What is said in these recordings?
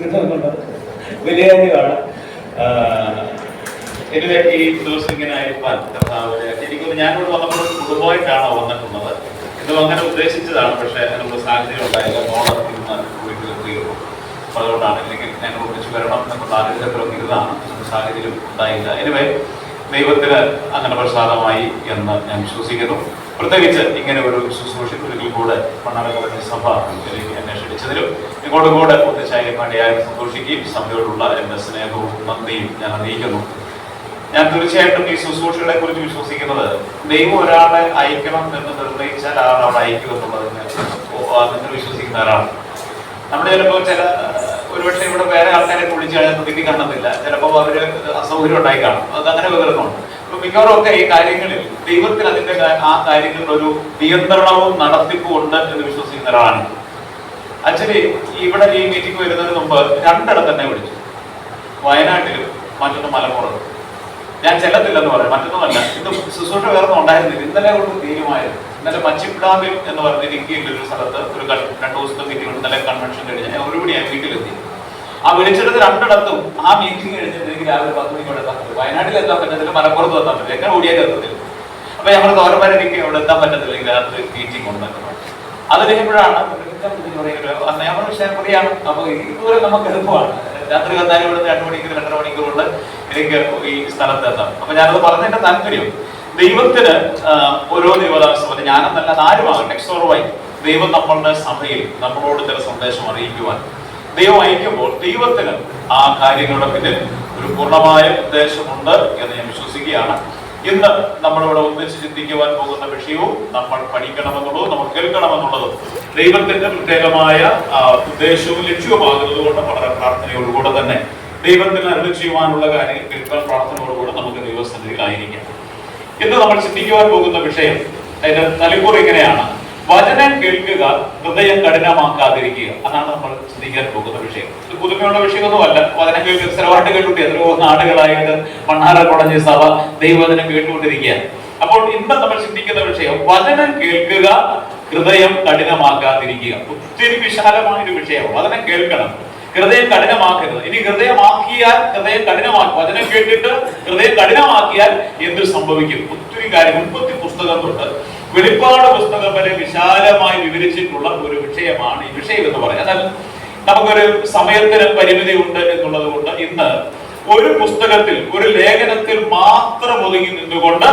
കിട്ടുന്നുള്ളത് വലിയ കാര്യമാണ്. എനിക്ക് ഈ ദിവസം ഇങ്ങനെ ആയിരിക്കാൻ എനിക്കൊന്ന് ഞാനിവിടെ വന്നപ്പോൾ കുടുംബമായിട്ടാണ് വന്നിട്ടുള്ളത്. ഇതും അങ്ങനെ ഉദ്ദേശിച്ചതാണ്, പക്ഷേ അതിനുള്ള സാഹചര്യം ഉണ്ടായില്ല. മോളർത്തിരുന്ന വീട്ടിലെത്തിയുള്ളൂ. അപ്പോൾ അതുകൊണ്ടാണ് അല്ലെങ്കിൽ ഞങ്ങൾ ഒന്നിച്ച് വരണം എന്നുള്ള ആഗ്രഹത്തിലൊക്കെ ഇരുന്നാണ്, സാഹചര്യം ഉണ്ടായില്ല. എനിവേ ദൈവത്തിന് അങ്ങനെ പ്രസാദമായി എന്ന് ഞാൻ വിശ്വസിക്കുന്നു. പ്രത്യേകിച്ച് ഇങ്ങനെ ഒരു ശുശ്രൂഷയ്ക്ക് ഒരിക്കൽ കൂടെ മണ്ണാർക്കാട് സഭ എന്നെ ക്ഷണിച്ചതിലും ഇങ്ങോട്ടും കൂടെ ഒന്നിച്ചായി വേണ്ടിയായി സന്തോഷിക്കുകയും സഭയോടുള്ള എൻ്റെ സ്നേഹവും നന്ദിയും ഞാൻ അറിയിക്കുന്നു. ഞാൻ തീർച്ചയായിട്ടും ഈ ശുശ്രൂഷകളെ കുറിച്ച് വിശ്വസിക്കുന്നത് ദൈവം ഒരാളെ അയക്കണം എന്ന് നിർണയിച്ചാൽ ആൾ അവിടെ അയക്കും എന്നുള്ളതിന് നിങ്ങൾ വിശ്വസിക്കുന്ന ഒരാളാണ്. നമ്മുടെ ചിലപ്പോൾ ഒരുപക്ഷെ ഇവിടെ വേറെ ആൾക്കാരെ വിളിച്ചു കഴിഞ്ഞാൽ കിട്ടി കാണുന്നില്ല, ചിലപ്പോൾ അവര് അസൗകര്യം ഉണ്ടായി കാണും. അതങ്ങനെ വിവരണമുണ്ട്. അപ്പൊ മിക്കവാറും ഒക്കെ ഈ കാര്യങ്ങളിൽ ദൈവത്തിൽ അതിന്റെ ആ കാര്യങ്ങളിൽ ഒരു നിയന്ത്രണവും നടത്തിപ്പും ഉണ്ട് എന്ന് വിശ്വസിക്കുന്ന ഒരാളാണ്. ആക്ച്വലി ഇവിടെ ഈ മീറ്റിംഗ് വരുന്നതിന് മുമ്പ് രണ്ടിടത്ത് തന്നെ വിളിച്ചു, വയനാട്ടിലും മറ്റൊന്ന് മലപ്പുറത്തും. ഞാൻ ചെല്ലത്തില്ലെന്ന് പറയാം, മറ്റൊന്നുമല്ല, ഇത് ശുശ്രൂഷ വേറൊന്നും ഉണ്ടായിരുന്നില്ല. ഇന്നലെ കൊണ്ട് തീരുമാനമായിരുന്നു. ഇന്നലെ മച്ചിപ്പിടാമ്പിൽ എന്ന് പറഞ്ഞ ഇടുക്കിയിൽ ഒരു സ്ഥലത്ത് ഒരു 2 ദിവസത്തെ മീറ്റിംഗ്, ഇന്നലെ കൺവെൻഷൻ കഴിഞ്ഞ് ഞാൻ ഒരുപടി ഞാൻ വീട്ടിലെത്തി. ആ വിളിച്ചെടുത്ത് രണ്ടിടത്തും ആ മീറ്റിംഗ് കഴിഞ്ഞിട്ട് എനിക്ക് രാവിലെ 10 മണിക്കോടെ എത്താൻ പറ്റും. വയനാട്ടിൽ എത്താൻ പറ്റത്തില്ല, മലപ്പുറത്ത് എത്താൻ പറ്റില്ല, എങ്ങനെ ഓടിയാലും എത്തത്തില്ല. അപ്പൊ ഞങ്ങൾ തോരന്മാരെ എനിക്ക് അവിടെ എത്താൻ പറ്റത്തില്ലെങ്കിൽ രാത്രി മീറ്റിംഗ് ഉണ്ടാക്കുന്നത്. അത് കഴിയുമ്പോഴാണ് ഞങ്ങൾ വിഷയം കൂടിയാണ്. അപ്പൊ ഇതുവരെ നമുക്ക് എളുപ്പമാണ്. രാത്രി വന്നാലും ഇവിടുന്ന് 2 മണിക്കൂർ 2.5 മണിക്കൂർ കൊണ്ട് എനിക്ക് ഈ സ്ഥലത്ത് എത്താം. അപ്പൊ ഞാനത് പറഞ്ഞതിന്റെ താല്പര്യം, ദൈവത്തിന് ഓരോ ദൈവദാസം ഞാനെന്നല്ല ആരുമാകട്ടെ എക്സോർവായി ദൈവം നമ്മളുടെ സഭയിൽ നമ്മളോട് ചില സന്ദേശം അറിയിക്കുവാൻ ദൈവം അയക്കുമ്പോൾ ദൈവത്തിന് ആ കാര്യങ്ങളുടെ പിന്നിൽ ഒരു പൂർണ്ണമായ ഉദ്ദേശമുണ്ട് എന്ന് ഞാൻ വിശ്വസിക്കുകയാണ്. ഇന്ന് നമ്മളിവിടെ ഒന്നിച്ച് ചിന്തിക്കുവാൻ പോകുന്ന വിഷയവും നമ്മൾ പഠിക്കണമെന്നുള്ളതും നമ്മൾ കേൾക്കണമെന്നുള്ളതും ദൈവത്തിന്റെ പ്രത്യേകമായ ഉദ്ദേശവും ലക്ഷ്യവുമാകുന്നത് കൊണ്ട് വളരെ പ്രാർത്ഥനയോടുകൂടെ തന്നെ ദൈവത്തിന് അരുളി ചെയ്യുവാനുള്ള കാര്യങ്ങൾ കേൾക്കാൻ പ്രാർത്ഥനയോടുകൂടെ നമുക്ക് ദൈവസന്നിധിയിലായിരിക്കാം. ഇന്ന് നമ്മൾ ചിന്തിക്കുവാൻ പോകുന്ന വിഷയം, അതിന്റെ തലക്കുറി ഇങ്ങനെയാണ്: വചനം കേൾക്കുക, ഹൃദയം കഠിനമാക്കാതിരിക്കുക. അതാണ് നമ്മൾ ചിന്തിക്കാൻ പോകുന്ന വിഷയം. ഇത് പുതുമയുള്ള വിഷയമൊന്നുമല്ല. വചനം കേൾക്കുക സ്ഥിരമായിട്ട് കേട്ടുകൊണ്ടേ എത്രയോ നാടുകളായിട്ട് മണ്ണാർക്കാട് സഭ ദൈവവചനം കേട്ടുകൊണ്ടിരിക്കുക. അപ്പോൾ ഇന്ന് നമ്മൾ ചിന്തിക്കുന്ന വിഷയം, വചനം കേൾക്കുക, ഹൃദയം കഠിനമാക്കാതിരിക്കുക. ഒത്തിരി വിശാലമായൊരു വിഷയമാണ്. വചനം കേൾക്കണം, ഹൃദയം കഠിനമാക്കരുത്. ഇനി ഹൃദയം കഠിനമാക്കി, വചനം കേട്ടിട്ട് ഹൃദയം കഠിനമാക്കിയാൽ എന്ത് സംഭവിക്കും? ഒത്തിരി കാര്യം ഉൽപ്പത്തി പുസ്തകം തൊട്ട് വെളിപ്പാട് പുസ്തകം വരെ വിശാലമായി വിവരിച്ചിട്ടുള്ള ഒരു വിഷയമാണ് ഈ വിഷയം എന്ന് പറയുന്നത്. എന്നാൽ നമുക്കൊരു സമയത്തിന് പരിമിതി ഉണ്ട് എന്നുള്ളത് കൊണ്ട് ഇന്ന് ഒരു പുസ്തകത്തിൽ, ഒരു ലേഖനത്തിൽ മാത്രം ഒതുങ്ങി നിന്നുകൊണ്ട്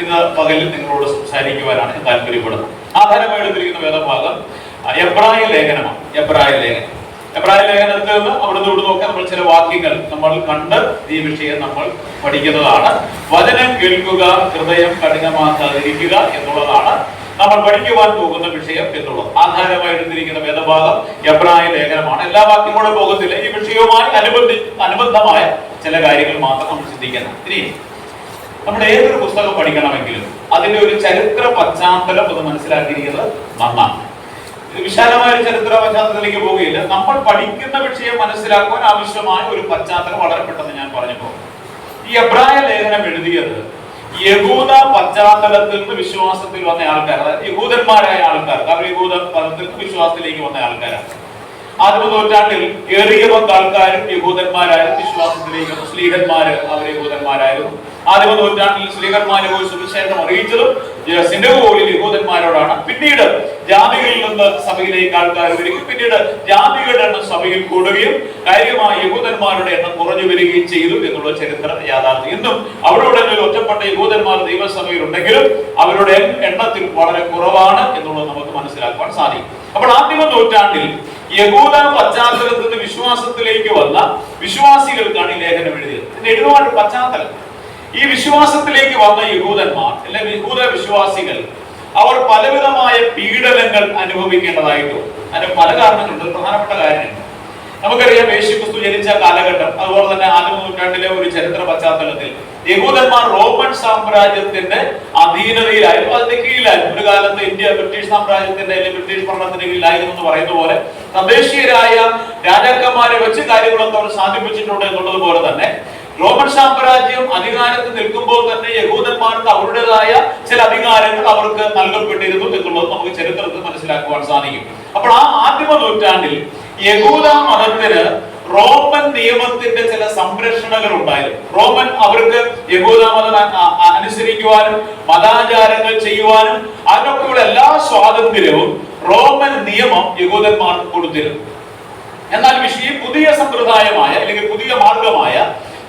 ഇന്ന് പകലിൽ നിങ്ങളോട് സംസാരിക്കുവാനാണ് ഞാൻ താല്പര്യപ്പെടുന്നത്. ആധാരമായി എടുത്തിരിക്കുന്ന വേദഭാഗം എബ്രായ ലേഖനമാണ്. എബ്രായ ലേഖനത്തിൽ നിന്ന് അവിടുന്ന് ഇവിടെ നോക്കാൻ നമ്മൾ ചില വാക്യങ്ങൾ നമ്മൾ കണ്ട് ഈ വിഷയം നമ്മൾ പഠിക്കുന്നതാണ്. വചനം കേൾക്കുക, ഹൃദയം കഠിനമാക്കാതിരിക്കുക എന്നുള്ളതാണ് നമ്മൾ പഠിക്കുവാൻ പോകുന്ന വിഷയം എന്നുള്ളത്. ആധാരമായി എടുത്തിരിക്കുന്ന വേദഭാഗം എബ്രായ ലേഖനമാണ്. എല്ലാ വാക്യങ്ങളും പോകത്തില്ല. ഈ വിഷയവുമായി അനുബന്ധമായ ചില കാര്യങ്ങൾ മാത്രം നമ്മൾ ചിന്തിക്കണം. ഇനി നമ്മൾ ഏതൊരു പുസ്തകം പഠിക്കണമെങ്കിലും അതിന്റെ ഒരു ചരിത്ര പശ്ചാത്തലം ഒന്ന് മനസ്സിലാക്കിയിരിക്കുന്നത് നന്നാണ്. വിശാലമായ ഒരു ചരിത്ര പശ്ചാത്തലത്തിലേക്ക് പോവുകയില്ല. നമ്മൾ പഠിക്കുന്ന വിഷയം മനസ്സിലാക്കുവാൻ ആവശ്യമായ ഒരു പശ്ചാത്തലം വളരെ പെട്ടെന്ന് ഞാൻ പറഞ്ഞു പോകും. ഈ എബ്രായ ലേഖനം എഴുതിയത് യഹൂദ പശ്ചാത്തലത്തിൽ നിന്ന് വിശ്വാസത്തിൽ വന്ന ആൾക്കാർ, അതായത് യഹൂദന്മാരായ ആൾക്കാർ, അവർ യഹൂദ പദത്തിൽ നിന്ന് വിശ്വാസത്തിലേക്ക് വന്ന ആൾക്കാരാണ്. ആദ്യ നൂറ്റാണ്ടിൽ ഏറിയ ആൾക്കാരും യഹൂദന്മാരായിരുന്നു. വിശ്വാസത്തിലേക്ക് സ്ലീഹന്മാര് അവർ യഹൂദന്മാരായിരുന്നു. ആദ്യ നൂറ്റാണ്ടിൽ സ്ലീഹന്മാരെ പോയി സുവിശേഷം അറിയിച്ചതും സിനഗോഗിൽ യഹൂദന്മാരോടാണ്. പിന്നീട് ജാതികളിൽ നിന്ന് സഭയിലേക്ക് ആൾക്കാർ വരികയും പിന്നീട് ജാതികളുടെ എണ്ണം സഭയിൽ കൂടുകയും കാര്യമായ യഹൂദന്മാരുടെ എണ്ണം കുറഞ്ഞു വരികയും ചെയ്തു എന്നുള്ള ചരിത്ര യാഥാർത്ഥ്യം. ഇന്നും അവരുടെ ഒറ്റപ്പെട്ട യഹൂദന്മാർ ദൈവസഭയിൽ ഉണ്ടെങ്കിലും അവരുടെ എണ്ണത്തിൽ വളരെ കുറവാണ് എന്നുള്ളത് നമുക്ക് മനസ്സിലാക്കുവാൻ സാധിക്കും. അപ്പോൾ ആദ്യ നൂറ്റാണ്ടിൽ യഹൂദ പശ്ചാത്തലത്തിൽ നിന്ന് വിശ്വാസത്തിലേക്ക് വന്ന വിശ്വാസികൾക്കാണ് ഈ ലേഖനം എഴുതിയത്. ഇതിന്റെ എഴുതുവാനുള്ള പശ്ചാത്തലം, ഈ വിശ്വാസത്തിലേക്ക് വന്ന യഹൂദന്മാർ അല്ലെങ്കിൽ യഹൂദ വിശ്വാസികൾ അവർ പലവിധമായ പീഡനങ്ങൾ അനുഭവിക്കേണ്ടതായിട്ടും അതിന് പല കാരണങ്ങളുണ്ട്. പ്രധാനപ്പെട്ട കാര്യങ്ങൾ നമുക്കറിയാം. യേശുക്രിസ്തു ജനിച്ച കാലഘട്ടം, അതുപോലെ തന്നെ ആദ്യ നൂറ്റാണ്ടിലെ ഒരു ചരിത്ര പശ്ചാത്തലത്തിൽ യഹൂദന്മാർ റോമൻ സാമ്രാജ്യത്തിന്റെ അധീനതയിലായിരുന്നു, അതിന്റെ കീഴിലായിരുന്നു. ഒരു കാലത്ത് ഇന്ത്യ ബ്രിട്ടീഷ് സാമ്രാജ്യത്തിന്റെ അല്ലെങ്കിൽ ബ്രിട്ടീഷ് ഭരണത്തിന്റെ കീഴിലായിരുന്നു എന്ന് പറയുന്ന പോലെ തദ്ദേശീയരായ രാജാക്കന്മാരെ വെച്ച് കാര്യങ്ങളൊക്കെ അവർ സാധിപ്പിച്ചിട്ടുണ്ട് എന്നുള്ളത് പോലെ തന്നെ റോമൻ സാമ്രാജ്യം അധികാരത്തിൽ നിൽക്കുമ്പോൾ തന്നെ യഹൂദന്മാർക്ക് അവരുടേതായ ചില അധികാരങ്ങൾ അവർക്ക് നൽകപ്പെട്ടിരുന്നു എന്നുള്ളത് നമുക്ക് ചരിത്രത്തിൽ മനസ്സിലാക്കുവാൻ സാധിക്കും. അപ്പോൾ ആ ആദിമ നൂറ്റാണ്ടിൽ യഹൂദ മതത്തിന് റോമൻ നിയമത്തിന്റെ ചില സംരക്ഷണകൾ ഉണ്ടായിരുന്നു. റോമൻ അവർക്ക് യഹൂദ മതം അനുസരിക്കുവാനും മതാചാരങ്ങൾ ചെയ്യുവാനും അതിനൊക്കെയുള്ള എല്ലാ സ്വാതന്ത്ര്യവും റോമൻ നിയമം യഹൂദന്മാർക്ക് കൊടുത്തിരുന്നു. എന്നാൽ ഈ പുതിയ സമ്പ്രദായമായ അല്ലെങ്കിൽ പുതിയ മാർഗമായ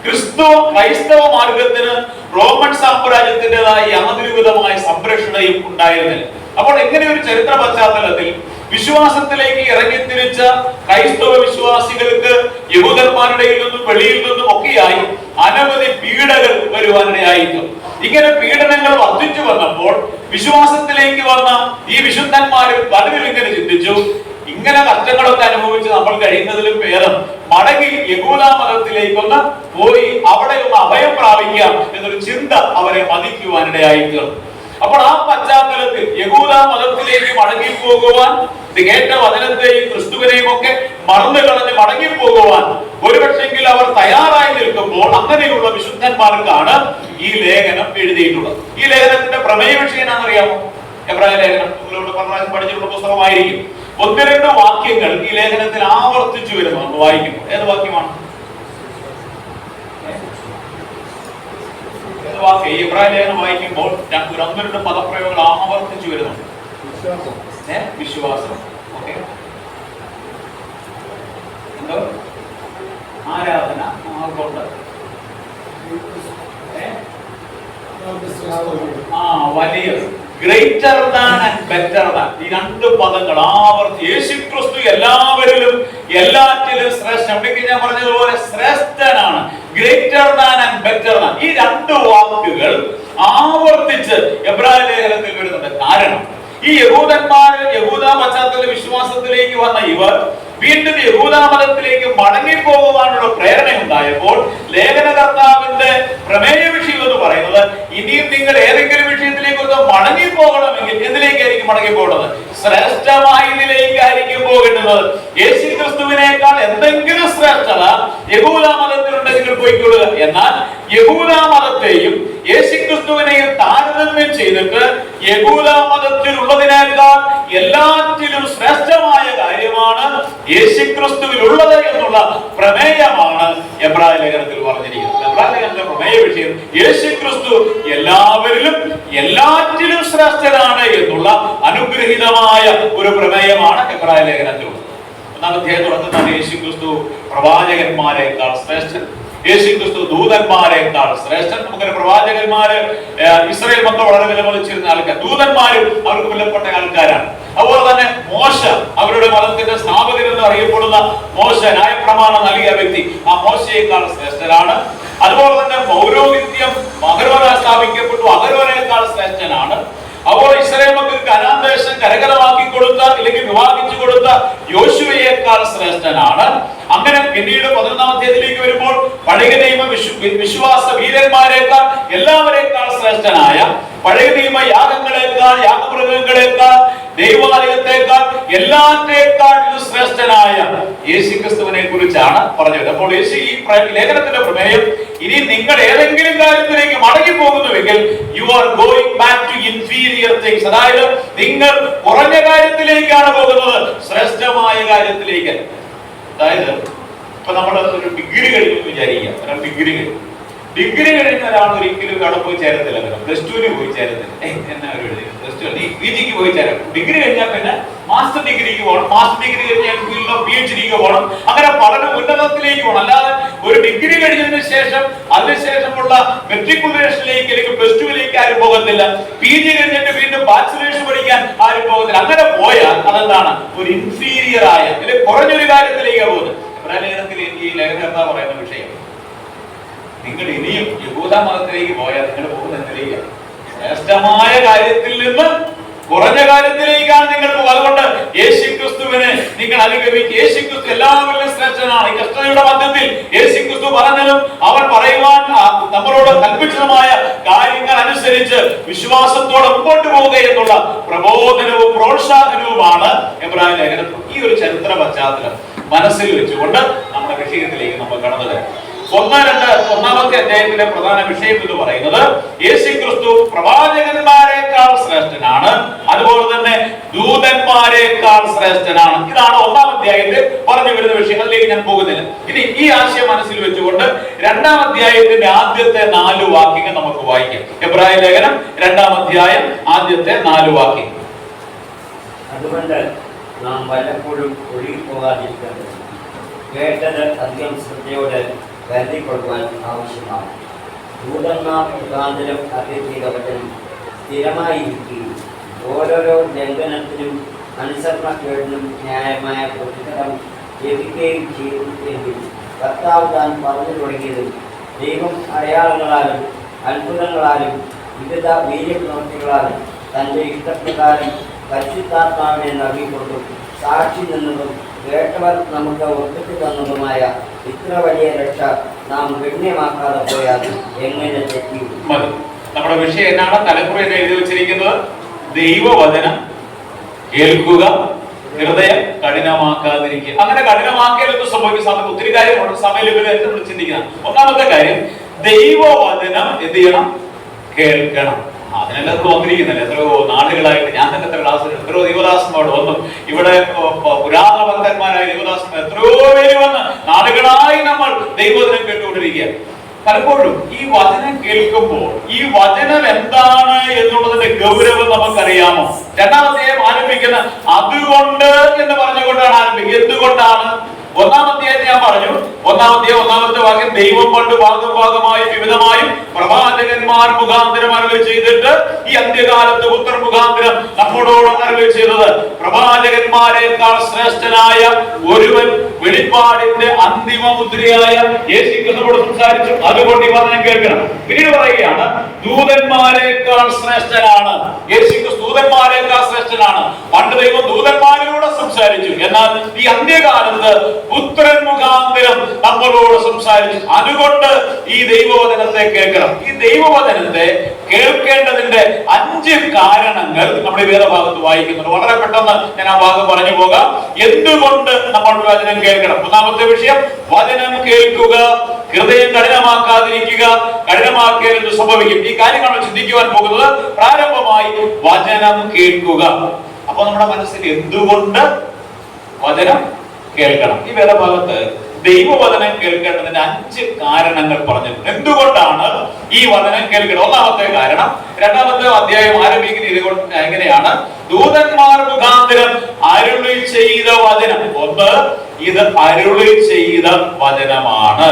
ക്രൈസ്തവ മാർഗത്തിന് റോമൻ സാമ്രാജ്യത്തിൻ്റെതായ യാതൊരു വിധമായ സംരക്ഷണയും ഉണ്ടായിരുന്നില്ല. അപ്പോൾ എങ്ങനെ ഒരു ചരിത്ര പശ്ചാത്തലത്തിൽ വിശ്വാസത്തിലേക്ക് ഇറങ്ങിത്തിരിച്ച ക്രൈസ്തവ വിശ്വാസികൾക്ക് യഹൂദന്മാരുടെ നിന്നും വെളിയിൽ നിന്നും ഒക്കെയായി അനവധി പീഡകൾ വരുവാനിടയായിരുന്നു. ഇങ്ങനെ പീഡനങ്ങൾ വർദ്ധിച്ചു വന്നപ്പോൾ വിശ്വാസത്തിലേക്ക് വന്ന ഈ വിശുദ്ധന്മാരിൽ പലരും ഇങ്ങനെ ചിന്തിച്ചു, ഇങ്ങനെ കഷ്ടങ്ങളൊക്കെ അനുഭവിച്ച് നമ്മൾ കഴിയുന്നതിലും ഭേദം മടങ്ങി യഹൂദ മതത്തിലേക്കൊന്ന് പോയി അവിടെ ഒന്ന് അഭയം പ്രാപിക്കാം എന്നൊരു ചിന്ത അവരെ മതിക്കുവാനിടയായി. അപ്പോൾ ആ പശ്ചാത്തലത്തിൽ യഹൂദ മതത്തിലേക്ക് മടങ്ങിപ്പോകുവാൻ, കേട്ട വചനത്തെയും ക്രിസ്തുവിനെയും ഒക്കെ മറന്നു കളഞ്ഞ് മടങ്ങിപ്പോകുവാൻ ഒരുപക്ഷെങ്കിൽ അവർ തയ്യാറായി നിൽക്കുമ്പോൾ അങ്ങനെയുള്ള വിശുദ്ധന്മാർക്കാണ് ഈ ലേഖനം എഴുതിയിട്ടുള്ളത്. ഈ ലേഖനത്തിന്റെ പ്രമേയ വിഷയം എന്നാണെന്നറിയാമോ? എബ്രായ ലേഖനം നിങ്ങളോട് പഠിച്ചിട്ടുള്ള പുസ്തകമായിരിക്കും. 1-2 വാക്യങ്ങൾ ഈ ലേഖനത്തിൽ ആവർത്തിച്ചു വരുന്നു. നമ്മൾ വായിക്കുമ്പോൾ ഏത് വാക്യമാണ്? ഈ എബ്രായ ലേഖനം വായിക്കുമ്പോൾ 1-2 പദപ്രയോഗങ്ങൾ ആവർത്തിച്ചു വരുന്നുണ്ട്. വിശ്വാസം, ഓക്കെ, എന്തോ ആരാധന, ആർക്കുണ്ട്? വലിയത്, greater than and better than. ഈ 2 പദങ്ങൾ ആവർത്തി യേശുക്രിസ്തു എല്ലാവരിലും എല്ലാറ്റിലും ശ്രേഷ്ഠൻ. ഇവിടേക്ക് ഞാൻ പറഞ്ഞതുപോലെ ശ്രേഷ്ഠനാണ്, greater than and better than. ഈ 2 വാക്കുകൾ ആവർത്തിച്ച് എബ്രായ ലേഖനത്തിൽ വരുന്നുണ്ട്. കാരണം ഈ യഹൂദ പശ്ചാത്തല വിശ്വാസത്തിലേക്ക് വന്ന ഇവർ വീണ്ടും യഹൂദ മതത്തിലേക്ക് മടങ്ങിപ്പോകുവാനുള്ള പ്രേരണ ഉണ്ടായപ്പോൾ ലേഖനകർത്താവിന്റെ പ്രമേയ വിഷയം എന്ന് പറയുന്നത്, ഇനിയും നിങ്ങൾ ഏതെങ്കിലും വിഷയത്തിലേക്ക് ഒന്ന് മടങ്ങിപ്പോകണമെങ്കിൽ എന്തിലേക്കായിരിക്കും മടങ്ങിപ്പോകുന്നത്? ശ്രേഷ്ഠമായതിലേക്കായിരിക്കും പോകേണ്ടത്. യേശു ക്രിസ്തുവിനേക്കാൾ എന്തെങ്കിലും ശ്രേഷ്ഠത യഹൂദ മതത്തിലുണ്ടെങ്കിൽ പോയിക്കൊള്ളുക. എന്നാൽ യഹൂദ മതത്തെയും യേശു ക്രിസ്തുവിനെയും താരതമ്യം ചെയ്തിട്ട് യഹൂദ മതത്തിലുള്ളതിനേക്കാൾ എല്ലാറ്റിലും ശ്രേഷ്ഠമായ കാര്യമാണ് യേശുക്രിസ്തുവിലുള്ളത് എന്നുള്ള പ്രമേയമാണ് എബ്രായ ലേഖനത്തിൽ പറഞ്ഞിരിക്കുന്നത്. എബ്രായ ലേഖനത്തിന്റെ പ്രമേയ വിഷയം യേശുക്രിസ്തു എല്ലാവരിലും എല്ലാറ്റിലും ശ്രേഷ്ഠനാണ് എന്നുള്ള അനുഗ്രഹീതമായ ഒരു പ്രമേയമാണ് എബ്രായ ലേഖനത്തിലുള്ളത്. 1-ാം അധ്യായം തുടങ്ങുന്ന യേശുക്രിസ്തു പ്രവാചകന്മാരെക്കാൾ ശ്രേഷ്ഠൻ, യേശുക്രിസ്തു ദൂതന്മാരെക്കാൾ ശ്രേഷ്ഠൻ. നമുക്കൊരു പ്രവാചകന്മാര് ഇസ്രായേൽ മക്കൾ വളരെ വിലമതിച്ചിരുന്ന ആൾക്കാർ, ദൂതന്മാരും അവർക്ക് വിലപ്പെട്ട ആൾക്കാരാണ്. അതുപോലെ തന്നെ മോശ, അവരുടെ മതത്തിന്റെ സ്ഥാപകൻ എന്ന് അറിയപ്പെടുന്ന മോശ, ന്യായപ്രമാണം നൽകിയ വ്യക്തി, ആ മോശയേക്കാൾ ശ്രേഷ്ഠനാണ്. അതുപോലെ തന്നെ പൗരോഹിത്യം അഹരോന സ്ഥാപിക്കപ്പെട്ടു, അഹരോനേക്കാൾ ശ്രേഷ്ഠനാണ്. അപ്പോൾ ഇസ്രായേൽ മക്കൾക്ക് കനാൻ ദേശം കരകരമാക്കി കൊടുത്ത അല്ലെങ്കിൽ വിവാഹിച്ചു കൊടുത്ത യോശുവയേക്കാൾ ശ്രേഷ്ഠനാണ്. അങ്ങനെ പിന്നീട് 11-ാം അധ്യായത്തിലേക്ക് വരുമ്പോൾ പഴയ നിയമ വിശ്വാസ വീരന്മാരെക്കാൾ എല്ലാവരേക്കാൾ ശ്രേഷ്ഠനായ, പഴയ നിയമ യാഗങ്ങളെക്കാൾ, യാഗമൃഗങ്ങളെക്കാൾ, ദൈവാലയത്തെക്കാൾ എല്ലാറ്റേക്കാൾ ശ്രേഷ്ഠനായ യേശുക്രിസ്തുവിനെ കുറിച്ചാണ് പറഞ്ഞത്. അപ്പോൾ യേശു ഈ ലേഖനത്തിന്റെ പ്രമേയം, ഇനി നിങ്ങൾ ഏതെങ്കിലും കാര്യത്തിലേക്ക് മടങ്ങി പോകുന്നുവെങ്കിൽ you are going back to inferior things. അതായത് നിങ്ങൾ കുറഞ്ഞ കാര്യത്തിലേക്കാണ് പോകുന്നത്, ശ്രേഷ്ഠമായ കാര്യത്തിലേക്ക്. അതായത് ഇപ്പൊ നമ്മൾ ഒരു ഡിഗ്രി കഴിഞ്ഞു വിചാരിക്കുക. ഡിഗ്രി കഴിഞ്ഞ ഒരാൾ ഒരിക്കലും അവിടെ പോയി ചേരത്തില്ല. +2 പോയി ചേരത്തില്ല. എന്നാ ഒരു PGക്ക് പോയി ചേരാം. ഡിഗ്രി കഴിഞ്ഞാൽ പിന്നെ മാസ്റ്റർ ഡിഗ്രിക്ക് പോകണം, മാസ്റ്റർ ഡിഗ്രി കഴിഞ്ഞാൽ PhDക്ക് പോകണം. അങ്ങനെ പഠന ഉന്നതത്തിലേക്ക് പോകണം. അല്ലാതെ ഒരു ഡിഗ്രി കഴിഞ്ഞതിന് ശേഷം അതിനുശേഷമുള്ള മെട്രിക്കുലേഷനിലേക്ക് അല്ലെങ്കിൽ +2ലേക്ക് ആരും പോകത്തില്ല. PG കഴിഞ്ഞിട്ട് വീണ്ടും ബാച്ചിലേഴ്സ് പഠിക്കാൻ ആരും പോകത്തില്ല. അങ്ങനെ പോയാൽ അതെന്താണ്? ഒരു ഇൻഫീരിയർ ആയ അല്ലെങ്കിൽ കുറഞ്ഞൊരു കാര്യത്തിലേക്കാണ് പോകുന്നത്. ലേഖനത്തിൽ ഈ ലേഖനകർത്താവ് പറയുന്ന വിഷയം, നിങ്ങൾ ഇനിയും യഹൂദ മതത്തിലേക്ക് പോയാൽ നിങ്ങൾ പോകുന്നതിലേക്ക് ശ്രേഷ്ഠമായ കാര്യത്തിൽ നിന്ന് കുറഞ്ഞ കാര്യത്തിലേക്കാണ് നിങ്ങൾ പോകുക. അതുകൊണ്ട് യേശുക്രിസ്തുവിനെ നിങ്ങൾ അനുഗമിക്കുക. യേശുക്രിസ്തു എല്ലാവരിലും ശ്രേഷ്ഠനാണ്. ഈ കഷ്ടതയുടെ മധ്യത്തിൽ യേശുക്രിസ്തു പറഞ്ഞതും അവൻ പറയുവാൻ നമ്മളോട് കൽപ്പിച്ചതുമായ കാര്യങ്ങൾ അനുസരിച്ച് വിശ്വാസത്തോടെ മുമ്പോട്ട് പോവുക എന്നുള്ള പ്രബോധനവും പ്രോത്സാഹനവുമാണ് എബ്രായ ലേഖനം. ഈ ഒരു ചരിത്ര പശ്ചാത്തലം മനസ്സിൽ വെച്ചുകൊണ്ട് നമ്മുടെ വിഷയത്തിലേക്ക് നമ്മൾ കടന്നത്. ഒന്നാമത്തെ അധ്യായത്തിലെ പ്രധാന വിഷയം എന്ന് പറയുന്നത് യേശുക്രിസ്തു പ്രവാചകന്മാരെക്കാൾ ശ്രേഷ്ഠനാണ്, അതുപോലെ തന്നെ ദൂതന്മാരെക്കാൾ ശ്രേഷ്ഠനാണ്. ഇതാണ് ഒന്നാം അധ്യായത്തിൽ പറഞ്ഞു വരുന്ന വിഷയം. അതിലേക്ക് ഞാൻ പോകുന്നില്ല. ഇനി ഈ ആശയം മനസ്സിൽ വെച്ചുകൊണ്ട് രണ്ടാം അധ്യായത്തിന്റെ ആദ്യത്തെ 4 വാക്യങ്ങൾ നമുക്ക് വായിക്കാം. എബ്രായ ലേഖനം 2-ാം അധ്യായം ആദ്യത്തെ 4 വാക്യങ്ങൾ. അതുകൊണ്ട് നാം വല്ലപ്പോഴും ഒഴുകിപ്പോകാതിരിക്കേണ്ടത് കേട്ടത് അധികം ശ്രദ്ധയോടെ കരുതിക്കൊള്ളുവാൻ ആവശ്യമാണ്. ദൂതന്മാർ മുഖാന്തരം അറിയിച്ച വചനം സ്ഥിരമായിരിക്കുകയും ഓരോരോ ലംഘനത്തിനും അനുസരണക്കേടിനും ന്യായമായ പ്രതിഫലം ലഭിക്കുകയും ചെയ്തിട്ടുണ്ടെങ്കിൽ കർത്താവ് താൻ പറഞ്ഞു തുടങ്ങിയതും ദൈവം അടയാളങ്ങളാലും അത്ഭുതങ്ങളാലും വിവിധ വീര്യപ്രവൃത്തികളാലും തൻ്റെ ഇഷ്ടപ്രകാരം പരിശുദ്ധാത്മാവിനെ നൽകിക്കൊണ്ടും സാക്ഷി നിന്നതും കേട്ടവർ നമുക്ക് ഒപ്പിച്ചു തന്നതുമായ ഇത്ര വലിയ രക്ഷ നാം ഗണ്യമാക്കാതെ പോയാൽ എങ്ങനെ തെറ്റിയും. നമ്മുടെ വിഷയം എന്നാണ്? തലക്കുറയിൽ എഴുതി വെച്ചിരിക്കുന്നത് ദൈവവചനം കേൾക്കുക, ഹൃദയം കഠിനമാക്കാതിരിക്കുക. അങ്ങനെ കഠിനമാക്കലൊന്നും സംഭവിക്കുന്ന സമയത്ത് ഒത്തിരി കാര്യമുണ്ട്. സമയത്ത് നമ്മൾ ചിന്തിക്കണം. ഒന്നാമത്തെ കാര്യം, ദൈവവചനം എന്ത് ചെയ്യണം? കേൾക്കണം. അതിനെല്ലാം ഇവിടെ വന്നിരിക്കുന്നില്ല. എത്രയോ നാളുകളായിട്ട് ഞാൻ തന്നെ എത്രയോ ദൈവദാസന്മാരോട് വന്നു. ഇവിടെ പുരാതന ഭക്തന്മാരായ ദൈവദാസന്മാർ എത്രയോ പേര് വന്ന് നാളുകളായി നമ്മൾ ദൈവവചനം കേട്ടുകൊണ്ടിരിക്കുക. പലപ്പോഴും ഈ വചനം കേൾക്കുമ്പോൾ ഈ വചനം എന്താണ് എന്നുള്ളതിന്റെ ഗൗരവം നമുക്കറിയാമോ? രണ്ടാമത്തെ ആരംഭിക്കുന്ന അതുകൊണ്ട് എന്ന് പറഞ്ഞുകൊണ്ടാണ് ആരംഭിക്കുക. എന്തുകൊണ്ടാണ്? ഒന്നാമത്തെ ഞാൻ പറഞ്ഞു, ഒന്നാമത്തെ വാക്യം ദൈവം പണ്ട് ഭാഗമായും വിവിധമായും പ്രവാചകന്മാർ മുഖാന്തരം അരുളി ചെയ്തിട്ട് ഈ അന്ത്യകാലത്ത് പുത്രൻ മുഖാന്തരം നമ്മോടോട് അരുളി ചെയ്തത് പ്രവാചകന്മാരെക്കാൾ ശ്രേഷ്ഠനായ ഒരുവൻ വെളിപ്പാടിന്റെ അന്തിമ മുദ്രയായ യേശുക്രിസ്തുവോട് സംസാരിച്ചു. അതുകൊണ്ട് ഈ വചനം കേൾക്കണം. പിന്നീട് പറയുകയാണ് ദൂതന്മാരെക്കാൾ ശ്രേഷ്ഠനാണ്. യേശുക്രിസ്തു ദൂതന്മാരെക്കാൾ ശ്രേഷ്ഠനാണ്. പണ്ട് ദൈവം ദൂതന്മാരിലൂടെ സംസാരിച്ചു, എന്നാൽ ഈ അന്ത്യകാലത്ത് പുത്രൻ മുഖാന്തരം നമ്മളോട് സംസാരിച്ചു. അതുകൊണ്ട് ഈ ദൈവവചനത്തെ കേൾക്കണം. ഈ ദൈവവചനത്തെ കേൾക്കേണ്ടതിന്റെ 5 കാരണങ്ങൾ നമ്മുടെ വേദഭാഗത്ത് വായിക്കുന്നുണ്ട്. വളരെ പെട്ടെന്ന് ഞാൻ ആ ഭാഗം പറഞ്ഞു പോകാം. എന്തുകൊണ്ട് നമ്മൾ വചനം കേൾക്കണം? ഒന്നാമത്തെ വിഷയം, വചനം കേൾക്കുക, ഹൃദയം കഠിനമാക്കാതിരിക്കുക. കഠിനമാക്കിയാൽ എന്ത് സംഭവിക്കും? ഈ കാര്യങ്ങളാണ് ചിന്തിക്കുവാൻ പോകുന്നത്. പ്രാരംഭമായി വചനം കേൾക്കുക. അപ്പൊ നമ്മുടെ മനസ്സിൽ എന്തുകൊണ്ട് വചനം കേൾക്കണം? ഈ വേദഭാഗത്ത് ദൈവവചനം കേൾക്കേണ്ടതിന്റെ 5 കാരണങ്ങൾ പറഞ്ഞിട്ടുണ്ട്. എന്തുകൊണ്ടാണ് ഈ വചനം കേൾക്കണം? ഒന്നാമത്തെ കാരണം, 2-ാമത്തെ അധ്യായം ആരംഭിക്കുന്നത് ഇതുകൊണ്ട് എങ്ങനെയാണ്? ദൂതന്മാർ മുഖാന്തരം അരുളി ചെയ്ത വചനം. ഒന്ന്, ഇത് അരുളി ചെയ്ത വചനമാണ്.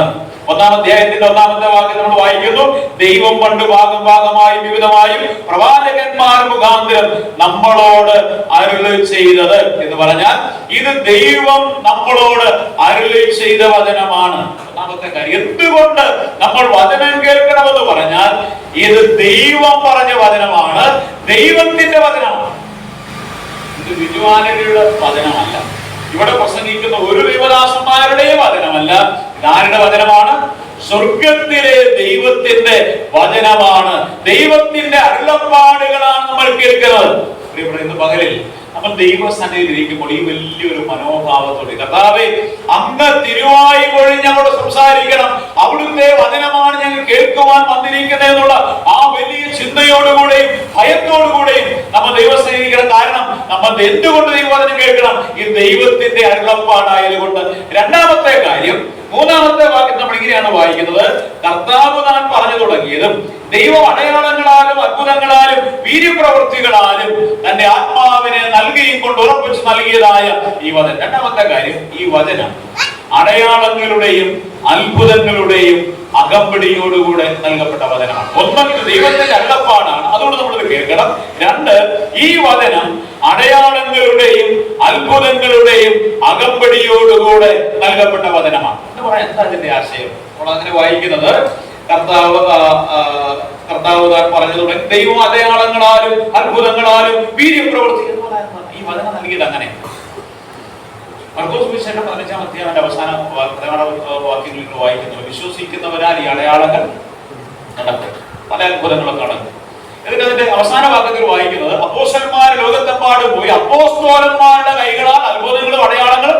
1-ാം അധ്യായത്തിന്റെ 1-ാമത്തെ വാക്യം നമ്മൾ വായിക്കുന്നു, ദൈവം പണ്ട് ഭാഗമായും വിവിധമായും പ്രവാചകന്മാർ മുഖാന്തരം നമ്മളോട് അരുളി ചെയ്തത് എന്ന് പറഞ്ഞാൽ ഇത് ദൈവം നമ്മളോട് അരുളി ചെയ്ത വചനമാണ്. ഒന്നാമത്തെ കാര്യം, എന്തുകൊണ്ട് നമ്മൾ വചനം കേൾക്കണമെന്ന് പറഞ്ഞാൽ ഇത് ദൈവം പറഞ്ഞ വചനമാണ്, ദൈവത്തിന്റെ വചനമാണ്. ഇത് വിദ്വാനരുടെ വചനമല്ല. ഇവിടെ പ്രസംഗിക്കുന്ന ഒരു ദൈവദാസന്മാരുടെയും വചനമല്ല. ആരുടെ വചനമാണ്? സ്വർഗത്തിലെ ദൈവത്തിന്റെ വചനമാണ്. ദൈവത്തിന്റെ അരുളപ്പാടുകളാണ് നമ്മൾ കേൾക്കുന്നത്. ഇന്ന് പകലിൽ നമ്മൾ ദൈവസന്നിധിയിൽ ഇരിക്കുമ്പോൾ ഈ വലിയൊരു മനോഭാവത്തോടെ, കർത്താവേ, അങ്ങ് തിരുവായി വഴി ഞങ്ങളോട് സംസാരിക്കണം, അവിടുത്തെ വചനമാണ് ഞങ്ങൾ കേൾക്കുവാൻ വന്നിരിക്കുന്നത് എന്നുള്ള ആ വലിയ ചിന്തയോടുകൂടെയും ഭയത്തോടുകൂടെയും നമ്മൾ ദൈവസന്നിധിക്കണം. കാരണം നമ്മൾ എന്തുകൊണ്ട് ദൈവവചനം കേൾക്കണം? ഈ ദൈവത്തിന്റെ അരുളപ്പാടായതുകൊണ്ട്. രണ്ടാമത്തെ കാര്യം, 3-ാമത്തെ വാക്യം നമ്മൾ ഇങ്ങനെയാണ് വായിക്കുന്നത്, കർത്താവ് താൻ പറഞ്ഞു തുടങ്ങിയതും ദൈവം അടയാളങ്ങളാലും അത്ഭുതങ്ങളാലും വീര്യപ്രവൃത്തികളാലും തന്റെ ആത്മാവിനെ നൽകിയും കൊണ്ട് ഉറപ്പിച്ച് നൽകിയതായ ഈ വചനം. രണ്ടാമത്തെ കാര്യം, ഈ വചനം അടയാളങ്ങളുടെയും അത്ഭുതങ്ങളുടെയും അകമ്പടിയോടുകൂടെ നൽകപ്പെട്ട വചനമാണ്. ഒന്ന്, ഇത് ദൈവത്തിന്റെ അരുളപ്പാടാണ്, അതുകൊണ്ട് നമ്മളിത് കേൾക്കണം. 2, ഈ വചനം അടയാളങ്ങളുടെയും അത്ഭുതങ്ങളുടെയും അകമ്പടിയോടുകൂടെ നൽകപ്പെട്ട വചനമാണ്. എന്ന് പറയാൻ എന്താ അതിന്റെ ആശയം? നമ്മൾ അങ്ങനെ വായിക്കുന്നത്, കർത്താവ് താൻ പറഞ്ഞു തുടങ്ങി ദൈവം അടയാളങ്ങളാലും അത്ഭുതങ്ങളാലും വീര്യപ്രവൃത്തി. ഈ വചനം നൽകിയത് അങ്ങനെ. മർക്കോസ് സുവിശേഷം 15-ാം അധ്യായത്തിന്റെ അവസാന വാക്യങ്ങളിൽ വായിക്കുന്നത്, വിശ്വസിക്കുന്നവരാൽ ഈ അടയാളങ്ങൾ നടക്കും, പല അത്ഭുതങ്ങളൊക്കെ നടക്കും. എന്നിട്ട് അതിന്റെ അവസാന വാക്യത്തിൽ വായിക്കുന്നത്, അപ്പോസ്തലന്മാർ ലോകത്തെമ്പാടും പോയി അപ്പോസ്തലന്മാരുടെ കൈകളാൽ അത്ഭുതങ്ങളും അടയാളങ്ങളും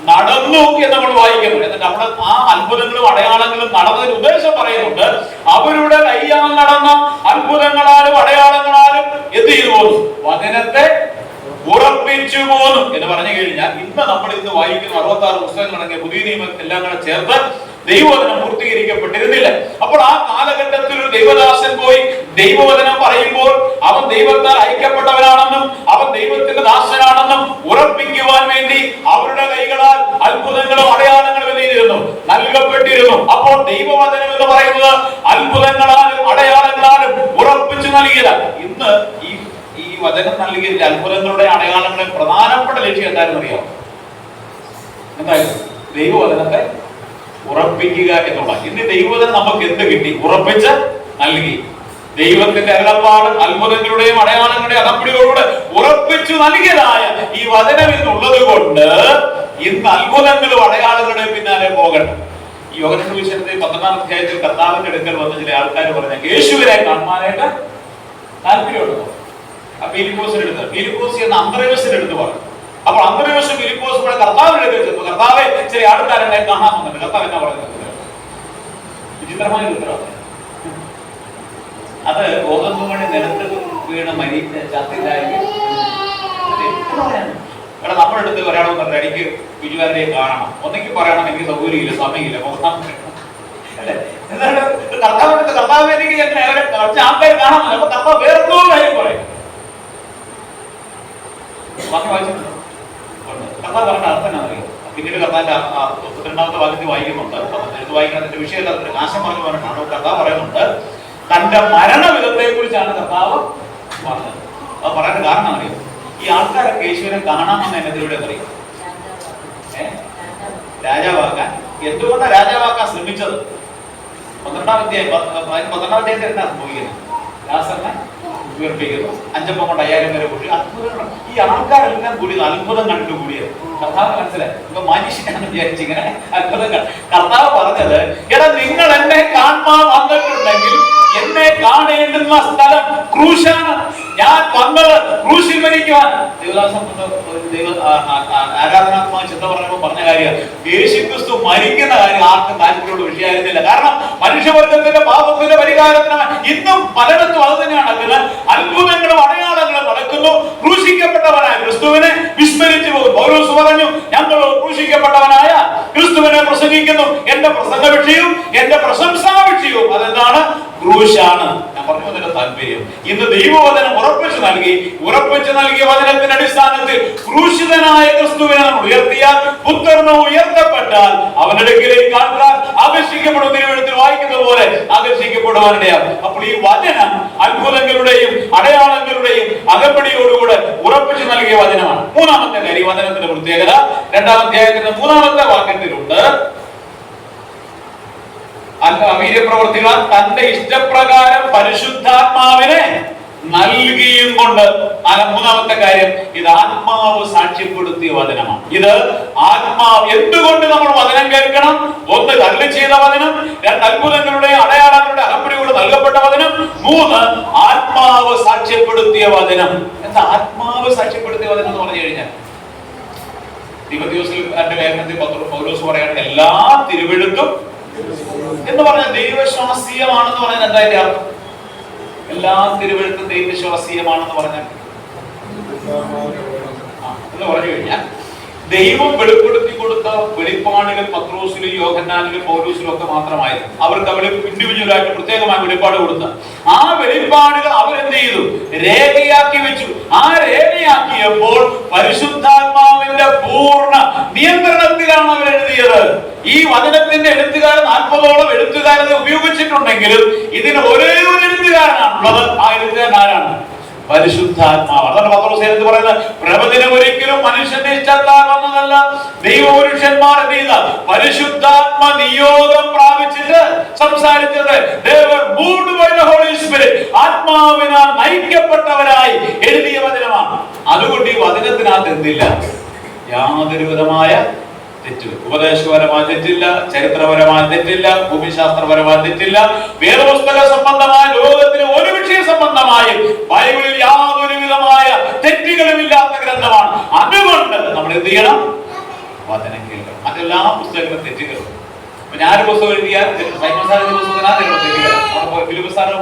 നടന്നു എന്ന് നമ്മൾ വായിക്കുന്നു. എന്നിട്ട് അവിടെ ആ അത്ഭുതങ്ങളും അടയാളങ്ങളും നടന്നതിന് ഉദ്ദേശം പറയുന്നുണ്ട്. അവരുടെ കയ്യാൽ നടന്ന അത്ഭുതങ്ങളാലും അടയാളങ്ങളാലും എന്ത് ചെയ്തു പോന്നു? വചനത്തെ ഉറപ്പിച്ചു പോന്നു എന്ന് പറഞ്ഞു കഴിഞ്ഞാൽ, ഇന്ന് നമ്മൾ ഇന്ന് വായിക്കുന്ന 66 പുസ്തകങ്ങളടങ്ങിയ പുതിയ നിയമം എല്ലാം കൂടെ ചേർത്ത് ദൈവവചനം പൂർത്തീകരിക്കപ്പെട്ടിരുന്നില്ല. അപ്പോൾ ആ കാലഘട്ടത്തിൽ ഒരു ദൈവദാസൻ പോയി ദൈവവചനം പറയുമ്പോൾ അവൻ ദൈവത്താൽ അയക്കപ്പെട്ടവനാണെന്നും അവൻ ദൈവത്തിന്റെ ദാസനാണെന്നും ഉറപ്പിക്കുവാൻ വേണ്ടി അവരുടെ കൈകളാൽ അത്ഭുതങ്ങളും അടയാളങ്ങളും എന്തിരുന്നു? നൽകപ്പെട്ടിരുന്നു. അപ്പോൾ ദൈവവചനം എന്ന് പറയുന്നത് അത്ഭുതങ്ങളാലും അടയാളങ്ങളാലും ഉറപ്പിച്ചു നൽകിയതാണ്. ഇന്ന് ഈ വചനം നൽകിയ അത്ഭുതങ്ങളുടെ അടയാളങ്ങളുടെ പ്രധാനപ്പെട്ട ലക്ഷ്യം എന്താണെന്ന് അറിയാമോ? എന്തായാലും ദൈവവചനത്തെ ഉറപ്പിക്കുക എന്നുള്ള. ഇന്ന് ദൈവവചനം നമുക്ക് എന്ത് കിട്ടി? ഉറപ്പിച്ച് നൽകി. ദൈവത്തിന്റെ അരുളപ്പാടും അത്ഭുതങ്ങളുടെയും അടയാളങ്ങളുടെയും അകമ്പടിയോടുകൂടെ ഉറപ്പിച്ചു നൽകിയതായ ഈ വചനം ഇന്നുള്ളത് കൊണ്ട് ഇന്ന് അത്ഭുതങ്ങളും അടയാളങ്ങളുടെയും പിന്നാലെ പോകണം. ഈ യോഹന്നാൻ സുവിശേഷത്തിൽ 11-ാം അധ്യായത്തിൽ കർത്താവിന്റെ അടുക്കൽ വന്ന ചില ആൾക്കാർ പറഞ്ഞ യേശുവിനെ കാണുവാനായിട്ട് താല്പര്യമുണ്ടോ? ഫിലിപ്പോസ് എന്ന അന്ത്രയോസിന്റെ അടുത്ത് പറഞ്ഞു. അപ്പോൾ അന്ത്രയോസും ഫിലിപ്പോസും കൂടെ കർത്താവിന്റെ അടുക്കൽ ചെന്നു. കർത്താവെ, ചില ആൾക്കാരെ കാണാൻ വന്നിട്ട്. കർത്താവ് എന്നാ പറയുന്നത്? വിചിത്രമായ ഉത്തരവാദിത്തം. അത് ഗോതമ്പ് മണി നിലത്ത് വീണ മരി ചത്തില്ലായി. ഇവിടെ നമ്മുടെ അടുത്ത് ഒരാൾ വന്നിട്ട് എനിക്ക് ബിജുവാരെ കാണണം, ഒന്നെങ്കിൽ പറയണം എനിക്ക് സൗകര്യമില്ല, സമയമില്ല, പോകാൻ അല്ലേ? എന്താണ് കർത്താവിന്റെ കർത്താവ് എനിക്ക് കുറച്ച് ആൾക്കാർ കാണാൻ. അപ്പൊ കർത്താവ് വേറെന്തോ കാര്യം പറയും. കർത്താവ് പറഞ്ഞ അർത്ഥം എന്നാ അറിയാം? പിന്നീട് കർത്താവിന്റെ 32-ാമത്തെ വാക്യത്തിൽ വായിക്കുന്നുണ്ട്. എടുത്ത് വായിക്കുന്നതിന്റെ വിഷയം നാശം പറഞ്ഞു പറഞ്ഞിട്ടാണ് കർത്താവ് പറയുന്നുണ്ട്. തന്റെ മരണവിധത്തെ കുറിച്ചാണ് കർത്താവ് പറഞ്ഞത്. അത് പറയാൻ കാരണം അറിയാം? ഈ ആൾക്കാരൊക്കെ യേശുവിനെ കാണാമെന്ന് എന്നതിലൂടെ അറിയാം. രാജാവാക്കാൻ. എന്തുകൊണ്ടാണ് രാജാവാക്കാൻ ശ്രമിച്ചത്? 12-ാം അധ്യായത്തിൽ എന്താ സംഭവിക്കുന്നത്? ലാസറിനെ ഉയർപ്പിക്കുന്നു. 5 അപ്പം കൊണ്ട് 5000 പേരെ കൂടി. അത്ഭുതങ്ങൾ. ഈ ആൾക്കാരെല്ലാം കൂടി അത്ഭുതം കണ്ടിട്ട് കൂടിയത് കർത്താവ് മനസ്സിലായി. ഇപ്പൊ മനുഷ്യനാണെന്ന് വിചാരിച്ചിങ്ങനെ അത്ഭുതങ്ങൾ. കർത്താവ് പറഞ്ഞത്, എടാ നിങ്ങൾ എന്നെ കാണാൻ വന്നിട്ടുണ്ടെങ്കിൽ എന്നെ കാണേണ്ടുന്ന സ്ഥലം ക്രൂശാണ്. ഞാൻ വന്നത് ക്രൂശിൽ മരിക്കുവാൻ. ദേവദാസം ആരാധനാത്മക ചിന്ത പറഞ്ഞപ്പോൾ പറഞ്ഞ കാര്യമാണ്, യേശുക്രിസ്തു മരിക്കുന്ന കാര്യം ആർക്കും താല്പര്യമുള്ള വിഷയമായിരുന്നില്ല. കാരണം മനുഷ്യവർഗത്തിന്റെ പാപത്തിന്റെ പരിഹാരത്തിന് ഇന്നും പലയിടത്തും അത് തന്നെയാണ് നടക്കുന്നത്. അത്ഭുതങ്ങളും അടയാളങ്ങളും നടക്കുന്നു. ക്രൂശിക്കപ്പെട്ടവനായ ക്രിസ്തുവിനെ വിസ്മരിച്ചു പോകും. പൗലോസ് പറഞ്ഞു, ഞങ്ങൾ ക്രൂശിക്കപ്പെട്ടവനായ ക്രിസ്തുവിനെ പ്രസംഗിക്കുന്നു. എന്റെ പ്രസംഗ വിഷയവും എന്റെ പ്രശംസാ വിഷയവും അതെന്താണ്? ക്രൂശാണ്. ഞാൻ പറഞ്ഞു അതിന്റെ താല്പര്യം. ഇന്ന് ദൈവവചനം ഉറപ്പിച്ചു നൽകിയ വചനത്തിന്റെ അടിസ്ഥാനത്തിൽ ക്രൂശിതനായ ക്രിസ്തുവിനെ നമ്മൾ ഉയർത്തിയാൽ, പുത്രനോ ഉയർത്തപ്പെട്ടാൽ അവന്റെ അടുക്കിലേക്ക് ആൾക്കാർ ആകർഷിക്കപ്പെടും. തിരുവെഴുത്തിൽ വായിക്കുന്ന പോലെ ആകർഷിക്കപ്പെടുവാനിടയാകും. അപ്പോൾ ഈ വചനം അത്ഭുതങ്ങളുടെയും അടയാളങ്ങളുടെയും അകമ്പടിയോടുകൂടെ ഉറപ്പിച്ചു നൽകിയ വചനമാണ്. മൂന്നാമത്തെ കാര്യം, വചനത്തിന്റെ പ്രത്യേകത 2-ാം അധ്യായത്തിന്റെ 3-ാമത്തെ വാക്യത്തിലുണ്ട്. വീര്യപ്രവർത്തികൾ തന്റെ ഇഷ്ടപ്രകാരം പരിശുദ്ധാത്മാവിനെ നൽകിയും കൊണ്ട്. 3-ാമത്തെ കാര്യം, ഇത് ആത്മാവ് സാക്ഷ്യപ്പെടുത്തിയ വചനമാണ്. ഇത് ആത്മാവ്. എന്തുകൊണ്ട് നമ്മൾ വചനം കേൾക്കണം? 1, അരുളി ചെയ്ത വചനം. 2, അത്ഭുതങ്ങളുടെ അടയാളങ്ങളുടെ അകമ്പടിയോട് നൽകപ്പെട്ട വചനം. 3, ആത്മാവ് സാക്ഷ്യപ്പെടുത്തിയ വചനം. എന്താ ആത്മാവ് സാക്ഷ്യപ്പെടുത്തിയ വചനം എന്ന് പറഞ്ഞു കഴിഞ്ഞാൽ? തീമോഥെയോസിന്റെ ലേഖനത്തിൽ പൗലോസ് പറയുന്നത് എല്ലാ തിരുവെഴുത്തും എന്ന് പറഞ്ഞാൽ ദൈവവിശ്വാസീയമാണെന്ന് പറഞ്ഞാൽ എന്താ അതിന്റെ അർത്ഥം? എല്ലാ തിരുവെഴുത്തും ദൈവവിശ്വാസീയമാണെന്ന് പറഞ്ഞാൽ എന്ന് പറഞ്ഞു കഴിഞ്ഞാൽ ദൈവം വെളിപ്പെടുത്തി കൊടുത്ത വെളിപ്പാടുകൾ പത്രോസിലും യോഹന്നാനിലും പൗലോസിലും ഒക്കെ മാത്രമായിരുന്നു. അവർക്ക് അവർ ഇൻഡിവിജ്വലായിട്ട് പ്രത്യേകമായി വെളിപ്പാട് കൊടുത്ത ആ വെളിപ്പാടുകൾ അവരെന്ത് ചെയ്തു? രേഖയാക്കി വെച്ചു. ആ രേഖയാക്കിയപ്പോൾ പരിശുദ്ധാത്മാവിന്റെ പൂർണ്ണ നിയന്ത്രണത്തിലാണ് അവർ എഴുതിയത്. ഈ വചനത്തിന്റെ എഴുത്തുകാരൻ 40ഓളം എഴുത്തുകാരനെ ഉപയോഗിച്ചിട്ടുണ്ടെങ്കിലും ഇതിന് ഒരേ ഒരു എഴുത്തുകാരനാണുള്ളത്. ആ എഴുത്തുകാരൻ ആരാണ്? പരിശുദ്ധാത്മാവ്. അതാണ് പത്രോസ് എന്ന് പറയുന്നത്, പ്രവചനം ഒരിക്കലും മനുഷ്യന്റെ ഇഷ്ടത്താൽ വന്നതല്ല. ദൈവപുരുഷന്മാർ എന്ത് ചെയ്ത? പരിശുദ്ധാത്മ നിയോഗം പ്രാപിച്ചിട്ട് സംസാരിച്ചത്. ആത്മാവിനാൽ നയിക്കപ്പെട്ടവരായി എഴുതിയ വചനമാണ്. അതുകൊണ്ട് ഈ വചനത്തിനകത്ത് എന്തില്ല? യാതൊരു വിധമായ തെറ്റുകൾ. ഉപദേശപരമായ തെറ്റില്ല, ചരിത്രപരമായ തെറ്റില്ല, ഭൂമിശാസ്ത്രപരമായ തെറ്റില്ല. വേദപുസ്തക സംബന്ധമായ ലോകത്തിലെ ഒരു വിഷയ സംബന്ധമായ ബൈബിളിൽ യാതൊരു വിധമായ തെറ്റുകളും ഇല്ലാത്ത ഗ്രന്ഥമാണ്. അതുകൊണ്ട് നമ്മൾ എന്ത് ചെയ്യണം? വചനം കേൾക്കണം. മറ്റെല്ലാ പുസ്തകങ്ങളും തെറ്റുകളും. അപ്പൊ ഞാനൊരു പുസ്തകം എഴുതിയാൽ സൈമൺ സാറിന്റെ പുസ്തകത്തിനകത്ത് ഫിലിപ്പുസാറും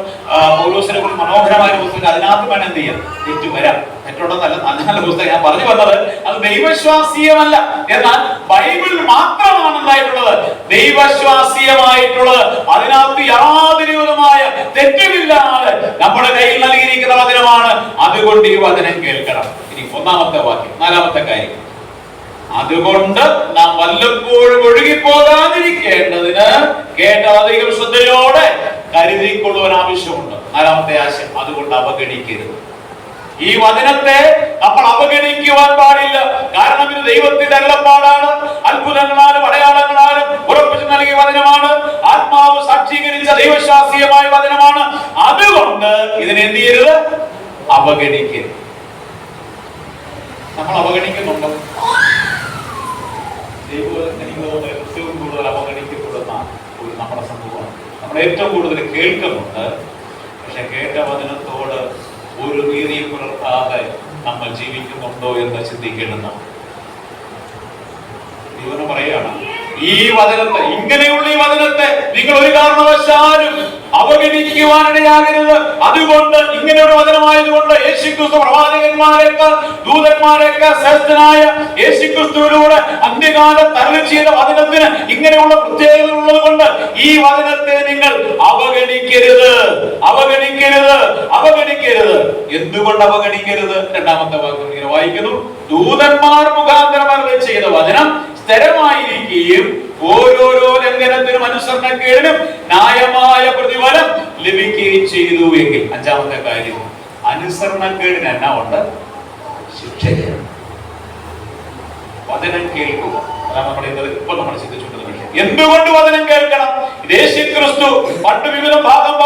പൗലോസിനെ കുറിച്ച് മനോഹരമായ പുസ്തകം, അതിനകത്ത് വേണം എന്ത് ചെയ്യാം, തെറ്റ് വരാം. തെറ്റുണ്ടെന്നല്ല, നല്ല നല്ല പുസ്തകം. ഞാൻ പറഞ്ഞു വന്നത് അത് ദൈവവിശ്വാസീയമല്ല, എന്നാൽ ബൈബിൾ മാത്രമാണ് എന്തായിട്ടുള്ളത്, ദൈവവിശ്വാസീയമായിട്ടുള്ളത്. അതിനകത്ത് യാതൊരു വിധമായ തെറ്റുമില്ലാതെ നമ്മുടെ കയ്യിൽ നൽകിയിരിക്കുന്ന വചനമാണ്. അതുകൊണ്ട് ഈ വചനം കേൾക്കണം. ഇനി ഒന്നാമത്തെ വാക്യം, നാലാമത്തെ കാര്യം, അതുകൊണ്ട് നാം വല്ലപ്പോഴും ഒഴുകിപ്പോകാതിരിക്കേണ്ടതിന് കേട്ടത് അധികം ശ്രദ്ധയോടെ കരുതിക്കൊള്ളുവാൻ ആവശ്യമുണ്ട്. നാലാമത്തെ ആശയം, അതുകൊണ്ട് അവഗണിക്കരുത്. ഈ വചനത്തെ നമ്മൾ അവഗണിക്കുവാൻ പാടില്ല. കാരണം ഇത് ദൈവത്തിന്റെ അരുളപ്പാടാണ്. അത്ഭുതങ്ങളാലും അടയാളങ്ങളാലും ഉറപ്പിച്ചു നൽകിയ വചനമാണ്. ആത്മാവ് സാക്ഷീകരിച്ച ദൈവശാസ്ത്രീയമായ വചനമാണ്. അതുകൊണ്ട് ഇതിനെ എന്ത് ചെയ്യരുത്, അവഗണിക്കരുത്. നമ്മൾ അവഗണിക്കുന്നുണ്ടോ? എനിക്ക് തോന്നുന്നത് ഏറ്റവും കൂടുതൽ അവഗണിക്കപ്പെടുന്ന ഒരു നമ്മുടെ സമൂഹമാണ്. നമ്മൾ ഏറ്റവും കൂടുതൽ കേൾക്കുന്നുണ്ട്, പക്ഷെ കേട്ട വചനത്തോട് ഒരു നീതിയും പുലർത്താതെ നമ്മൾ ജീവിക്കുന്നുണ്ടോ എന്ന് ചിന്തിക്കണം. ദൈവം പറയുകയാണ്, ഈ വചനത്തെ, ഇങ്ങനെയുള്ള ഈ വചനത്തെ നിങ്ങൾ ഒരു കാരണവശാലും അവഗണിക്കുവാനിടയാകരുത്. അതുകൊണ്ട് ഇങ്ങനെ ഒരു വചനമായതുകൊണ്ട് യേശുക്രിസ്തു പ്രവാചകന്മാരെക്കാൾ ദൂതന്മാരെക്കാൾ ശ്രേഷ്ഠനായ യേശുക്രിസ്തുവിലൂടെ അന്ത്യകാലത്ത് അരുളി ചെയ്ത വചനത്തിന് ഇങ്ങനെയുള്ള പ്രത്യേകത ഉള്ളത് കൊണ്ട് ഈ വചനത്തെ നിങ്ങൾ അവഗണിക്കരുത്, അവഗണിക്കരുത്, അവഗണിക്കരുത്. എന്തുകൊണ്ട് അവഗണിക്കരുത്? രണ്ടാമത്തെ വാക്യം ഇങ്ങനെ വായിക്കുന്നു, ദൂതന്മാർ മുഖാന്തരം അരുളി ചെയ്ത വചനം സ്ഥിരമായിരിക്കുകയും ഓരോരോ ലംഘനത്തിനും അനുസരണക്കേടിനും ന്യായമായ പ്രതിഫലം ലഭിക്കുകയും ചെയ്തു എങ്കിൽ. അഞ്ചാമത്തെ കാര്യം, അനുസരണക്കേടിന് എന്നാ ഉണ്ട്? ശിക്ഷയാണ്. വചനം കേൾക്കുക, അതാണ് നമ്മുടെ ഇപ്പൊ നമ്മൾ ചിന്തിച്ചുകൊണ്ടിരുന്ന വിഷയം. എന്തുകൊണ്ട് വചനം കേൾക്കണം? യേശുക്രിസ്തു പണ്ട്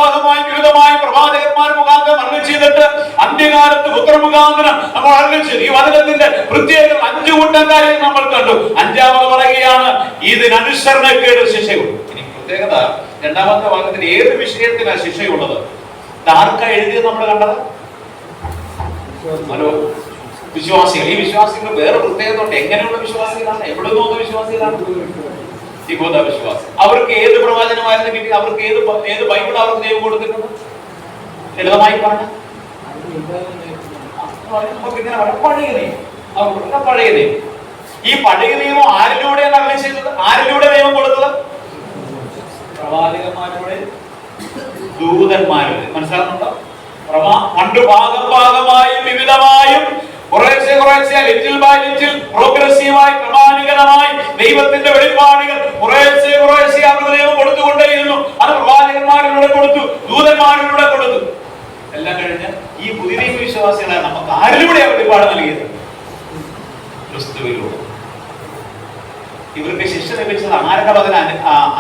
ഭാഗമായി വിവിധമായി പ്രവാചകന്മാർ മുഖാന്തരം അരുളി ചെയ്തിട്ട് അന്ത്യകാലത്ത് പുത്രമുഖാന്തരം നമ്മൾ അരുളി ചെയ്തു. ഈ വചനത്തിന്റെ പ്രത്യേകം 5 കൂട്ടം കാര്യം നമ്മൾ കണ്ടു. അഞ്ചാമത് പറയുകയാണ്, ഇതിനനുസരണക്കേട് ശിക്ഷയുണ്ട്. ഇനി പ്രത്യേകത, രണ്ടാമത്തെ ഭാഗത്തിന് ഏത് വിഷയത്തിനാണ് ശിക്ഷയുള്ളത്? ആർക്കാ എഴുതിയത് നമ്മൾ കണ്ടത്? ഹലോ, വിശ്വാസികൾ. ഈ വിശ്വാസികൾ വേറെ പ്രത്യേകത ഉണ്ട്. എങ്ങനെയുള്ള വിശ്വാസികളാണ്? എവിടെ നിന്നൊന്ന് വിശ്വാസികളാണ്? യഹൂദ വിശ്വാസി. അവർക്ക് ഏത് പ്രവാചനമായിരുന്നു കിട്ടി? അവർക്ക് ഏത് ബൈബിൾ അവർക്ക് ദൈവം കൊടുത്തിട്ടുണ്ട്? ലളിതമായി പറഞ്ഞ പഴയ നിയമം. അവർക്ക് പഴയ നിയമം. ഈ പഴയ നിയമം ആരിലൂടെയാണ് അരുളി ചെയ്തത്? ആരിലൂടെ നിയമം കൊടുത്തത്? പ്രവാചകന്മാരുടെ, ദൂതന്മാരുടെ. മനസ്സിലാകുന്നുണ്ടോ? പണ്ട് ഭാഗമായും വിവിധമായും കുറേശ്ശെ ലിറ്റിൽ ബൈ ലിറ്റിൽ പ്രോഗ്രസീവായി ക്രമാനുഗതമായി ദൈവത്തിന്റെ വെളിപ്പാടുകൾ കുറേശ്ശെ അവർക്ക് ദൈവം കൊടുത്തുകൊണ്ടേയിരുന്നു. അത് പ്രവാചകന്മാരിലൂടെ കൊടുത്തു, ദൂതന്മാരിലൂടെ കൊടുത്തു. എല്ലാം കഴിഞ്ഞ് ഈ പുതിയ വിശ്വാസികളെ നമുക്ക് ആരിലൂടെയാണ് വെളിപ്പാട് നൽകിയത്? ക്രിസ്തുവിലൂടെ. ഇവർക്ക് ശിക്ഷ ലഭിച്ചത് ആരുടെ വചന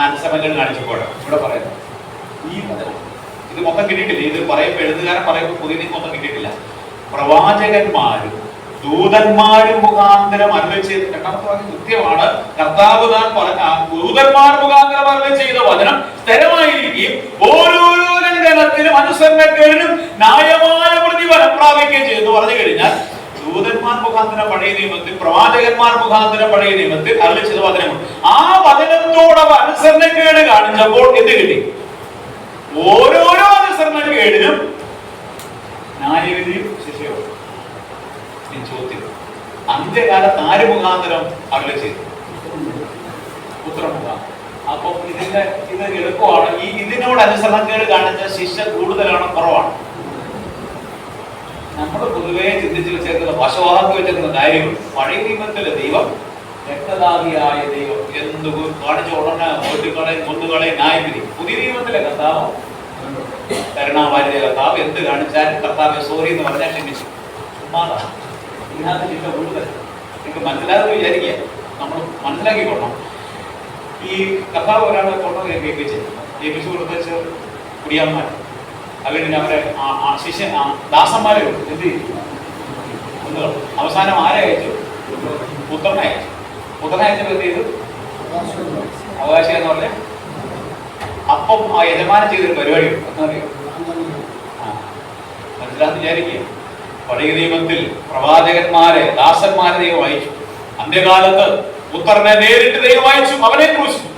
അനുസരണങ്ങൾ കാണിച്ചപ്പോഴാണ് ഇവിടെ പറയുന്നത്. ഈ വചനം ഇത് മൊത്തം കിട്ടിയിട്ടില്ല. ഇത് പറയുമ്പോൾ എഴുതുകാരൻ പറയുമ്പോൾ പുതിയ മൊത്തം കിട്ടിയിട്ടില്ല. പ്രവാചകന്മാരും ദൂതന്മാരും മുഖാന്തരം അരുളി ചെയ്ത, രണ്ടാമത്തെ വാക്യം കൃത്യമാണ്, കർത്താവ് താൻ ദൂതന്മാർ മുഖാന്തരം അരുളി ചെയ്ത വചനം സ്ഥിരമായിരിക്കുകയും ഓരോരോ ലംഘനത്തിനും അനുസരണക്കേടിനും ന്യായമായ പ്രതിഫലം പ്രാപിക്കുകയും ചെയ്തു. പറഞ്ഞു കഴിഞ്ഞാൽ ദൂതന്മാർ മുഖാന്തരം പഴയ നിയമത്തിൽ, പ്രവാചകന്മാർ മുഖാന്തരം പഴയ നിയമത്തിൽ അരുളി ചെയ്ത വചനമുണ്ട്. ആ വചനത്തോട് അനുസരണക്കേട് കാണിച്ചപ്പോൾ എന്ത് കിട്ടി? ഓരോരോ അനുസരണക്കേടിനും ന്യായവിധിയും ശിക്ഷയും. ചോദ്യം, അന്ത്യകാലത്ത് ആര് മുഖാന്തരം അരുളി ചെയ്തു? പുത്രമുഖാന്തരം. അപ്പൊ ഇത് എളുപ്പമാണ്. ഇതിനോട് അനുസരണക്കേട് കാണിച്ച ശിക്ഷ കൂടുതലാണോ കുറവാണ്? നമ്മൾ പൊതുവെ ചിന്തിച്ച് വെച്ചേക്കുന്ന, വശവാക്കി വെച്ചേക്കുന്ന കാര്യങ്ങൾ, പഴയ നിയമത്തിലെ ദൈവം രക്തദാഹിയായ ദൈവം എന്ത് കാണിച്ച ഉടനെ കൊന്നുകളെ ന്യായവിധി. പുതിയ നിയമത്തിലെ കർത്താവ് കരുണാവാരിയ കർത്താവ് എന്ത് കാണിച്ചാലും കർത്താവ് സോറി എന്ന് പറഞ്ഞാൽ ക്ഷമിച്ചു. ഇതിനകത്ത് ചിന്ത കൂടുതൽ നിങ്ങൾക്ക് മനസ്സിലാകുന്ന വിചാരിക്കുക. നമ്മൾ മനസ്സിലാക്കിക്കൊള്ളണം. ഈ കർത്താവ് ഒരാളെ കൊണ്ടു കേൾപ്പിച്ചു കൊടുത്ത കുടിയാന്മാർ, അവരുടെ അവരെ ശിഷ്യ ദാസന്മാരെ എന്ത് ചെയ്തു? അവസാനം ആരെ അയച്ചു? പുത്രനെ അയച്ചു. പുത്രനെ അയച്ചപ്പോൾ എന്ത് ചെയ്തു? അവകാശി എന്ന് പറഞ്ഞ അപ്പം ആ യജമാനം ചെയ്തൊരു പരിപാടി എന്നറിയോ? മനസ്സിലാന്ന് വിചാരിക്കുക. പഴയ നിയമത്തിൽ പ്രവാചകന്മാരെ, ദാസന്മാരെ ദൈവം അയച്ചു. അന്ത്യകാലത്ത് പുത്രനെ നേരിട്ട് ദൈവം അയച്ചു, അവനെ ക്രൂശിച്ചു.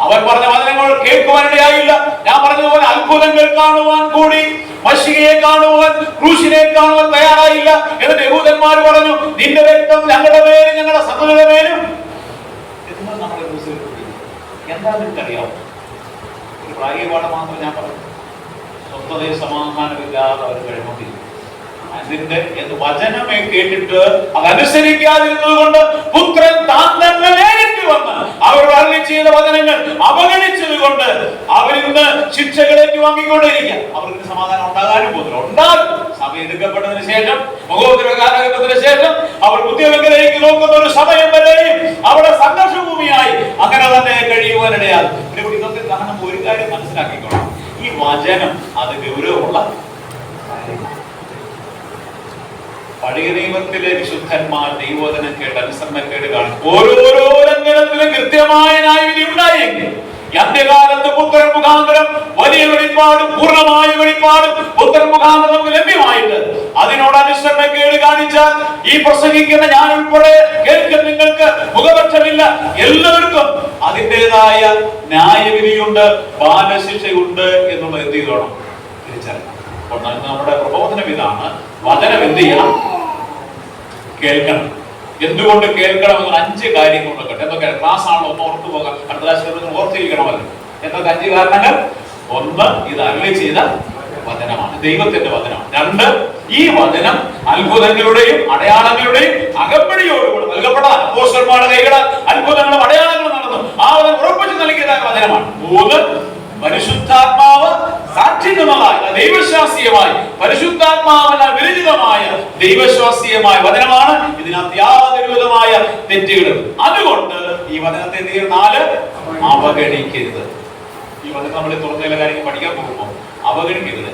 അവൻ പറഞ്ഞ വചനങ്ങൾ കേൾക്കുവാനിടയായില്ല. ഞാൻ പറഞ്ഞതുപോലെ അത്ഭുതങ്ങൾ കാണുവാൻ കൂടി മശിഹയെ കാണുവാൻ, ക്രൂശിനെ കാണുവാൻ തയ്യാറായില്ല. എന്നിട്ട് യഹൂദന്മാർ പറഞ്ഞു, നിന്റെ രക്തം ഞങ്ങളുടെ മേലും ഞങ്ങളുടെ സന്തതിയുടെ മേലും. എന്താ നിനക്കറിയാം? ഒരു പ്രായോഗികപാഠം മാത്രം ഞാൻ പറഞ്ഞു. സ്വന്തതയും സമാധാനമില്ലാതെ അവർ കഴിയുമ്പോൾ അതിന്റെ വചനമേ കേട്ടിട്ട് അതനുസരിക്കാതിരുന്നത് കൊണ്ട് പുത്രൻ താൻ തന്നെ നേരിട്ട് വന്ന് അവർ അരുളി ചെയ്ത വചനങ്ങൾ അവഗണിച്ചത് കൊണ്ട് അവരിന്ന് ശിക്ഷകളേക്ക് വാങ്ങിക്കൊണ്ടിരിക്കുക. അവർക്ക് സമാധാനം ഉണ്ടാകാനും പോകുന്നില്ല. ഉണ്ടാകും. സഭ എടുക്കപ്പെട്ടതിന് ശേഷം, മഹോദര കാലഘട്ടത്തിന് ശേഷം അവർ ബുദ്ധിമേഖലയിലേക്ക് നോക്കുന്ന ഒരു സമയം വരെയും അവിടെ സംഘർഷഭൂമിയായി അങ്ങനെ തന്നെ കഴിയുവാനിടയാകും. ഇതൊക്കെ കാരണം ഒരു കാര്യം മനസ്സിലാക്കിക്കോളാം, ഈ വചനം അത് ഗൗരവമുള്ള കാര്യമാണ്. പഴയ നിയമത്തിലെ വിശുദ്ധന്മാർ ദൈവവചനം കേട്ട് അനുസരണക്കേട് കാണും. ഓരോരോ ലംഘനത്തിലും കൃത്യമായ ന്യായവിധി ഉണ്ടായെങ്കിൽ അന്ത്യകാലത്ത് പുത്രൻ മുഖാന്തരം വലിയ വെളിപ്പാടും പൂർണ്ണമായ വെളിപ്പാടും പുത്രൻ മുഖാന്തരം നമുക്ക് ലഭ്യമായിട്ട് അതിനോട് അനുസരണക്കേട് കാണിച്ചാൽ ഈ പ്രസംഗിക്കുന്ന ഞാൻ ഉൾപ്പെടെ കേൾക്കുന്ന നിങ്ങൾക്ക് മുഖപക്ഷമില്ല. എല്ലാവർക്കും അതിൻ്റെതായ ന്യായവിധിയുണ്ട്, ബാലശിക്ഷയുണ്ട് എന്നുള്ളത് എന്ത് ചെയ്തോണം? തിരിച്ചറിയണം. നമ്മുടെ പ്രബോധനം ഇതാണ്, വചനം എന്ത് ചെയ്യണം? കേൾക്കണം. എന്തുകൊണ്ട് കേൾക്കണം എന്ന് 5 കാര്യങ്ങളുണ്ട്. എന്തൊക്കെയാണ്? ക്ലാസ് ആണല്ലോ, ഒന്ന് ഓർത്തു പോകാം. അടുത്ത പ്രാവശ്യം ഓർത്തിരിക്കണമല്ലോ. എന്തൊക്കെ 5 കാരണങ്ങൾ? 1, ഇത് അരുളി ചെയ്ത വചനമാണ്, ദൈവത്തിന്റെ വചനമാണ്. 2, ഈ വചനം അത്ഭുതങ്ങളുടെയും അടയാളങ്ങളുടെയും അകമ്പടിയോടുകൂടി നൽകപ്പെടാൻ അപ്പോസ്തലന്മാരുടെ കൈകളാൽ അത്ഭുതങ്ങളും അടയാളങ്ങളും നടന്നു ആ വചനം ഉറപ്പിച്ചു നൽകിയതായ വചനമാണ്. 3, പരിശുദ്ധാത്മാവ് സാക്ഷികളായ ദൈവശാസ്ത്രീയമായി പരിശുദ്ധാത്മാവിനാൽ വിരചിതമായ ദൈവശാസ്ത്രീയമായ വചനമാണ്. ഇതിനകത്ത് യാതൊരു വിധമായ തെറ്റുകളും. അതുകൊണ്ട് ഈ വചനത്തെ 4 അവഗണിക്കരുത്. ഈ വചനം നമ്മൾ തുറന്ന കാര്യങ്ങൾ പഠിക്കാൻ പോകുമ്പോൾ അവഗണിക്കരുത്.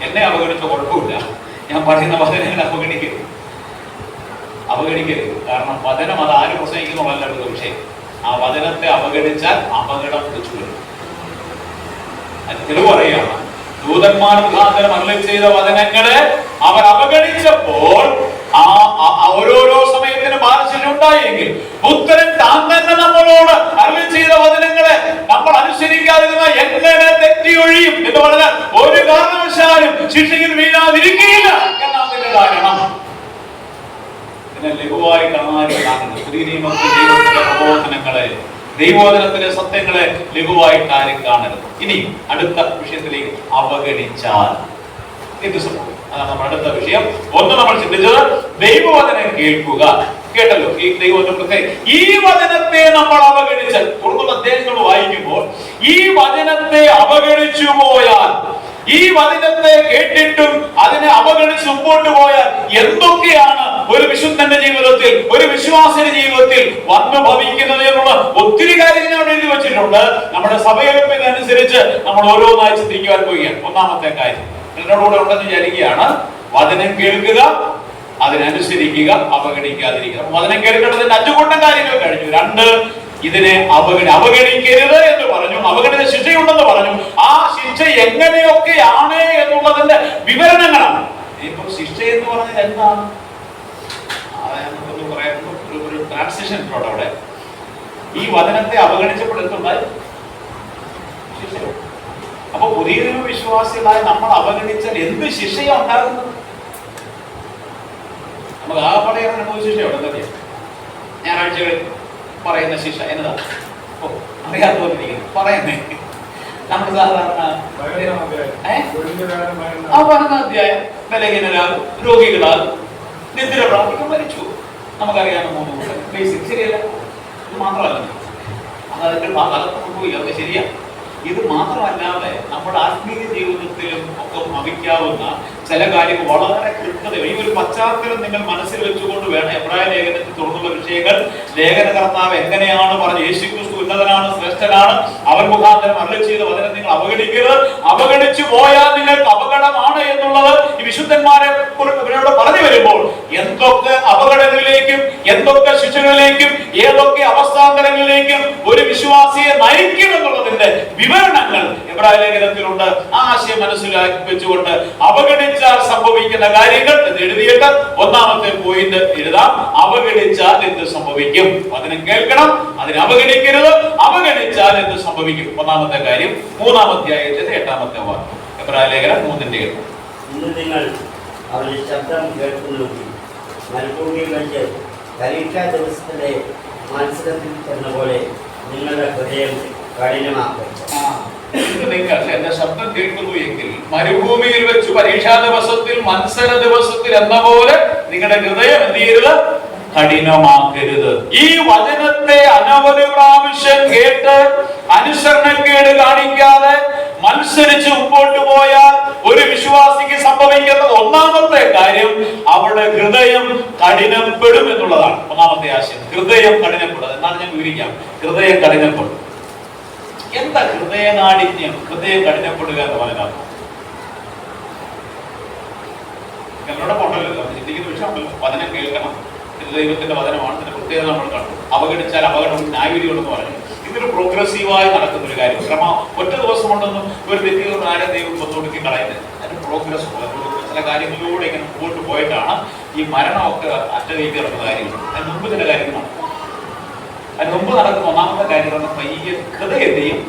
എന്നെ അവഗണിച്ച കുഴപ്പമില്ല, ഞാൻ പറയുന്ന വചനങ്ങൾ അവഗണിക്കരുത്. കാരണം വചനം അത് ആര് പ്രസംഗിക്കുന്നതല്ല ഒരു വിഷയം. ആ വചനത്തെ അവഗണിച്ചാൽ അപകടം വിളിച്ചു വരും. തെളിവ് പറയുകയാണ്, ദൂതന്മാർ മുഖാന്തരം അരുളി ചെയ്ത വചനങ്ങളെ അവർ അവഗണിച്ചപ്പോൾ ഓരോരോ സമയത്തിന് ബാലശിക്ഷ ഉണ്ടായെങ്കിൽ പുത്രൻ താൻ തന്നെ നമ്മളോട് അരുളി ചെയ്ത വചനങ്ങളെ നമ്മൾ അനുസരിക്കാതിരുന്ന എങ്ങനെ തെറ്റിയൊഴിയും എന്ന് പറഞ്ഞാൽ ഒരു കാരണവശാലും ശിക്ഷയിൽ വീഴാതിരിക്കുകയില്ല എന്നതിന്റെ കാരണം. ഇതിനെ ലഘുവായി കാണാൻ പുതിയ നിയമത്തിൽ ദൈവത്തിന്റെ പ്രബോധനങ്ങളെ, ദൈവവചനത്തിലെ സത്യങ്ങളെ ലഘുവായിട്ട് ആരും കാണരുത്. ഇനി അടുത്ത വിഷയത്തിലേക്ക് അവഗണിച്ചാൽ എന്ത് സംഭവിക്കും? അതാണ് നമ്മുടെ അടുത്ത വിഷയം. ഒന്ന് നമ്മൾ ചിന്തിച്ചത് ദൈവവചനം കേൾക്കുക. കേട്ടല്ലോ, ഈ ദൈവവചനത്തെ ഈ വചനത്തെ നമ്മൾ അവഗണിച്ചാൽ, തുടർന്നുള്ള അധ്യായങ്ങൾ വായിക്കുമ്പോൾ ഈ വചനത്തെ അവഗണിച്ചു പോയാൽ, ഈ വചനത്തെ കേട്ടിട്ടും അതിനെ അവഗണിച്ച് മുമ്പോട്ട് പോയാൽ എന്തൊക്കെയാണ് ഒരു വിശുദ്ധന്റെ ജീവിതത്തിൽ, ഒരു വിശ്വാസിന്റെ ജീവിതത്തിൽ വന്നു ഭവിക്കുന്നത് എന്നുള്ള ഒത്തിരി കാര്യങ്ങൾ ഞാൻ എഴുതി വെച്ചിട്ടുണ്ട്. നമ്മുടെ സഭയെടുപ്പിനനുസരിച്ച് നമ്മൾ ഓരോന്നായി ചിന്തിക്കുവാൻ പോവുകയാണ്. ഒന്നാമത്തെ കാര്യം എന്നോടുകൂടെ ഉണ്ടെന്ന് വിചാരിക്കുകയാണ്, വചനം കേൾക്കുക, അതിനനുസരിക്കുക, അവഗണിക്കാതിരിക്കുക. വചനം കേൾക്കേണ്ടതിന്റെ 5 കൂട്ടം കാര്യങ്ങൾ കഴിഞ്ഞു. 2, ഇതിനെ അവഗണിക്കരുത് എന്ന് പറഞ്ഞു. അവഗണിത ശിക്ഷയുണ്ടെന്ന് പറഞ്ഞു. ആ ശിക്ഷ എങ്ങനെയൊക്കെയാണ് എന്നുള്ളതിന്റെ വിവരണങ്ങളാണ്. ഇപ്പൊ ശിക്ഷ എന്ന് പറഞ്ഞാൽ എന്താണ്? ഒരു ട്രാൻസിഷൻ ഉണ്ട് അവിടെ. ഈ വചനത്തെ അവഗണിച്ചപ്പോൾ എന്തുണ്ടായി? ശിക്ഷയോ? അപ്പൊ പുതിയ വിശ്വാസികളായി നമ്മൾ അവഗണിച്ചാൽ എന്ത് ശിക്ഷയാണ് ഉണ്ടാകുന്നത്? നമുക്ക് ആകപ്പാടെ ശിക്ഷയുണ്ട്. എന്താ ഞായറാഴ്ചകളിൽ പറയുന്ന ശിക്ഷ എന്നതാ? അറിയാത്തവരിരിക്കുന്നു പറയുന്നേ. നമ്മൾ സാധാരണ 11 അധ്യായം ബലഹീനരാകും, രോഗികളാകും, നിദ്ര പ്രാപിക്കും, മരിച്ചു. നമുക്കറിയാവുന്ന 3 കൂട്ടം ബേസിക്. ശരിയല്ല? ഇത് മാത്രമല്ല, അതതിന്റെ ഭാഗത്ത് കൊണ്ടുപോയി, അതൊക്കെ ശരിയാ. ഇത് മാത്രമല്ലാതെ നമ്മുടെ ആത്മീയ ജീവിതത്തിലും ഒക്കെ ഭവിക്കാവുന്ന ചില കാര്യങ്ങൾ വളരെ കൃത്യത. ഈ ഒരു പശ്ചാത്തലം നിങ്ങൾ മനസ്സിൽ വെച്ചുകൊണ്ട് വേണം എബ്രായ ലേഖനത്തിൽ തുറന്നുള്ള വിഷയങ്ങൾ ലേഖനകർത്താവ് എങ്ങനെയാണ് പറഞ്ഞു. യേശുക്രിസ്തു ഉന്നതനാണ്, ശ്രേഷ്ഠനാണ്, അവൻ മുഖാന്തരം അരുളി ചെയ്ത വചനം നിങ്ങൾ അവഗണിക്കരുത്. അവഗണിച്ചു പോയാൽ നിങ്ങൾക്ക് അപകടമാണ് എന്നുള്ളത് ഈ വിശുദ്ധന്മാരെ ഇവരോട് പറഞ്ഞു വരുമ്പോൾ എന്തൊക്കെ അപകടങ്ങളിലേക്കും എന്തൊക്കെ ശിക്ഷകളിലേക്കും ഏതൊക്കെ അവസ്ഥാന്തരങ്ങളിലേക്കും ഒരു വിശ്വാസിയെ നയിക്കും എന്നുള്ളതിന്റെ വിവരണങ്ങൾ എബ്രായ ലേഖനത്തിലുണ്ട്. ആ ആശയം മനസ്സിലാക്കി വെച്ചുകൊണ്ട് അവഗണിച്ചാൽ സംഭവിക്കുന്ന കാര്യങ്ങൾ എന്ന് എഴുതിയിട്ട് ഒന്നാമത്തെ പോയിന്റ് എഴുതാം. അവഗണിച്ചാൽ എന്ത് സംഭവിക്കും? അതിനെ കേൾക്കണം, അതിനെ അവഗണിക്കരുത്. അവഗണിച്ചാൽ എന്ത് സംഭവിക്കും? ഒന്നാമത്തെ കാര്യം 3-ാം അധ്യായത്തിന്റെ 8-ാമത്തെ വാക്യം, എബ്രായ ലേഖനം 3:8. ഇന്ന് നിങ്ങൾ അവരുടെ ശബ്ദം കേൾക്കുന്നുവെങ്കിൽ മരുഭൂമിയിൽ വെച്ച് പരീക്ഷാ ദിവസത്തിലെ മത്സരത്തിൽ എന്ന പോലെ നിങ്ങളുടെ ഹൃദയം കഠിനമാക്കരുത്. നിങ്ങൾ എന്റെ ശബ്ദം കേൾക്കുന്നു എങ്കിൽ മരുഭൂമിയിൽ വെച്ച് പരീക്ഷാ ദിവസത്തിൽ മത്സര ദിവസത്തിൽ എന്ന പോലെ നിങ്ങളുടെ ഹൃദയം എന്ത് ചെയ്യരുത്? കഠിനമാക്കരുത്. ഈ വചനത്തെ അനവധി പ്രാവശ്യം കേട്ട് അനുസരണക്കേട് കാണിക്കാതെ മത്സരിച്ച് മുമ്പോട്ട് പോയാൽ ഒരു വിശ്വാസിക്ക് സംഭവിക്കുന്ന ഒന്നാമത്തെ കാര്യം അവരുടെ ഹൃദയം കഠിനപ്പെടും എന്നുള്ളതാണ്. ഒന്നാമത്തെ ആശയം ഹൃദയം കഠിനപ്പെടും. എന്നാണ് ഞാൻ വിവരിക്കാം. ഹൃദയം കഠിനപ്പെടും. എന്താ ഹൃദയകാഠിന്യം? ഹൃദയം കഠിനപ്പെടുക എന്ന് പറഞ്ഞാൽ എന്നോട് പോണ്ടല്ലോ, ചിന്തിക്കുന്ന വിഷയമുണ്ടല്ലോ. വചനം കേൾക്കണം, ഇത് ദൈവത്തിന്റെ വചനമാണ്. ഇതിന്റെ പ്രത്യേകത നമ്മൾ കണ്ടു. അവഗണിച്ചാൽ അപകടം ന്യായവിധികളെന്ന് പറഞ്ഞു. ഇതൊരു പ്രോഗ്രസീവായി നടക്കുന്ന ഒരു കാര്യം. ഒറ്റ ദിവസം കൊണ്ടൊന്നും ഒരു വ്യക്തികൾ ആരും ദൈവം ഒത്തുകൊടുക്കി കളയുന്നത്. അതിന് പ്രോഗ്രസ് ചില കാര്യങ്ങളിലൂടെ ഇങ്ങനെ മുമ്പോട്ട് പോയിട്ടാണ് ഈ മരണമൊക്കെ അറ്റകൈക്ക് നടക്കുന്ന കാര്യങ്ങൾ. അതിന് മുമ്പ് ചില കാര്യങ്ങളാണ്. അതിന് മുമ്പ് നടക്കുന്ന ഒന്നാമത്തെ കാര്യം പയ്യെ ഹൃദയത്തെയും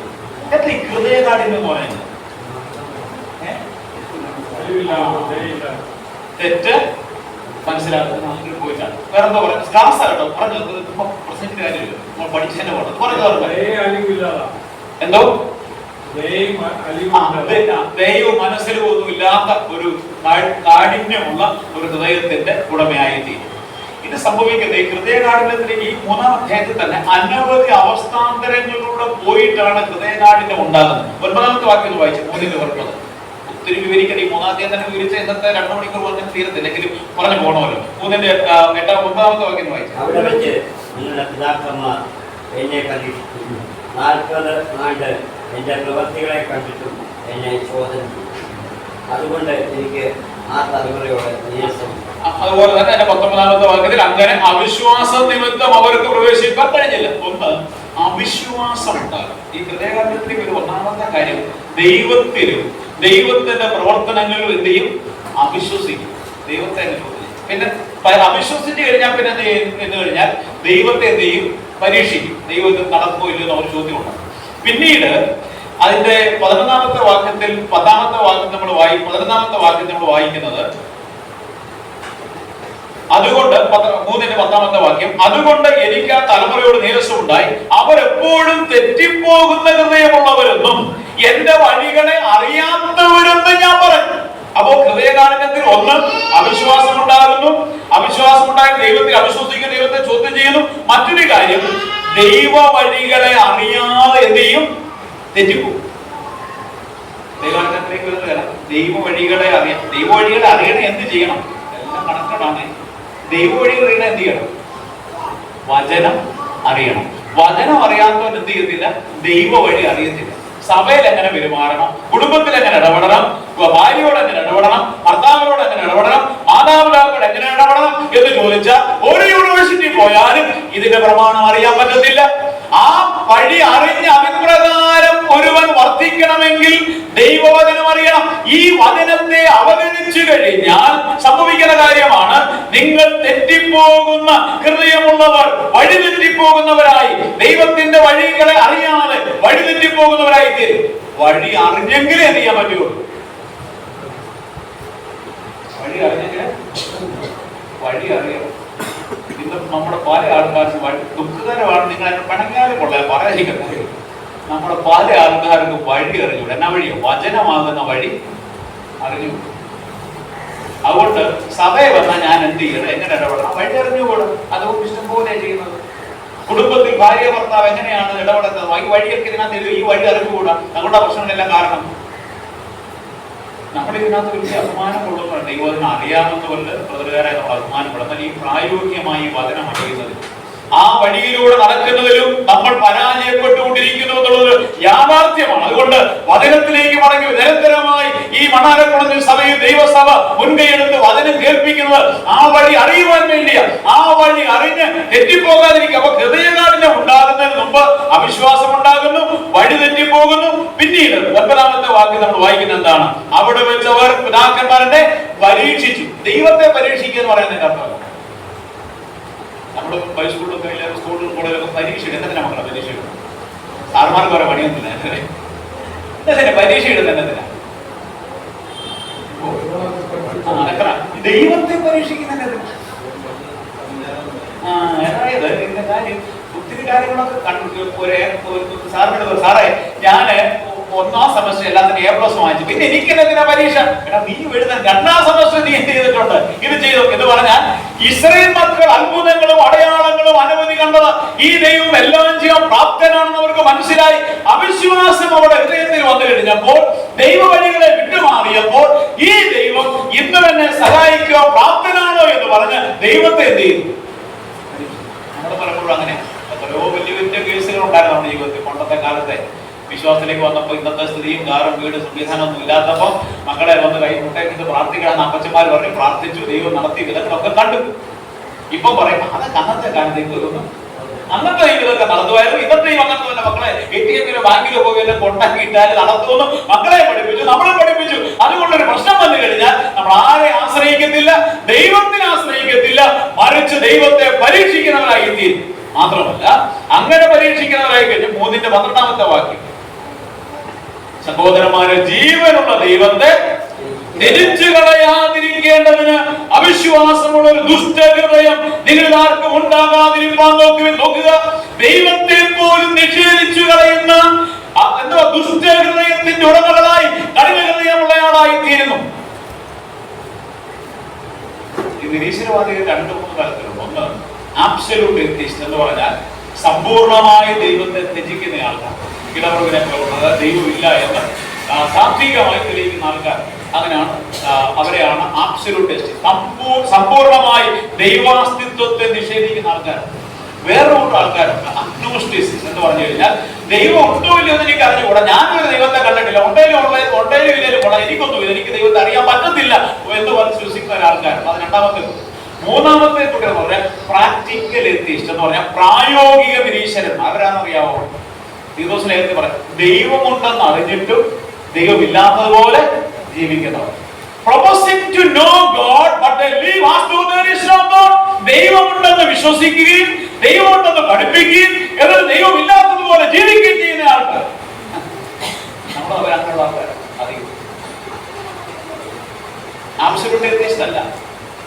എന്താ ഈ ഹൃദയകാഠിന്യം എന്ന് പറയുന്നത്? തെറ്റ് മനസ്സിലാക്കുന്ന പോയിട്ടാണ്. വേറെ എന്താ പറയുക? ക്ലാസ് ആട്ടോ പറഞ്ഞത് പ്രസംഗിക്കുന്ന കാര്യമില്ല. നമ്മൾ പഠിച്ചതിന്റെ എന്തോ ദൈവവും മനസ്സിലും ഒന്നും ഇല്ലാത്ത ഒരു കാഠിന്യമുള്ള ഒരു ഹൃദയത്തിന്റെ ഉടമയായി തീരും. ഇത് സംഭവിക്കുന്നത് ഈ ഹൃദയകാഠിന്യത്തിലേക്ക് ഈ 3-ാം അധ്യായത്തിൽ തന്നെ അനവധി അവസ്ഥാന്തരങ്ങളിലൂടെ പോയിട്ടാണ് ഹൃദയകാഠിന്യം ഉണ്ടാകുന്നത്. 9-ാമത്തെ വാക്യം വായിച്ചു 3:9. ഒത്തിരി വിവരിക്കണം. ഈ 3-ാം അധ്യായം തന്നെ വിവരിച്ച ഇന്നത്തെ 2 മണിക്കൂർ പറഞ്ഞ തീരത്തില്ലെങ്കിലും പറഞ്ഞു പോകണമല്ലോ. 3-ന്റെ 9-ാമത്തെ വാക്യം വായിച്ചു. അവിടെ വെച്ച് നിങ്ങളുടെ പിതാക്കന്മാർ എന്നെ പരീക്ഷിച്ചു, 40 ആണ്ട് എന്റെ പ്രവൃത്തികളെ കണ്ടിട്ടും എന്നെ ചോദന ചെയ്തു. അതുകൊണ്ട് എനിക്ക് ആ തലമുറയോട് നീരസം. അതുപോലെ തന്നെ എന്റെ 19-ാമത്തെ വാക്യത്തിൽ അങ്ങനെ അവിശ്വാസ നിമിത്തം അവർക്ക് പ്രവേശിക്കാൻ കഴിഞ്ഞില്ല. ഒന്ന് അവിശ്വാസം ഉണ്ടാകും. ഈ ഹൃദയകാഠിന്യത്തിലേക്ക് ഒരു ഒന്നാമത്തെ കാര്യം ദൈവത്തിലും ദൈവത്തിന്റെ പ്രവർത്തനങ്ങളിലും എന്ത് ചെയ്യും? അവിശ്വസിക്കും. ദൈവത്തെ പിന്നെ അവിശ്വസിച്ച് കഴിഞ്ഞാൽ പിന്നെ എന്ന് കഴിഞ്ഞാൽ ദൈവത്തെ എന്ത് ചെയ്യും? പരീക്ഷിക്കും. ദൈവത്തിൽ നടക്കുമോ ഇല്ലെന്ന് ഒരു ചോദ്യമുണ്ട്. പിന്നീട് അതിന്റെ 11-ാമത്തെ വാക്യത്തിൽ 10-ാമത്തെ വാക്യം നമ്മൾ 11-ാമത്തെ വാക്യം നമ്മൾ വായിക്കുന്നത് അതുകൊണ്ട് 3-ന്റെ 10-ാമത്തെ വാക്യം, അതുകൊണ്ട് എനിക്ക് ആ തലമുറയോട് നീരസമുണ്ടായി. അവരെപ്പോഴും തെറ്റിപ്പോകുന്ന ഹൃദയമുള്ളവരെന്നും എന്റെ വഴികളെ അറിയാത്തവരെന്നും ഞാൻ പറഞ്ഞു. അപ്പോ ഹൃദയകാഠിന്യത്തിൽ ഒന്ന് അവിശ്വാസം ഉണ്ടാകുന്നു. അവിശ്വാസം ഉണ്ടായി ദൈവത്തെ അവിശ്വസിക്കുന്ന ദൈവത്തെ ചോദ്യം ചെയ്യുന്നു. മറ്റൊരു കാര്യം ദൈവ വഴികളെ അറിയാതെ എന്ത് ചെയ്യും? തെറ്റിപ്പോകും. ദൈവകാഠിന്യത്തിലേക്ക് വരുന്നത് ദൈവ വഴികളെ അറിയാം. ദൈവ വഴികളെ അറിയണേ എന്ത് ചെയ്യണം? എല്ലാം കണക്കാണ്. ദൈവ വഴികൾ അറിയണ എന്ത് ചെയ്യണം? വചനം അറിയണം. വചനം അറിയാത്തവൻ എന്ത് ചെയ്യത്തില്ല? ദൈവ വഴി അറിയത്തില്ല. സഭയിൽ എങ്ങനെ പെരുമാറണം, കുടുംബത്തിൽ എങ്ങനെ ഇടപെടണം, ഭാര്യയോട് എങ്ങനെ ഇടപെടണം, ഭർത്താവിനോട് എങ്ങനെ ഇടപെടണം, മാതാപിതാക്കളോട് എങ്ങനെ ഇടപെടണം എന്ന് ചോദിച്ചാൽ ഒരു യൂണിവേഴ്സിറ്റി പോയാലും ഇതിന്റെ പ്രമാണം അറിയാൻ പറ്റത്തില്ല. ആ വഴി അറിഞ്ഞ് അഭിപ്രകാരം ഒരുവൻ വർദ്ധിക്കണമെങ്കിൽ ദൈവവചനം അറിയണം. ഈ വചനത്തെ അവഗണിച്ചു കഴിഞ്ഞാൽ സംഭവിക്കുന്ന കാര്യമാണ് നിങ്ങൾ തെറ്റിപ്പോകുന്ന ഹൃദയമുള്ളവർ, വഴി തെറ്റിപ്പോകുന്നവരായി, ദൈവത്തിന്റെ വഴികളെ അറിയാതെ വഴി തെറ്റിപ്പോകുന്നവരായി തീരും. വഴി അറിഞ്ഞെങ്കിലേ എന്ത് ചെയ്യാൻ പറ്റുള്ളൂ? വഴി അറിഞ്ഞെങ്കിലേ വഴി അറിയാം. ഇന്ന് നമ്മുടെ പല ആൾക്കാർക്കും വഴി ദുഃഖകരമാണ്. നിങ്ങൾ അതിനെ പിണങ്ങാനും കൊള്ളാൻ പറയാതിരിക്കുന്നത്. നമ്മുടെ പല ആൾക്കാർക്ക് വഴി അറിഞ്ഞൂടെ. എന്നാ വഴിയോ? വചനമാകുന്ന വഴി അറിഞ്ഞു. അതുകൊണ്ട് സഭയെ വന്നാൽ ഞാൻ എന്ത് ചെയ്യണം, എങ്ങനെ ഇടപെടണം, വഴി അറിഞ്ഞുകൂടും. അതുകൊണ്ട് ഇഷ്ടം പോലെ ചെയ്യുന്നത്. കുടുംബത്തിൽ ഭാര്യ ഭർത്താവ് എങ്ങനെയാണ് ഇടപെടുന്നത്, ഈ വഴിയൊക്കെ ഇതിനകത്ത് ഈ വഴി അറിഞ്ഞുകൂടാ. നമ്മുടെ പ്രശ്നങ്ങളെല്ലാം കാരണം നമ്മൾ ഇതിനകത്ത് വലിയ അഭിമാനം കൊള്ളുന്നുണ്ട്. ദൈവത്തിനെ അറിയാമെന്നുകൊണ്ട് പ്രതികാരായി നമ്മൾ അഭിമാനപ്പെടുന്നത്. ഈ പ്രായോഗികമായി വചനം അറിയുന്നത്, ആ വഴിയിലൂടെ നടക്കുന്നതിലും നമ്മൾ പരാജയപ്പെട്ടുകൊണ്ടിരിക്കുന്നു എന്നുള്ളത് യാഥാർത്ഥ്യമാണ്. അതുകൊണ്ട് വചനത്തിലേക്ക് മടങ്ങി നിരന്തരമായി ഈ മണ്ണാരക്കുളഞ്ഞ സഭയിൽ ദൈവസഭ മുൻകൈയെടുത്ത് വചനം കേൾപ്പിക്കുന്നത് ആ വഴി അറിയുവാൻ വേണ്ടിയാണ്. ആ വഴി അറിഞ്ഞ് തെറ്റിപ്പോകാതിരിക്കുക. അപ്പൊ ഹൃദയകാഠിന്യം ഉണ്ടാകുന്നതിന് മുമ്പ് അവിശ്വാസം ഉണ്ടാകുന്നു, വഴി തെറ്റിപ്പോകുന്നു. പിന്നീട് 9-ാമത്തെ വാക്യം നമ്മൾ വായിക്കുന്ന എന്താണ്? അവിടെ വെച്ചവർ പിതാക്കന്മാരെ പരീക്ഷിച്ചു. ദൈവത്തെ പരീക്ഷിക്കുക എന്ന് പറയുന്നതിന്റെ അർത്ഥമല്ല. നമ്മുടെ ഹൈസ്കൂളിലൊക്കെ സ്കൂളിലും കോളേജിലൊക്കെ പരീക്ഷ ഇടുന്നതിനാ മക്കളെ പരീക്ഷ ഇടുന്നത്. സാർമാർക്ക് വരെ പണിയൊന്നുമില്ല. പരീക്ഷ ഇടുന്നതിനാ ദൈവത്തെ പരീക്ഷിക്കുന്നതിന്. അതായത് ഇതിന്റെ കാര്യം ഒത്തിരി കാര്യങ്ങളൊക്കെ കണ്ടു. സാറേ ഞാന് 1ാം സെമസ്റ്റർ എല്ലാത്തിനും A+ വാങ്ങിച്ചു, പിന്നെ എനിക്ക് എന്തിനാ പരീക്ഷ? എടാ നീ എഴുതാൻ 2ാം സെമസ്റ്റർ നീ എന്ത് ചെയ്തിട്ടുണ്ട്? ഇത് ചെയ്തു എന്ന് പറഞ്ഞാൽ ഇസ്രായേൽ മക്കൾ അത്ഭുതങ്ങളും അടയാളങ്ങളും അനവധി കണ്ടത്. ഈ ദൈവം എല്ലാം ചെയ്യാൻ പ്രാപ്തനാണെന്ന് അവർക്ക് മനസ്സിലായി. അവിശ്വാസം അവരുടെ ഹൃദയത്തിൽ വന്നു കഴിഞ്ഞപ്പോൾ, ദൈവ വഴികളെ വിട്ടുമാറിയപ്പോൾ, ഈ ദൈവം ഇന്നും എന്നെ സഹായിക്കുക പ്രാപ്തനാണോ എന്ന് പറഞ്ഞ് ദൈവത്തെ എന്ത് ചെയ്തു? നമ്മൾ പലപ്പോഴും അങ്ങനെ എത്രയോ വലിയ വലിയ കേസുകൾ ഉണ്ടായിരുന്നു നമ്മുടെ ജീവിതത്തിൽ. പണ്ടത്തെ കാലത്തെ വിശ്വാസത്തിലേക്ക് വന്നപ്പോൾ ഇന്നത്തെ സ്ഥിതിയും കാറും വീട് സംവിധാനമൊന്നും ഇല്ലാത്തപ്പോൾ മക്കളെ വന്ന് കൈ മുട്ടേക്കിട്ട് പ്രാർത്ഥിക്കണം അപ്പച്ചന്മാർ പറഞ്ഞ് പ്രാർത്ഥിച്ചു, ദൈവം നടത്തി, വിധങ്ങളൊക്കെ കണ്ടു. ഇപ്പം പറയും അതൊക്കെ അന്നത്തെ കാലത്തേക്ക് വരുന്നു. അന്നത്തെ ഇതൊക്കെ നടത്തുമായിരുന്നു. ഇന്നത്തെ അങ്ങനത്തെ തന്നെ മക്കളെ ATM-ലോ ബാങ്കിലോ പോയി എല്ലാം കൊണ്ടാക്കിയിട്ടാൽ നടത്തുമെന്ന് മക്കളെ പഠിപ്പിച്ചു, നമ്മളെ പഠിപ്പിച്ചു. അതുകൊണ്ടൊരു പ്രശ്നം വന്നു കഴിഞ്ഞാൽ നമ്മൾ ആരെ ആശ്രയിക്കത്തില്ല, ദൈവത്തിനെ ആശ്രയിക്കത്തില്ല, മറിച്ച് ദൈവത്തെ പരീക്ഷിക്കുന്നവരായി തീരും. മാത്രമല്ല അങ്ങനെ പരീക്ഷിക്കുന്നവരായി കഴിഞ്ഞാൽ 3-12-ാമത്തെ വാക്യം, സഹോദരന്മാരെ ജീവനുള്ള ദൈവത്തെ ത്യജിച്ചു കളയാതിരിക്കേണ്ടതിന് അവിശ്വാസമുള്ള ഒരു ദുഷ്ടഹൃദയം നിങ്ങളിൽ ആർക്കും ഉണ്ടാകാതിരിക്കാൻ നോക്കുക. ദൈവത്തെ പോലും നിഷേധിച്ചു കളയുന്ന എന്തോ ദുഷ്ടഹൃദയത്തിന്റെ ഉടമകളായി കഠിന ഹൃദയമുള്ളയാളായി തീരുന്നു. ഈ നിരീശ്വരവാദികൾ 2-3 തരത്തിലുണ്ട്. ഒന്ന് ആബ്സല്യൂട്ട് എത്തിസ്റ്റ് എന്ന് പറഞ്ഞാൽ സമ്പൂർണമായി ദൈവത്തെ ത്യജിക്കുന്ന ആൾക്കാർ, ഇടപെടുവിനെ പോലുള്ളത് ദൈവമില്ല എന്ന് സാത്വികമായി തെളിയിക്കുന്ന ആൾക്കാർ. അങ്ങനെയാണ് അവരെയാണ് ആബ്സല്യൂട്ട് എത്തിസ്റ്റ്, സമ്പൂർണമായി ദൈവാസ്തിത്വത്തെ നിഷേധിക്കുന്ന ആൾക്കാർ. വേറൊരു ആൾക്കാരുണ്ട് അഗ്നോസ്റ്റിസിസ് എന്ന് പറഞ്ഞു കഴിഞ്ഞാൽ ദൈവം ഉണ്ടോ ഇല്ലയോ എന്ന് എനിക്ക് അറിഞ്ഞുകൂടാ, ഞാനൊരു ദൈവത്തെ കണ്ടിട്ടില്ല, ഉണ്ടേലും ഇല്ലേലും കൊള്ളാം, എനിക്കൊന്നും എനിക്ക് ദൈവത്തെ അറിയാൻ പറ്റത്തില്ല എന്ന് പറഞ്ഞ് വിശ്വസിക്കുന്ന ആൾക്കാരുണ്ട്. അത് 2-ാമത്തെ. 3-ാമത്തെ കുട്ടി എന്ന് പറഞ്ഞാൽ പ്രാക്ടിക്കൽ എത്തിസ്റ്റ് എന്ന് പറഞ്ഞാൽ പ്രായോഗിക നിരീശ്വരന്മാർ. അവരാണെന്നറിയാവോ? തീർച്ചയായും പറയാം, ദൈവമുണ്ടെന്ന് അറിഞ്ഞിട്ടും ദൈവമില്ലാത്തതുപോലെ ജീവിക്കുന്നവർ. Professing to know God, but they live as though there is no God. ദൈവമുണ്ടെന്ന് വിശ്വസിക്കുകയും ദൈവമുണ്ടെന്ന് പഠിപ്പിക്കുകയും എന്നാൽ ദൈവമില്ലാത്തതുപോലെ ജീവിക്കുകയും ചെയ്യുന്ന ആൾക്കാർ നമ്മൾ അങ്ങനെയുള്ള ആൾക്കാർ അധികം. ആബ്സല്യൂട്ട് എത്തിസ്റ്റ് അല്ല,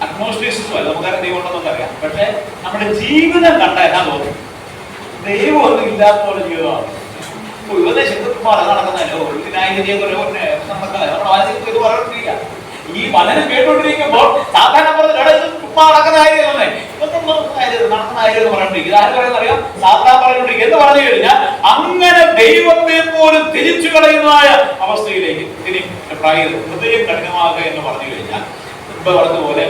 അഗ്നോസ്റ്റിസിസും അല്ല. നമുക്കറിയാം ദൈവം ഉണ്ടെന്നൊക്കെ അറിയാം, പക്ഷെ നമ്മുടെ ജീവിതം കണ്ട എന്നാ തോന്നും ദൈവമൊന്നും ഇല്ലാത്തപോലെ ജീവിതമാണ്. നടക്കുന്നതല്ലോ ഇത് പറഞ്ഞിട്ടില്ല. ഈ പഠനം കേട്ടോണ്ടിരിക്കുമ്പോൾ സാധാരണ പറഞ്ഞ നടക്കുന്ന കാര്യം നടക്കുന്ന കാര്യം പറഞ്ഞിരിക്കും. ആര് പറയുന്നറിയാം? സാധാരണ പറഞ്ഞോണ്ടിരിക്കും. എന്ന് പറഞ്ഞു കഴിഞ്ഞാൽ അങ്ങനെ ദൈവത്തെ പോലും തിരിച്ചു കളയുന്നതായ അവസ്ഥയിലേക്ക് ഹൃദയം കഠിനമാകുക എന്ന് പറഞ്ഞു കഴിഞ്ഞാൽ ഇപ്പൊ പറഞ്ഞതുപോലെ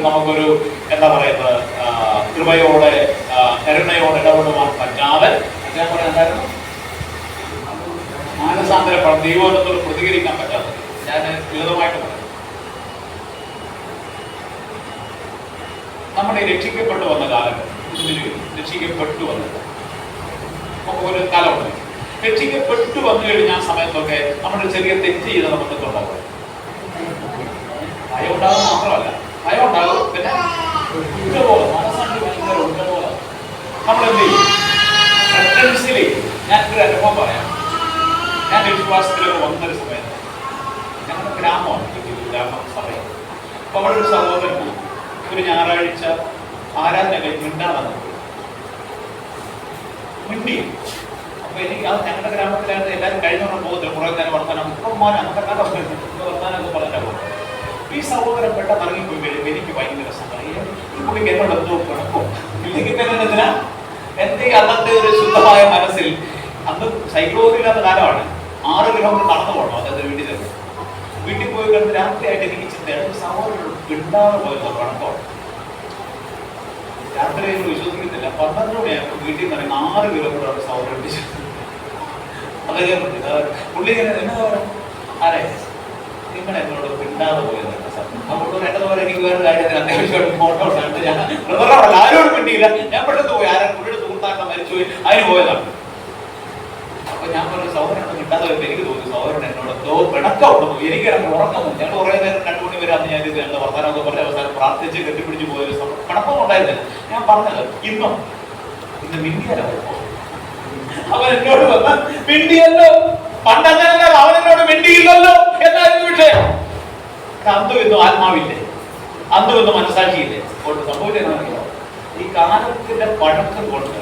നമുക്കൊരു എന്താ പറയുന്നത് കൃപയോടെ കരുണയോടെ ഇടപെടുവാൻ പറ്റാതെ എന്തായിരുന്നു മാനസാന്തരപ്പെടാൻ ദൈവത്തോട് പ്രതികരിക്കാൻ പറ്റാതെ ഞാൻ ലളിതമായിട്ട് പറഞ്ഞു. നമ്മുടെ രക്ഷിക്കപ്പെട്ടു വന്ന കാലം, രക്ഷിക്കപ്പെട്ടു വന്നത് നമുക്ക് ഒരു കാലമുണ്ട്. രക്ഷിക്കപ്പെട്ടു വന്നു കഴിഞ്ഞാൽ ആ സമയത്തൊക്കെ നമ്മുടെ ചെറിയ തെറ്റ് ചെയ്ത് നമുക്ക് ഉണ്ടാകും. ഭയം ഉണ്ടാകുന്നത് മാത്രമല്ല, ഭയം ഉണ്ടാകും, പിന്നെ ഉറ്റപോലെ മനസ്സാണ്ടി ഭയങ്കര ഉറ്റപോലെ നമ്മളെന്ത് ചെയ്യും? ഞാനൊരു അനുഭവം പറയാം. ഞാൻ വിശ്വാസത്തിലൊക്കെ വന്നൊരു സമയത്ത് ഞങ്ങളുടെ ഗ്രാമമാണ്, ഗ്രാമസഭയാണ്. അപ്പൊ അവിടെ ഒരു സഹോദരൻ ഒരു ഞായറാഴ്ച ആരാധന കഴിഞ്ഞ് മിണ്ടാതെ മിണ്ടി. അപ്പൊ എനിക്ക് അത് ഞങ്ങളുടെ ഗ്രാമത്തിലായിരുന്നു. എല്ലാവരും കഴിഞ്ഞോണ്ട് പോകത്തില്ല, കുറെ നേരം വർത്താനം വർത്താനൊക്കെ പറഞ്ഞാൽ പോകും. ഈ സഹോദരൻ പെട്ടെന്ന് ഇറങ്ങിപ്പോയി കഴിയുമ്പോൾ എനിക്ക് ഭയങ്കര സങ്കടം. ഈ പുള്ളിക്ക് എന്നോട് എന്തോ കിടക്കോ ഇല്ലെങ്കിൽ തന്നെ എന്തെങ്കിലും അന്നത്തെ ഒരു ശുദ്ധമായ മനസ്സിൽ, അന്ന് സൈക്കോളജില്ലാത്ത കാലമാണ്, 6 കിലോമീറ്റർ നടന്നു പോകണം അതായത് വീട്ടിൽ നിന്ന്. വീട്ടിൽ പോയി കിടന്ന് രാത്രിയായിട്ട് എനിക്ക് ചിന്തയാണ് സഹോദരൻ കിണ്ടാതെ പോയത് കണക്കോ. രാത്രി വിശ്വസിക്കുന്നില്ല. 12 മണിയായപ്പോൾ വീട്ടിൽ നിന്ന് ഇറങ്ങി 6 കിലോമീറ്റർ സഹോദരൻ വിളിച്ചു. അതൊക്കെ പുള്ളി ഇങ്ങനെ എന്നാ പറയാം, ആരെ നിങ്ങൾ എന്നോട് പിണ്ടാതെ പോയത് അപ്പോൾ എന്നതുപോലെ എനിക്ക് വേറെ കാര്യത്തിൽ അത്യാവശ്യമായിട്ട് ഫോട്ടോ ഉണ്ടായിട്ട് ഞാൻ ബ്രദറോടല്ല ആരോടും പിണ്ടിയില്ല. ഞാൻ പെട്ടെന്ന് പോയി ആരും പുള്ളിയുടെ സുഹൃത്താക്കളെ മരിച്ചുപോയി അതിന് പോയതാണ്. അപ്പൊ ഞാൻ പറഞ്ഞ സഹോദരൻ കിട്ടാതെ വരുമ്പോൾ എനിക്ക് തോന്നി സഹോദരൻ എന്നോട് എന്തോ പിണക്കമുണ്ടെന്നു. എനിക്ക് ഉറക്കുന്നു. ഞങ്ങൾ കുറേ നേരം 2 മണി വരെ അന്ന് ഞാൻ ഇത് ഞങ്ങൾ വർത്തമാനമൊക്കെ പറഞ്ഞ അവസാനം പ്രാർത്ഥിച്ച് കെട്ടിപ്പിടിച്ച് പോയൊരു പിണക്കം ഉണ്ടായിരുന്നില്ല. ഞാൻ പറഞ്ഞത് ഇന്ന് മിണ്ടിയല്ലോ, അവൻ എന്നോട് വന്ന് മിണ്ടിയല്ലോ. പണ്ടങ്ങനെ അവൻ എന്നോട് മിണ്ടിയില്ലല്ലോ എന്നായിരുന്നു വിഷയം. അന്തും ഇന്നും ആത്മാവില്ലേ, അന്തും ഇന്നും മനസ്സാക്ഷിയില്ലേ. കൊണ്ട് സംഭവിച്ചോ, ഈ കാലത്തിന്റെ പഴക്കം കൊണ്ട്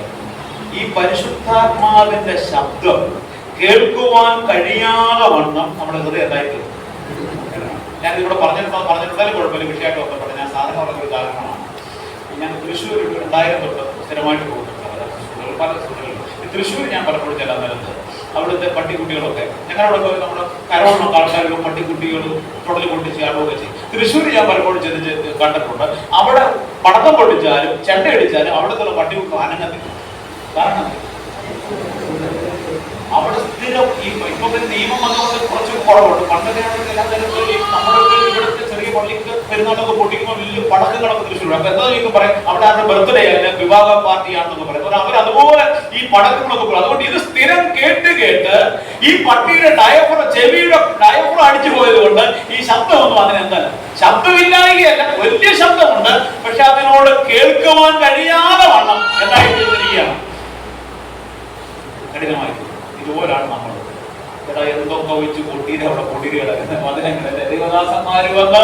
ഈ പരിശുദ്ധാത്മാവിന്റെ ശബ്ദം കേൾക്കുവാൻ കഴിയാതെ വണ്ണം നമ്മുടെ ഹൃദയം എന്തായിട്ടുണ്ട്. ഞാൻ ഇവിടെ പറഞ്ഞിട്ടുണ്ടായാലും കുഴപ്പമില്ല, വിഷയമായിട്ട് ബന്ധപ്പെട്ട് ഞാൻ സാധാരണ പറഞ്ഞൊരു ഉദാഹരണമാണ്. ഞാൻ തൃശ്ശൂർ 2000 തൊട്ട് സ്ഥിരമായിട്ട് പോകുന്നുണ്ട്. പല സ്കൂളുകളിലും തൃശ്ശൂർ ഞാൻ പലപ്പോഴും ചെല്ലാൻ നേരത്ത് അവിടുത്തെ പട്ടിക്കുട്ടികളൊക്കെ ഞങ്ങളവിടെ നമ്മുടെ കരോളിനൊക്കെ ആൾക്കാരും പട്ടിക്കുട്ടികളും തുടൽ പൊട്ടിച്ച് ആളുമൊക്കെ ചെയ്യും. തൃശ്ശൂർ ഞാൻ പലപ്പോഴും ചെന്ന് കണ്ടിട്ടുണ്ട്. അവിടെ പടക്കം പൊട്ടിച്ചാലും ചെണ്ടയടിച്ചാലും അവിടുത്തെ പട്ടിക്കുട്ടി അനങ്ങത്തില്ല. കാരണം അവിടെ സ്ഥിരം ഇപ്പൊ നിയമം വന്നുകൊണ്ട് കുറച്ച് കുറവുണ്ട്. പണ്ടൊക്കെ എല്ലാ തരത്തിലും നമ്മുടെ ഇവിടുത്തെ ചെറിയ പള്ളിക്ക് പെരുന്നാളൊക്കെ പൊട്ടിക്കുമ്പോൾ വലിയ പടക്കങ്ങളൊക്കെ തൃശ്ശൂർ. അപ്പൊ എന്താ നിങ്ങൾക്ക് പറയാം, അവിടെ അവരുടെ ബർത്ത്ഡേ ആയാലും വിവാഹ പാർട്ടിയാണെന്നൊക്കെ പറയും. അവർ അതുപോലെ ഈ പടക്കങ്ങളൊക്കെ പറയും. അതുകൊണ്ട് ഇത് സ്ഥിരം കേട്ട് കേട്ട് ഈ പട്ടിയുടെ ചെവിയുടെ ഡയഫ്രം അടിച്ചു പോയത് കൊണ്ട് ഈ ശബ്ദമൊന്നും അതിനെന്തല്ല, ശബ്ദമില്ലായകയല്ല, വലിയ ശബ്ദമുണ്ട്. പക്ഷെ അതിനോട് കേൾക്കുവാൻ കഴിയാതെ വണ്ണം എന്തായിട്ടിരിക്കുകയാണ്, കഠിനമായി. ഇതുപോലാണ് നമ്മൾ എന്തൊക്കെ വെച്ച് പൊട്ടീരെ അവിടെ പൊട്ടീര് കിടക്കുന്നത്. അതിനെങ്ങനെ ദൈവദാസന്മാര് വന്ന്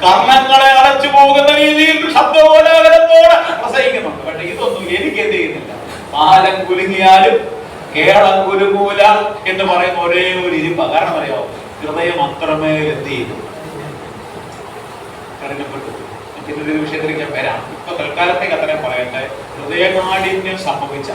കർണങ്ങളെ അടച്ചു പോകുന്ന രീതിയിൽ ശബ്ദോലാകലത്തോടെ പ്രസംഗിക്കുന്നുണ്ട്. പക്ഷെ ഇതൊന്നും എനിക്ക് എന്ത് ചെയ്യുന്നില്ല. പാലം കുലുങ്ങിയാലും കേരളം കുലുങ്ങൂല എന്ന് പറയുന്ന ഒരേ ഒരു ഇരിപ്പ. കാരണം അറിയാമോ, ഹൃദയം അത്രമേൽ എന്ത് ചെയ്തു, കഠിനപ്പെട്ടു. ഇതിന്റെ വിഷയത്തിലേക്ക് ഞാൻ വരാം. ഇപ്പൊ തൽക്കാലത്തേക്ക് അത്രയും പറയട്ടെ. ഹൃദയകാഠിന്യം സംഭവിച്ച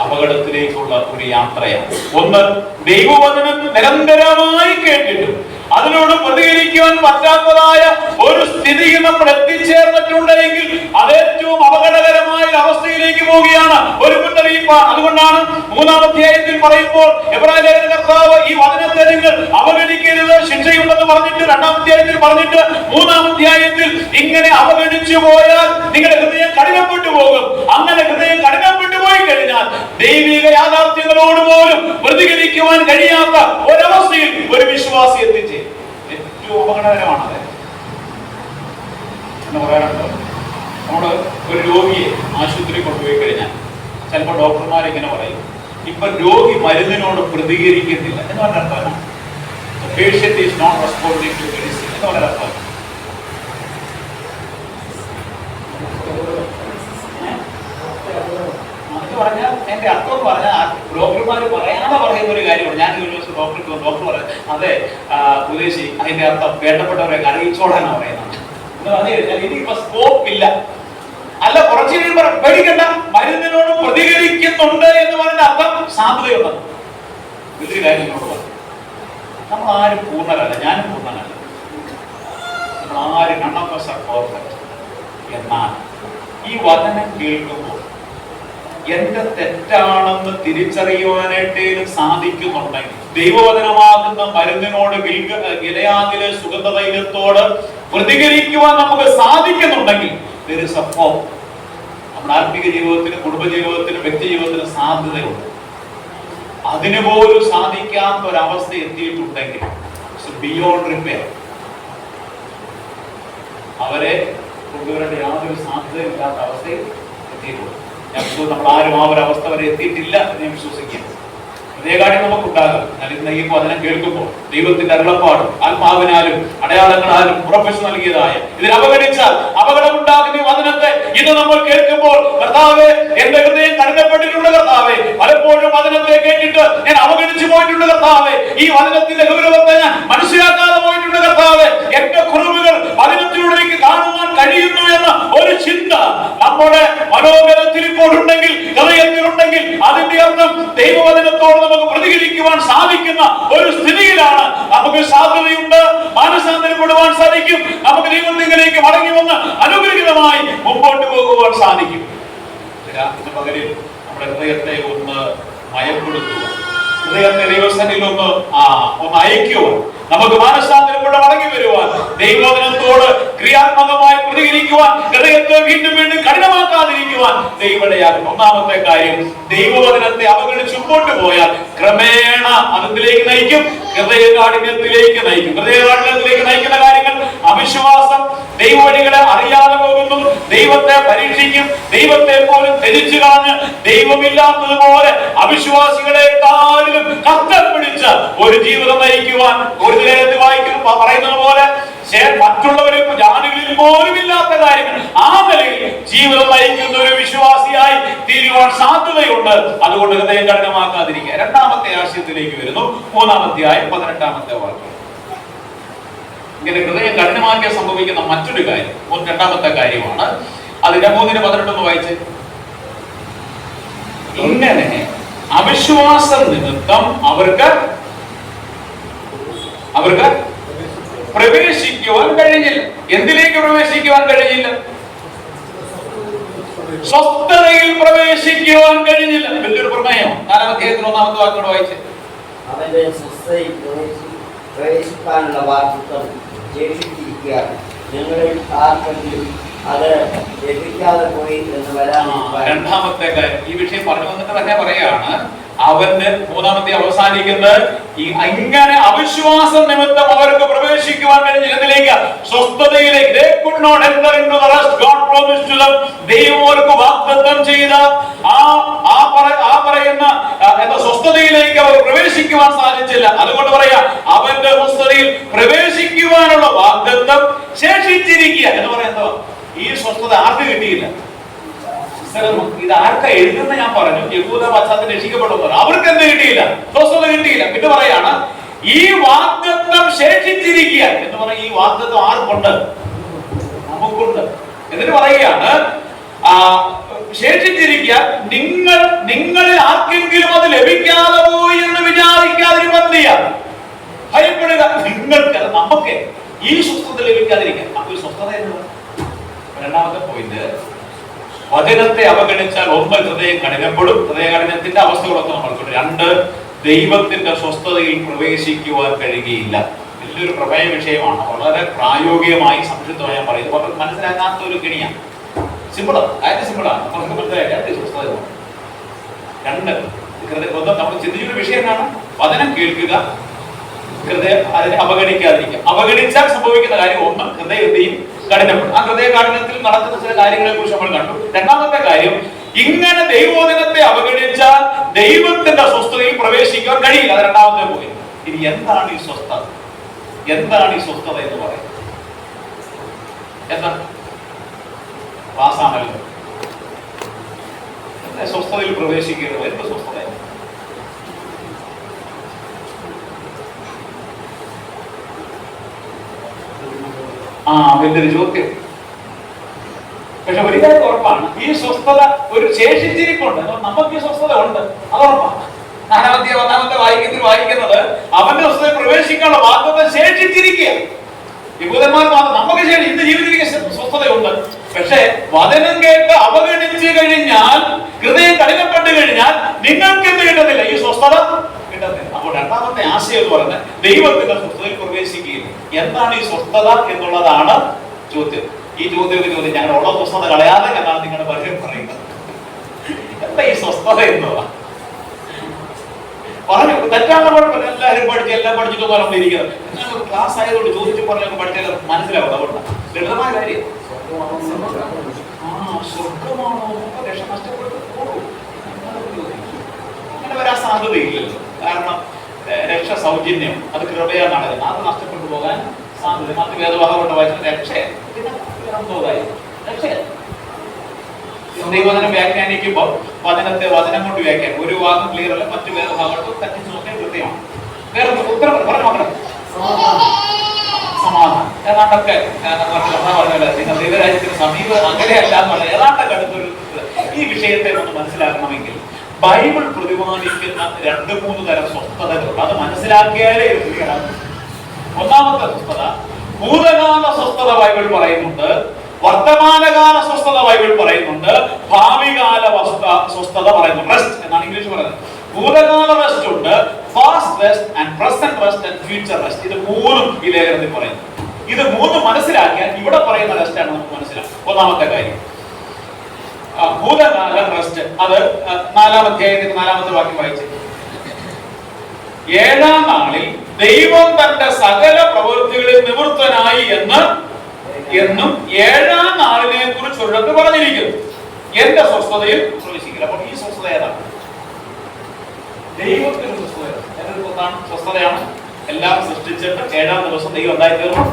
അപകടത്തിലേക്കുള്ള ഒരു യാത്രയാണ്. ഒന്ന്, ദൈവവചനം നിരന്തരമായി കേട്ടിട്ടും അതിനോട് പ്രതികരിക്കുവാൻ പറ്റാത്തതായ ഒരു സ്ഥിതിയിൽ നമ്മൾ എത്തിച്ചേർന്നിട്ടുണ്ടെങ്കിൽ അത് ഏറ്റവും അപകടകരമായ അവസ്ഥയിലേക്ക് പോവുകയാണ്. ഒരു മുന്നറിയിപ്പാണ്. അതുകൊണ്ടാണ് 3-ാം അധ്യായത്തിൽ പറയുമ്പോൾ എബ്രായ ലേഖന കർത്താവ് ഈ വചനത്തെ നിങ്ങൾ അവഗണിക്കരുത്, ശിക്ഷയുണ്ടെന്ന് പറഞ്ഞിട്ട് 2-ാം അധ്യായത്തിൽ പറഞ്ഞിട്ട് 3-ാം അധ്യായത്തിൽ ഇങ്ങനെ അവഗണിച്ചു പോയാൽ നിങ്ങളുടെ ഹൃദയം കഠിനപ്പെട്ടു പോകും. അങ്ങനെ ഹൃദയം കഠിനപ്പെട്ടു പോയി കഴിഞ്ഞാൽ ദൈവിക യാഥാർത്ഥ്യങ്ങളോട് പോലും പ്രതികരിക്കുവാൻ കഴിയാത്ത ഒരവസ്ഥയിൽ ഒരു വിശ്വാസി എത്തിച്ചേ ഏറ്റവും അപകടകരമാണത് എന്ന് പറയാറുണ്ട്. നമ്മൾ ഒരു രോഗിയെ ആശുപത്രി കൊണ്ടുപോയി കഴിഞ്ഞാൽ ചിലപ്പോൾ ഡോക്ടർമാർ ഇങ്ങനെ പറയും, ഇപ്പൊ രോഗി മരുന്നിനോട് പ്രതികരിക്കുന്നില്ല എന്ന് പറഞ്ഞ patient is not responding to medicine എന്ന് പറഞ്ഞ അർത്ഥം. പറഞ്ഞാൽ എന്റെ അർത്ഥം എന്ന് പറഞ്ഞാൽ ഡോക്ടർമാർ പറയാതെ പറയുന്ന ഒരു കാര്യമാണ്. ഞാൻ ഒരു ദിവസം ഡോക്ടർ പറയാം, അതെ ഉദ്ദേശി അതിന്റെ അർത്ഥം വേണ്ടപ്പെട്ടവരെ അറിയിച്ചോളാനാണ് പറയുന്നത്. എന്ന് പറഞ്ഞു കഴിഞ്ഞാൽ ഇനിയിപ്പോ സ്കോപ്പ് ഇല്ല. അല്ല, കുറച്ചു കഴിയുമ്പോൾ പേടിക്കണ്ട, മരുന്നിനോട് പ്രതികരിക്കുന്നുണ്ട് എന്ന് പറയുന്ന അർത്ഥം സാധ്യതയുണ്ട്. വലിയൊരു കാര്യങ്ങളോട് പറഞ്ഞു, നമ്മൾ ആരും പൂർണ്ണരല്ല, ഞാനും പൂർണ്ണനല്ല. നമ്മൾ ആരും പെർഫെക്റ്റ്. എന്നാൽ ഈ വചനം കേൾക്കുമ്പോൾ എന്റെ തെറ്റാണെന്ന് തിരിച്ചറിയുവാനായിട്ട് സാധിക്കുന്നുണ്ടെങ്കിൽ, ദൈവവചനമാകുന്ന മരുന്നിനോട് ഗിലെയാദിലെ സുഗന്ധതൈലത്തോട് പ്രതികരിക്കുവാൻ നമുക്ക് സാധിക്കുന്നുണ്ടെങ്കിൽ there is a hope. നമ്മുടെ ആത്മീക ജീവിതത്തിനും കുടുംബജീവിതത്തിനും വ്യക്തി ജീവിതത്തിനും സാധ്യതയുണ്ട്. അതിനുപോലും സാധിക്കാത്ത ഒരവസ്ഥ എത്തിയിട്ടുണ്ടെങ്കിൽ ബിയോണ്ട് റിപ്പയർ. അവരെ കൊണ്ടുവരേണ്ട യാതൊരു സാധ്യതയില്ലാത്ത അവസ്ഥയിൽ എത്തിയിട്ടുണ്ട്. ഞാൻ നമ്മൾ ആരും ആ ഒരു അവസ്ഥ വരെ എത്തിയിട്ടില്ല എന്ന് ഞാൻ വിശ്വസിക്കുന്നു. അതേ കാര്യം നമുക്കുണ്ടാകും. എന്നാൽ ഇന്ന് ഈ വചനം കേൾക്കുമ്പോൾ ദൈവത്തിന്റെ അരുളപ്പാടും ആത്മാവിനാലും അടയാളങ്ങളാലും ഉറപ്പിച്ചു നൽകിയതായ ഇതിന് അവഗണിച്ചാൽ അപകടമുണ്ടാകുന്ന ഈ വചനത്തെ ഇന്ന് നമ്മൾ കേൾക്കുമ്പോൾ, കർത്താവേ എന്റെ ഹൃദയം കഠിനപ്പെട്ടിട്ടുണ്ട് കർത്താവേ, പലപ്പോഴും വചനത്തെ കേട്ടിട്ട് ഞാൻ അവഗണിച്ചു പോയിട്ടുണ്ട് കർത്താവേ, ഈ വചനത്തിന്റെ ഗൗരവത്തെ ഞാൻ മനസ്സിലാക്കാതെ പോയിട്ടുണ്ട് കർത്താവേ, എന്റെ കുറവുകൾ വചനത്തിലൂടെ കാണുവാൻ കഴിയുന്നു എന്ന ഒരു ചിന്ത നമ്മുടെ മനോബലത്തിൽ ഇപ്പോൾ ഉണ്ടെങ്കിൽ, ഹൃദയത്തിലുണ്ടെങ്കിൽ, അതിന്റെ അർത്ഥം ദൈവവചനത്തോട് നമുക്ക് പ്രതികരിക്കുവാൻ സാധിക്കുന്ന ഒരു സ്ഥിതിയിലാണ്. നമുക്ക് സാധ്യതയുണ്ട്, മാനസാന്തരപ്പെടുവാൻ സാധിക്കും. നമുക്ക് ദൈവത്തിലേക്ക് മടങ്ങി വന്ന് അനുഗ്രഹീതമായി മുമ്പോട്ട് പോകുവാൻ സാധിക്കും. ഇന്ന് പകലിൽ നമ്മുടെ ഹൃദയത്തെ ഒന്ന് മയപ്പെടുത്തുക, ഹൃദയത്തെ ദൈവസന്നിധിയിൽ ഒന്ന് അയക്കുക, നമുക്ക് മാനസാന്തരപ്പെട്ട് മടങ്ങി വരുവാൻ, ദൈവവചനത്തോട് ക്രിയാത്മകമായി പ്രതികരിക്കുവാൻ, ഹൃദയത്തെ വീണ്ടും വീണ്ടും കഠിനമാക്കാതിരിക്കുവാൻ ദൈവടയാകും. ഒന്നാമത്തെ കാര്യം, ദൈവവചനത്തെ അവഗണിച്ച് മുമ്പോട്ട് പോയാൽ ക്രമേണ അതിലേക്ക് നയിക്കും, ഹൃദയകാഠിന്യത്തിലേക്ക് നയിക്കും. ഹൃദയകാഠിന്യത്തിലേക്ക് നയിക്കുന്ന കാര്യങ്ങൾ അവിശ്വാസം, ദൈവവഴികളെ അറിയാതെ പോകുന്നു, ദൈവത്തെ പരീക്ഷിക്കും, ദൈവത്തെ പോലും ത്യജിച്ചു കളഞ്ഞ് ദൈവമില്ലാത്തതുപോലെ അവിശ്വാസികളെക്കാളിലും കഷ്ടം പിടിച്ച ഒരു ജീവിതം നയിക്കുവാൻ ഒരു നിലയത്തിൽ വായിക്കുന്നു പറയുന്നത് പോലെ മറ്റുള്ളവരിൽ ജാനുകളിൽ പോലും ഇല്ലാത്ത കാര്യങ്ങൾ ആ നിലയിൽ ജീവിതം നയിക്കുന്ന ഒരു വിശ്വാസിയായി തീരുവാൻ സാധ്യതയുണ്ട്. അതുകൊണ്ട് ഹൃദയം കഠിനമാക്കാതിരിക്കുക. രണ്ടാമത്തെ ആശയത്തിലേക്ക് വരുന്നു, 3-ാമത്തെ വാക്യം. ഇങ്ങനെ ഹൃദയം കഠിനമാക്കിയ സംഭവിക്കുന്ന മറ്റൊരു കാര്യം, രണ്ടാമത്തെ കാര്യമാണ്. അതിന്റെ 3:18 വായിച്ച്, ഇങ്ങനെ അവിശ്വാസം നിമിത്തം അവർക്ക് പ്രവേശിക്കുവാൻ കഴിഞ്ഞില്ല. എന്തിലേക്ക് പ്രവേശിക്കുവാൻ കഴിഞ്ഞില്ല? സ്വസ്ഥതയിൽ പ്രവേശിക്കുവാൻ കഴിഞ്ഞില്ല. വലിയൊരു പ്രമേയം. 4-ാമത്തെ വാക്കോട് വായിച്ച്, അവന്റെ സ്വസ്ഥതയിൽ പ്രവേശിക്കാനുള്ള വാഗ്ദത്തം ശേഷിച്ചിരിക്കുകയാണ്. ഞങ്ങളിൽ ആർക്കെങ്കിലും അത് ലഭിക്കാതെ പോയി എന്ന് വരാൻ. രണ്ടാമത്തെ കാര്യം ഈ വിഷയം പറഞ്ഞു വന്നിട്ട് തന്നെ പറയാണ്, അവന്റെ 3-ാമത്തെ അവസാനിക്കുന്നത് ഇങ്ങനെ അവിശ്വാസം നിമിത്തം അവർക്ക് പ്രവേശിക്കുവാൻ കഴിഞ്ഞില്ല. എന്തിലേക്ക്? സ്വസ്ഥതയിലേക്ക്. They could not enter into the rest God promised to them. ദൈവം അവർക്ക് വാഗ്ദത്തം ചെയ്ത ആ പറയുന്ന സ്വസ്ഥതയിലേക്ക് അവർ പ്രവേശിക്കുവാൻ സാധിച്ചില്ല. അതുകൊണ്ട് പറയാ, അവന്റെ സ്വസ്ഥതയിൽ പ്രവേശിക്കുവാനുള്ള വാഗ്ദത്തം ശേഷിച്ചിരിക്കുക എന്ന് പറയുന്നത്. ഈ സ്വസ്ഥത ആർക്ക് കിട്ടിയില്ല? ഇത് ആർക്കാ എഴുതുന്ന ഞാൻ പറഞ്ഞു, യഹൂദ പശ്ചാത്തലം രക്ഷിക്കപ്പെടുന്നത്. അവർക്ക് എന്ത് കിട്ടിയില്ല? സ്വസ്ഥത കിട്ടിയില്ല. പിന്നെ പറയാണ്, ഈ വാഗ്ദത്തം ശേഷിച്ചിരിക്കുക എന്ന് പറഞ്ഞ ഈ വാഗ്ദത്തം ആർക്കുണ്ട്? നമുക്കുണ്ട്. എന്നിട്ട് പറയുകയാണ്, ശേഷിച്ചിരിക്കുക, നിങ്ങളിൽ ആർക്കെങ്കിലും അത് ലഭിക്കാതെ പോയി എന്ന് വിചാരിക്കാതിരിക്കാൻ ഭയപ്പെടുക. നിങ്ങൾക്ക്, നമുക്ക് ഈ സ്വസ്ഥത ലഭിക്കാതിരിക്കാൻ. നമുക്ക് സ്വസ്ഥത എന്നത് രണ്ടാമത്തെ പോയിന്റ്. വചനത്തെ അവഗണിച്ചാൽ ഒന്ന്, ഹൃദയം കഠിനപ്പെടും. ഹൃദയകഠിനത്തിന്റെ അവസ്ഥകളൊക്കെ നമ്മൾക്കുണ്ട്. 2, ദൈവത്തിന്റെ സ്വസ്ഥതയിൽ പ്രവേശിക്കുവാൻ കഴിയുകയില്ല. വലിയൊരു പ്രമേയ വിഷയമാണ്. വളരെ പ്രായോഗികമായി സംക്ഷിപ്തമായി ഞാൻ പറയുന്നത്. വളരെ മനസ്സിലാക്കാത്ത ഒരു കെണിയാണ്. സിമ്പിളാണ്. നമുക്ക് മനസ്സിലായിട്ട് സ്വസ്ഥത. 2, നമ്മൾ ചിന്തിച്ചൊരു വിഷയമാണ്. വചനം കേൾക്കുക, ഹൃദയം അതിനെ അവഗണിക്കാതിരിക്കുക. അവഗണിച്ചാൽ സംഭവിക്കുന്ന കാര്യം 1, ഹൃദയത്തെയും കഠിനപ്പെടും. ആ ഹൃദയ കാഠിനത്തിൽ നടക്കുന്ന ചില കാര്യങ്ങളെ കുറിച്ച് നമ്മൾ കണ്ടു. രണ്ടാമത്തെ കാര്യം, ഇങ്ങനെ ദൈവവചനത്തെ അവഗണിച്ചാൽ ദൈവത്തിന്റെ സ്വസ്ഥതയിൽ പ്രവേശിക്കാൻ കഴിയില്ല. അത് രണ്ടാമത്തെ പോയിന്റ്. ഇനി എന്താണ് ഈ സ്വസ്ഥത? എന്താണ് ഈ സ്വസ്ഥത എന്ന് പറയുന്നത്? എന്താണ്? വാസാണല്ലോ. സ്വസ്ഥതയിൽ പ്രവേശിക്കുന്നത് എന്ത് സ്വസ്ഥത? വലിയൊരു ചോദ്യം. പക്ഷെ ഒരു കാര്യം ഉറപ്പാണ്, ഈ സ്വസ്ഥത ഒരു ശേഷിച്ചിരിപ്പുണ്ട്. നമുക്ക് ഈ സ്വസ്ഥത ഉണ്ട്, അത് ഉറപ്പാണ്. 4-ാമത്തെ വായിക്കുന്നത് അവന്റെ സ്വസ്ഥതയിൽ പ്രവേശിക്കാനുള്ള വാഗ്ദത്തം ശേഷിച്ചിരിക്കുക. യഹൂദന്മാർ മാത്രം, നമുക്ക് ഇന്ന് ജീവിതത്തിലേക്ക് സ്വസ്ഥതയുണ്ട്. പക്ഷെ വചനം കേട്ട് അവഗണിച്ചു കഴിഞ്ഞാൽ, ഹൃദയം കഠിനപ്പെട്ടു കഴിഞ്ഞാൽ നിങ്ങൾക്ക് എന്ത് കിട്ടത്തില്ല? ഈ സ്വസ്ഥത കിട്ടത്തില്ല. അപ്പോൾ രണ്ടാമത്തെ ആശയം എന്ന് പറയുന്നത് ദൈവത്തിന്റെ സ്വസ്ഥതയിൽ പ്രവേശിക്കുകയില്ല. എന്താണ് ഈ സ്വസ്ഥത എന്നുള്ളതാണ് ചോദ്യം. ഈ ചോദ്യം ഞങ്ങളുടെ ഉള്ള സ്വസ്ഥത കളയാതെ എന്നാണ് നിങ്ങളുടെ പരിചയം പറയുന്നത്. എന്താ ഈ സ്വസ്ഥത എന്നുള്ളത്? പറഞ്ഞു തെറ്റാണ് കുഴപ്പമില്ല. എല്ലാവരും എല്ലാം പഠിച്ചിട്ട് നമ്മൾ ഇരിക്കുന്നത്. ക്ലാസ് ആയതുകൊണ്ട് ചോദിച്ചു പറഞ്ഞൊക്കെ പഠിച്ചാൽ മനസ്സിലാവും. അതുകൊണ്ട് ലളിതമായ കാര്യം. സ്വർഗമാണോ? രക്ഷ നഷ്ടപ്പെട്ടു അങ്ങനെ വരാൻ സാധ്യതയില്ലല്ലോ. കാരണം രക്ഷ സൗജന്യം, അത് കൃപയാണ് നടക്കുന്നത്. അത് നഷ്ടപ്പെട്ടു പോകാൻ സാധ്യത. മറ്റ് വേദഭാഗം കൊണ്ട് വായിച്ചത് രക്ഷ ദൈവവചനം വ്യാഖ്യാനിക്കുമ്പോൾ വചനം കൊണ്ട് വ്യാഖ്യാനം ഒരു വാക്കും ക്ലിയർ അല്ല. മറ്റു വേദഭാഗങ്ങൾ തട്ടിച്ചു നോക്കിയാൽ കൃത്യമാണ്. വേറെ ഉത്തരം പറഞ്ഞു നോക്കണം. സമാധാനം ഏതാണ്ടൊക്കെ നിങ്ങൾ ദൈവരാജ്യത്തിന് സമീപം അങ്ങനെയല്ല എന്ന് പറഞ്ഞാൽ ഏതാണ്ടൊക്കെ അടുത്തൊരു. ഈ വിഷയത്തെ ഒന്ന് മനസ്സിലാക്കണമെങ്കിൽ ബൈബിൾ പ്രതിപാദിക്കുന്ന 2-3 തരം സ്വസ്ഥതകളുണ്ട്. അത് മനസ്സിലാക്കിയാലേ ഒന്നാമത്തെ സ്വസ്ഥത ഭൂതകാല സ്വസ്ഥത ബൈബിൾ പറയുന്നുണ്ട്, വർത്തമാനകാല സ്വസ്ഥത ബൈബിൾ പറയുന്നുണ്ട്, ഭാവികാല സ്വസ്ഥത പറയുന്നുണ്ട്. റെസ്റ്റ് എന്നാണ് ഇംഗ്ലീഷ് പറയുന്നത്. ഭൂതകാല റെസ്റ്റ് ഉണ്ട്, past rest and present rest and future rest. ഇത് 3 ഈ ലേഖനത്തിൽ പറയുന്നു. ഇത് 3 മനസ്സിലാക്കിയാൽ ഇവിടെ പറയുന്ന റെസ്റ്റ് ആണ് നമുക്ക് മനസ്സിലാക്കാം. ഒന്നാമത്തെ കാര്യം ഭൂതകാല റെസ്റ്റ്. അത് 4-ാം അധ്യായത്തിൽ 4-ാമത്തെ വാക്യം വായിച്ചു. ഏഴാം നാളിൽ ദൈവം തന്റെ സകല പ്രവൃത്തികളിൽ നിവൃത്തനായി എന്നും ഏഴാം നാളിനെ കുറിച്ച് ഒരിടത്ത് പറഞ്ഞിരിക്കുന്നു. എന്റെ സ്വസ്ഥതയിൽ പ്രവേശിക്കില്ല. അപ്പോൾ ഈ സ്വസ്ഥത ഏതാണ്? ദൈവത്തിന്റെ സ്വസ്ഥതയാണ്. എല്ലാം സൃഷ്ടിച്ചിട്ട് ഏഴാം ദിവസം ദൈവം എന്തായി തീർന്നു?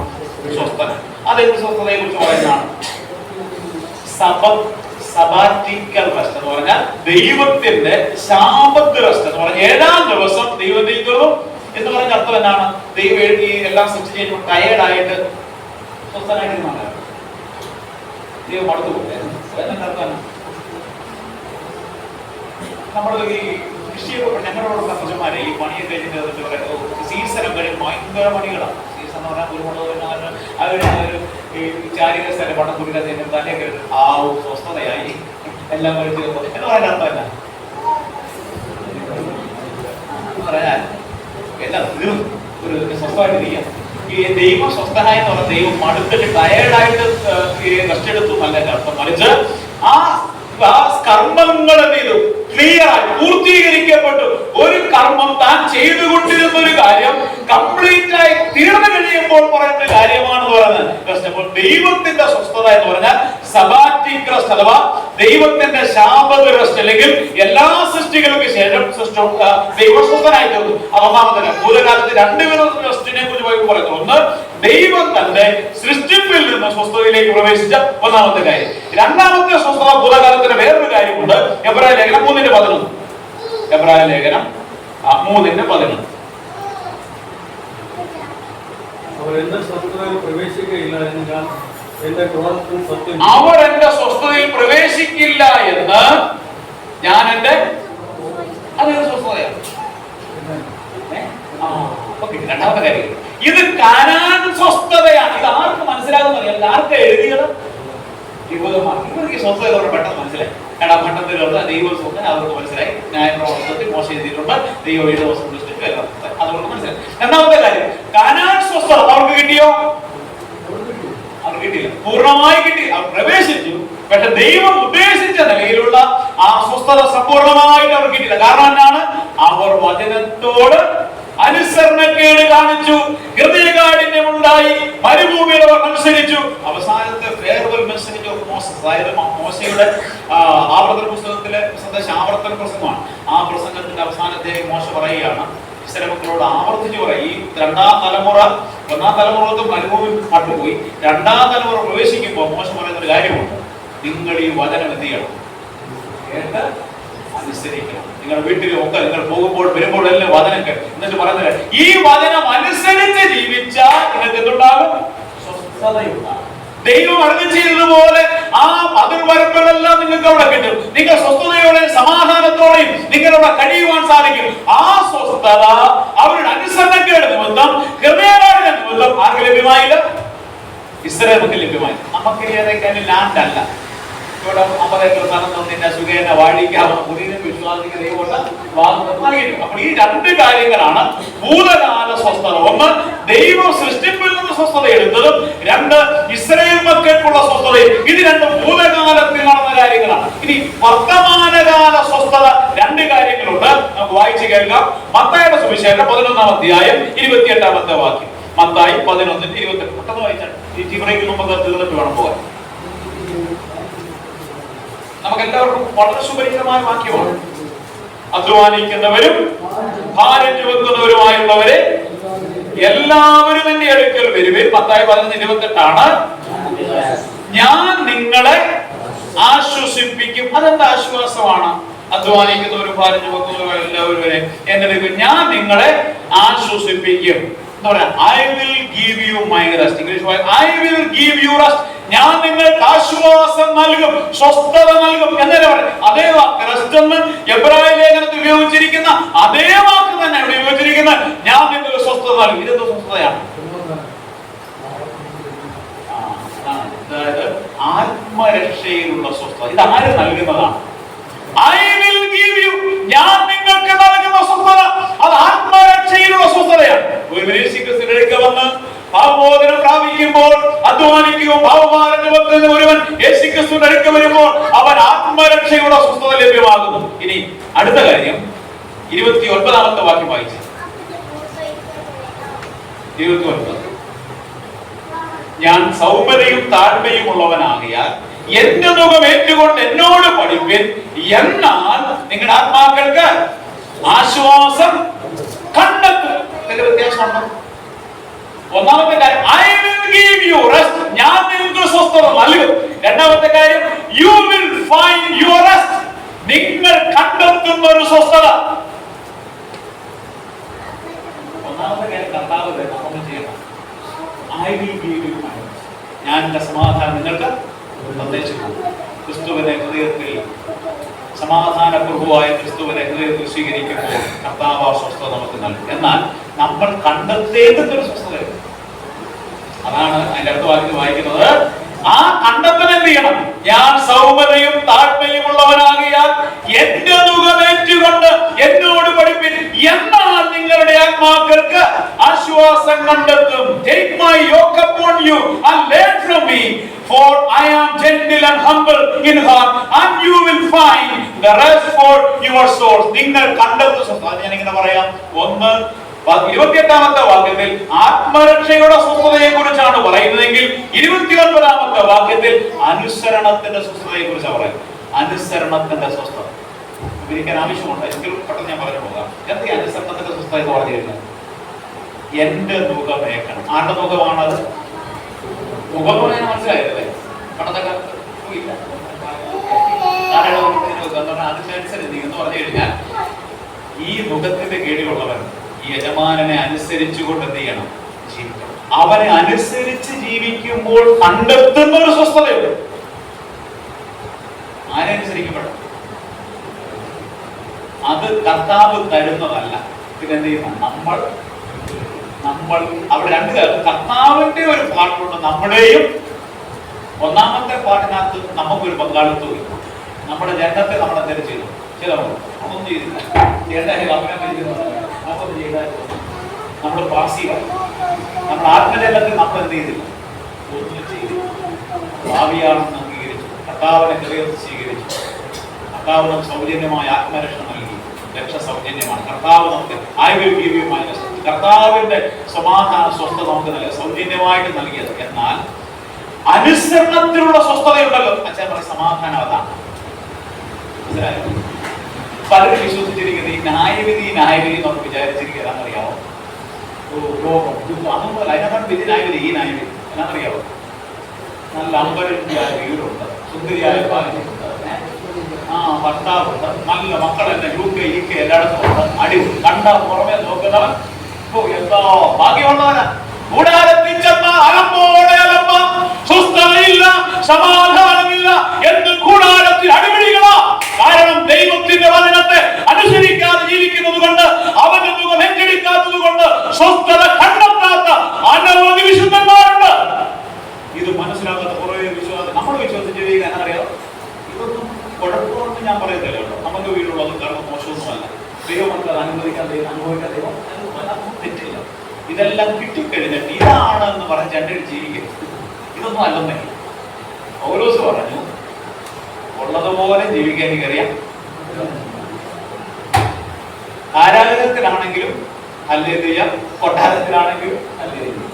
സ്വസ്ഥത. അതെന്ത് സ്വസ്ഥതയെ കുറിച്ച് പറയുന്നതാണ്? സബാറ്റിക്കൽ റെസ്റ്റ് എന്ന് പറഞ്ഞാൽ ദൈവത്തിന്റെ ശാബത്ത് റെസ്റ്റ് എന്ന് പറഞ്ഞാൽ ഏഴാം ദിവസം ദൈവം തീർന്നു എന്ന് പറഞ്ഞ അർത്ഥം എന്താണ്? ദൈവം എഴുതി എല്ലാം സൃഷ്ടിച്ച് കഴിഞ്ഞപ്പോൾ ടയേർഡായിട്ട് സ്വസ്ഥനായിട്ട് ദൈവം അടുത്തു പോകായിരുന്നു. നമ്മൾ ഈ കൃഷിയൊക്കെ ഞങ്ങളുടെ പ്രശ്നമാരെ ഈ പണിയൊക്കെ കഴിഞ്ഞിട്ട് സീസണൊക്കെ കഴിഞ്ഞ് ഭയങ്കര പണികളാണ്. സീസൺ എന്ന് പറഞ്ഞാൽ കുരുമുളക് ഈ ചാരിക സ്ഥലം പണം കുടിക്കാതെ തലയൊക്കെ ആ സ്വസ്ഥതയായി എല്ലാം കഴിച്ച് എന്ന് പറയാൻ അർത്ഥമല്ല. പറയാൻ എല്ലാം തീർന്നു ഒരു സ്വസ്ഥമായിട്ട് ചെയ്യാം. ഈ ദൈവം സ്വസ്ഥനായി എന്ന് പറഞ്ഞാൽ ദൈവം മടുത്തിട്ട് ടയേർഡായിട്ട് റെസ്റ്റ് എടുത്തു എന്നല്ല അർത്ഥം. മറിച്ച് ആ കർമ്മങ്ങൾ എന്ത് ചെയ്തു? ക്ലിയറായി പൂർത്തീകരിക്കപ്പെട്ടു. ഒരു കർമ്മം താൻ ചെയ്തുകൊണ്ടിരുന്ന ഒരു കാര്യം കംപ്ലീറ്റ് ആയി തീർന്നു കഴിയുമ്പോൾ പറയുന്ന കാര്യമാണെന്ന് പറയുന്നത്. അപ്പോൾ ദൈവത്തിന്റെ സ്വസ്ഥത എന്ന് പറഞ്ഞാൽ സബാറ്റിക് റെസ്റ്റ് അഥവാ ദൈവത്തിന്റെ ശാബത്ത് റെസ്റ്റ്, അല്ലെങ്കിൽ എല്ലാ സൃഷ്ടികൾക്ക് ശേഷം ദൈവസ്വസ്ഥനായി തീർന്നു. ഒന്നാമത്തെ ഭൂതകാലത്ത് രണ്ടുപേരും റെസ്റ്റിനെ കുറിച്ച് പറയുന്നു. ഒന്ന്, ദൈവം തന്റെ സൃഷ്ടിപ്പിൽ നിന്ന് സ്വസ്ഥതയിലേക്ക് പ്രവേശിച്ച ഒന്നാമത്തെ കാര്യം. രണ്ടാമത്തെ സ്വസ്ഥത ഭൂതകാലത്തിന്റെ വേറൊരു കാര്യമുണ്ട്. എബ്രായ ലേഖനം 3:11. എബ്രായ ലേഖനം 3:11. അവർ എന്റെ സ്വസ്ഥതയിൽ പ്രവേശിക്കില്ല എന്ന് ഞാൻ എന്റെ അതൊരു സ്വസ്ഥതയാണ്. രണ്ടാമത്തെ കാര്യം, ഇത് കാനാൻ സ്വസ്ഥതയാണ്. ഇത് ആർക്ക് മനസ്സിലാകുന്നറിയാം? ആർക്ക് എഴുതിയത്? ഇവർക്ക് സ്വസ്ഥത പെട്ടെന്ന് മനസ്സിലായി. കാരണം മണ്ഡലത്തിലുള്ള ദൈവ സ്വസ്ഥ അവർക്ക് മനസ്സിലായി. ന്യായപ്രവർത്തനത്തിൽ മോശം ചെയ്തിട്ടുണ്ട്. ദൈവം 7 ദിവസം സൃഷ്ടിച്ചു, അതുകൊണ്ട് മനസ്സിലായി. രണ്ടാമത്തെ കാര്യം, കാനാൻ സ്വസ്ഥത അവർക്ക് കിട്ടിയോ? അവർക്ക് കിട്ടിയില്ല. പൂർണ്ണമായി കിട്ടി, അവർ പ്രവേശിച്ചു. പക്ഷെ ദൈവം ഉദ്ദേശിച്ച നിലയിലുള്ള ആ സ്വസ്ഥത സമ്പൂർണമായിട്ട് അവർ കിട്ടിയില്ല. കാരണം എന്താണ്? അവർ വചനത്തോട് അനുസരണക്കേട് കാണിച്ചു, ഹൃദയകാഠിന്യമുണ്ടായി, മരുഭൂമിയിൽ അവർ മത്സരിച്ചു. അവസാനത്തെ ഫെയർവെൽ മെസ്സേജ് ഓഫ് മോസസ്, അതായത് മോശയുടെ ആവർത്തന പുസ്തകത്തിലെ ആവർത്തന പ്രസംഗമാണ്. ആ പ്രസംഗത്തിന്റെ അവസാനത്തെ മോശ പറയുകയാണ്, ഇസ്രായേൽ മക്കളോട് ആവർത്തിച്ചു പറയും, ഈ ഒന്നാം തലമുറ മരുഭൂമി പട്ടുപോയി, രണ്ടാം തലമുറ പ്രവേശിക്കുമ്പോൾ മോശ പറയുന്ന ഒരു കാര്യമുണ്ട്. നിങ്ങൾ ഈ വചനം എന്ത് ചെയ്യണം? കേട്ട് അനുസരിക്കണം. നിങ്ങളുടെ വീട്ടിലും ഒക്കെ നിങ്ങൾ പോകുമ്പോൾ വരുമ്പോഴെല്ലാം വചനം കേട്ട് എന്നിട്ട് പറയുന്നത്, ഈ വചനം അനുസരിച്ച് ജീവിച്ചാൽ നിങ്ങൾക്ക് എന്തുണ്ടാകും? സ്വസ്ഥതയുണ്ടാകും. ദൈവം അരുളി ചെയ്തതുപോലെ ആ അതിർവരമ്പുകളെല്ലാം നിങ്ങൾക്ക് അവിടെ കിട്ടും. നിങ്ങൾ സ്വസ്ഥതയോടെയും സമാധാനത്തോടെയും നിങ്ങളവിടെ കഴിയുവാൻ സാധിക്കും. ആ സ്വസ്ഥത അവരുടെ അനുസരണക്കേട് നിമിത്തം, ഹൃദയകാഠിന്യ നിമിത്തം ആർക്ക് ലഭ്യമായില്ല? ഇസ്രായേലിന് ലഭ്യമായി. നമുക്ക് ഏതൊക്കെ ലാൻഡ് അല്ല. ഇവിടെ 50 ഏക്കർ സ്ഥലം തന്നിട്ട് സുഖേന വാഴിക്കാവുന്ന പുതിയ വിശ്വാസിക്ക് ദൈവം നൽകിയിട്ടുണ്ട്. അപ്പോൾ ഈ രണ്ട് കാര്യങ്ങളാണ് ഭൂതകാല സ്വസ്ഥത. ഒന്ന്, ദൈവം സൃഷ്ടിപ്പിൽ നിന്ന് സ്വസ്ഥത എടുത്തതും, രണ്ട്, ഇസ്രായേൽ മക്കൾക്കുള്ള സ്വസ്ഥതയും. ഇത് രണ്ടും ഭൂതകാലത്തിൽ നടന്ന കാര്യങ്ങളാണ്. ഇനി വർത്തമാനകാല സ്വസ്ഥത രണ്ട് കാര്യങ്ങളുണ്ട്. നമുക്ക് വായിച്ചു കേൾക്കാം. മത്തായിയുടെ സുവിശേഷം 11-ാം അധ്യായം 28-ാമത്തെ വാക്യം. മത്തായി 11:28. പെട്ടെന്ന് വായിച്ചാൽ ഈ ജിബ്രയിൽ നമുക്ക് തീർന്നിട്ട് വേണം പോകാൻ. നമുക്ക് എല്ലാവർക്കും വളരെ സുപരിചിതമായ വാക്യമാണ്. അധ്വാനിക്കുന്നവരും ഭാരം ചുമക്കുന്നവരുമായുള്ളവരെ എല്ലാവരും എന്റെ അടുക്കൽ വരുവിൻ. മത്തായി 11:28 ഞാൻ നിങ്ങളെ ആശ്വസിപ്പിക്കും. അതെന്താ ആശ്വാസമാണ്? അധ്വാനിക്കുന്നവരും ഭാരം ചുമക്കുന്നവരും എല്ലാവരും എന്റെ അടുക്കൽ ഞാൻ നിങ്ങളെ ആശ്വസിപ്പിക്കും. I will give you my rest. English word, I will give you rest. ഞാൻ നിങ്ങൾക്ക് ആശ്വാസം നൽകും, സ്വസ്ഥത നൽകും എന്നല്ലേ പറയും. അതേ വാക്ക് റെസ്റ്റ് എന്ന് എബ്രായ ലേഖനത്തിൽ ഉപയോഗിച്ചിരിക്കുന്ന അതേ വാക്ക് തന്നെ ഇവിടെ ഉപയോഗിച്ചിരിക്കുന്നത്. ഞാൻ നിങ്ങൾക്ക് സ്വസ്ഥത നൽകും. ഇതെന്തോ സ്വസ്ഥതയാണ്? അതായത് ആത്മരക്ഷയിലുള്ള സ്വസ്ഥത. ഇത് ആര് നൽകുന്നതാണ്? I will give you, ഞാൻ നിങ്ങൾക്ക് നൽകുന്ന സ്വസ്ഥത അത് ആത്മരക്ഷയിലുള്ള സ്വസ്ഥതയാണ്. ഒരു യേശുക്രിസ്തുവിലേക്ക് വന്ന് പാപമോചനം പ്രാപിക്കുമ്പോൾ, അധ്വാനിക്കുകയും പാപഭാരം ചുമക്കുന്ന ഒരുവൻ യേശുക്രിസ്തുവിന്റെ അടുക്കൽ വരുമ്പോൾ അവൻ ആത്മരക്ഷയുടെ സ്വസ്ഥത ലഭ്യമാകുന്നു. ഇനി അടുത്ത കാര്യം 29-ാമത്തെ വാക്യം വായിച്ചു. 29. ഞാൻ സൗമ്യതയും താഴ്മയും ഉള്ളവനാകിയാൽ എന്റെ മുഖം ഏറ്റുകൊണ്ട് എന്നോട് പഠിപ്പിൻ, എന്നാൽ നിങ്ങളുടെ ആത്മാക്കൾക്ക് ആശ്വാസം കണ്ടെത്തും. ഇതിന്റെ വ്യത്യാസമുണ്ടോ? ഒന്നാമത്തെ കാര്യം, I will give you rest. ഞാൻ നിങ്ങൾക്ക് സ്വസ്ഥത നൽകും. രണ്ടാമത്തെ കാര്യം, you will find your rest. നിങ്ങൾ കണ്ടെത്തുന്ന ഒരു സ്വസ്ഥത. ഒന്നാമത്തെ കാര്യം കർത്താവ് നമ്മൾ ചെയ്യണം. I will give you my rest. ഞാൻ എന്റെ സമാധാനം നിങ്ങൾക്ക് സന്ദേശിക്കും. ക്രിസ്തുവിനെ ഹൃദയത്തിൽ, സമാധാന പ്രഭുവായ ക്രിസ്തുവിനെ ഹൃദയത്തിൽ സ്വീകരിക്കുമ്പോൾ കർത്താവ് ആ സ്വസ്ഥത നമുക്ക് നൽകും. എന്നാൽ നമ്മൾ കണ്ടെത്തേണ്ടുന്ന ഒരു സ്വസ്ഥതയുണ്ട്. അതാണ് അതിന്റെ അടുത്ത വാക്യം വായിക്കുന്നത്. ആ കണ്ടെത്തൽ എന്ത് ചെയ്യണം? ഞാൻ സൗമ്യതയും താഴ്മയും ഉള്ളവനാകിയാൽ എന്റെ മുഖമേറ്റുകൊണ്ട് എന്നോട് പഠിപ്പിൻ, എന്നാൽ നിങ്ങളുടെ ആത്മാക്കൾക്ക് ആശ്വാസം കണ്ടെത്തും. Take my yoke upon you and learn from me, for I am gentle and humble in heart, and you will find the rest for your souls. നിങ്ങൾ കണ്ടെത്തും. അത് ഞാൻ ഇങ്ങനെ പറയാം. 28ാമത്തെ വാക്യത്തിൽ ആത്മരക്ഷയുടെ സ്വസ്ഥതയെ കുറിച്ചാണ് പറയുന്നതെങ്കിൽ 29ാമത്തെ വാക്യത്തിൽ അനുസരണത്തിന്റെ സ്വസ്ഥതയെ കുറിച്ചാണ് പറയുന്നത്. അനുസരണത്തിന്റെ സ്വസ്ഥത വിവരിക്കാൻ ആവശ്യമുണ്ട്. എങ്കിലും പെട്ടെന്ന് ഞാൻ പറഞ്ഞു പോകാം. എന്താ അനുസരണത്തിന്റെ സ്വസ്ഥത എന്ന് പറഞ്ഞിരുന്നത്? എന്റെ മുഖമേക്കണം. ആരുടെ മുഖമാണത്? മുഖം പറയാൻ മനസ്സിലായല്ലേ? പണ്ടത്തെ കാലത്ത് ഇല്ല, അതിനനുസരിച്ച് എന്ന് പറഞ്ഞു കഴിഞ്ഞാൽ ഈ മുഖത്തിന്റെ കീഴിലുള്ളവൻ ഈ യജമാനനെ അനുസരിച്ചുകൊണ്ട് എന്ത് ചെയ്യണം? ജീവിക്കണം. അവനെ അനുസരിച്ച് ജീവിക്കുമ്പോൾ കണ്ടെത്തുന്ന ഒരു സ്വസ്ഥതയുണ്ട്. ആരെ അനുസരിക്കപ്പെടും? അത് കർത്താവ് തരുന്നതല്ല. പിന്നെന്ത് ചെയ്യണം? നമ്മൾ അവിടെ രണ്ട് കാലത്ത് കർത്താവിന്റെ ഒരു പാട്ടുണ്ട്, നമ്മുടെയും. ഒന്നാമത്തെ പാട്ടിനകത്ത് നമുക്കൊരു പങ്കാളിത്തം ഇല്ല. നമ്മുടെ ജനത്തെ നമ്മൾ എന്തെങ്കിലും ചെയ്തു അതൊന്നും ചെയ്തില്ല. നമുക്കൊന്നും ചെയ്താൽ നമ്മൾ പാസീവായി. നമ്മുടെ ആത്മജലത്തിൽ നമ്മൾ എന്ത് ചെയ്തില്ല? ഒന്നും ചെയ്തില്ല. ഭാവിയാണെന്ന് അംഗീകരിച്ചു. കർത്താവിനെ ഹൃദയത്തിൽ സ്വീകരിച്ചു. കർത്താവ് നമുക്ക് സൗജന്യമായ ആത്മരക്ഷ നൽകി. രക്ഷ സൗജന്യമാണ്. കർത്താവ് നമുക്ക് I will give you my rest. കർത്താവിന്റെ സമാധാന സ്വസ്ഥത നമുക്ക് നൽകിയ സൗജന്യമായിട്ട് നൽകിയത്. എന്നാൽ അനുസരണത്തിലുള്ള സ്വസ്ഥതയുണ്ടല്ലോ. അച്ഛൻ പറയും സമാധാനം അതാണ്. മനസ്സിലായോ? പലരും വിശ്വസിച്ചിരിക്കുന്നത് ഈ ന്യായവിധി നമുക്ക് വിചാരിച്ചിരിക്കുക എന്നാണെന്നറിയാമോ? ലോകം അതുപോലെ അതിനകത്താണ് വിധി ന്യായവിധി. ഈ ന്യായവിധി എന്നാണെന്നറിയാമോ? നല്ല അമ്പരഞ്ചായ വീടുണ്ട്, സുന്ദരിയായ ഭാര്യയുണ്ട്, ഭർത്താവുണ്ട്, നല്ല മക്കളെന്നെ UK എല്ലായിടത്തും ഉണ്ട്, അടി കണ്ട പുറമെ നോക്കുന്നവൻ എന്തോ ഭാഗ്യമുള്ളവനാ. കൂടാരത്തിൽ ചെന്ന അലമ്പോടെ അലമ്പ, സ്വസ്ഥതയില്ല, സമാധാനമില്ല എന്ന് കൂടാരത്തിൽ അടിപിടികളാ. കാരണം ദൈവത്തിന്റെ വചനത്തെ അനുസരിക്കാതെ ജീവിക്കുന്നത് കൊണ്ട്, അവന്റെ മുഖം ഏറ്റെടുക്കാത്തത് കൊണ്ട് സ്വസ്ഥത കണ്ടെത്താത്ത അനവധി വിശുദ്ധന്മാരുണ്ട്. ഇത് മനസ്സിലാക്കാത്ത കുറെ വിശ്വാസം നമ്മൾ വിശ്വസിച്ച് ജീവിക്കാൻ അറിയാം. ഇതൊന്നും കുഴപ്പമൊന്നും ഞാൻ പറയുന്നില്ല കേട്ടോ. നമുക്ക് വീടുള്ളത് കാരണം മോശമൊന്നുമല്ല. ദൈവം നമുക്ക് അത് അനുഭവിക്കാൻ ദൈവം തെറ്റില്ല. ഇതെല്ലാം കിട്ടിക്കഴിഞ്ഞിട്ട് ഇതാണ് എന്ന് പറഞ്ഞ് രണ്ടിൽ ജീവിക്കരുത്. ഇതൊന്നും അല്ലെന്നേ പൗലോസ് പറഞ്ഞു. ഉള്ളതുപോലെ ജീവിക്കാൻ എനിക്കറിയാം. ആരാധനത്തിലാണെങ്കിലും ഹല്ലേലൂയ, കൊട്ടാരത്തിലാണെങ്കിലും ഹല്ലേലൂയ.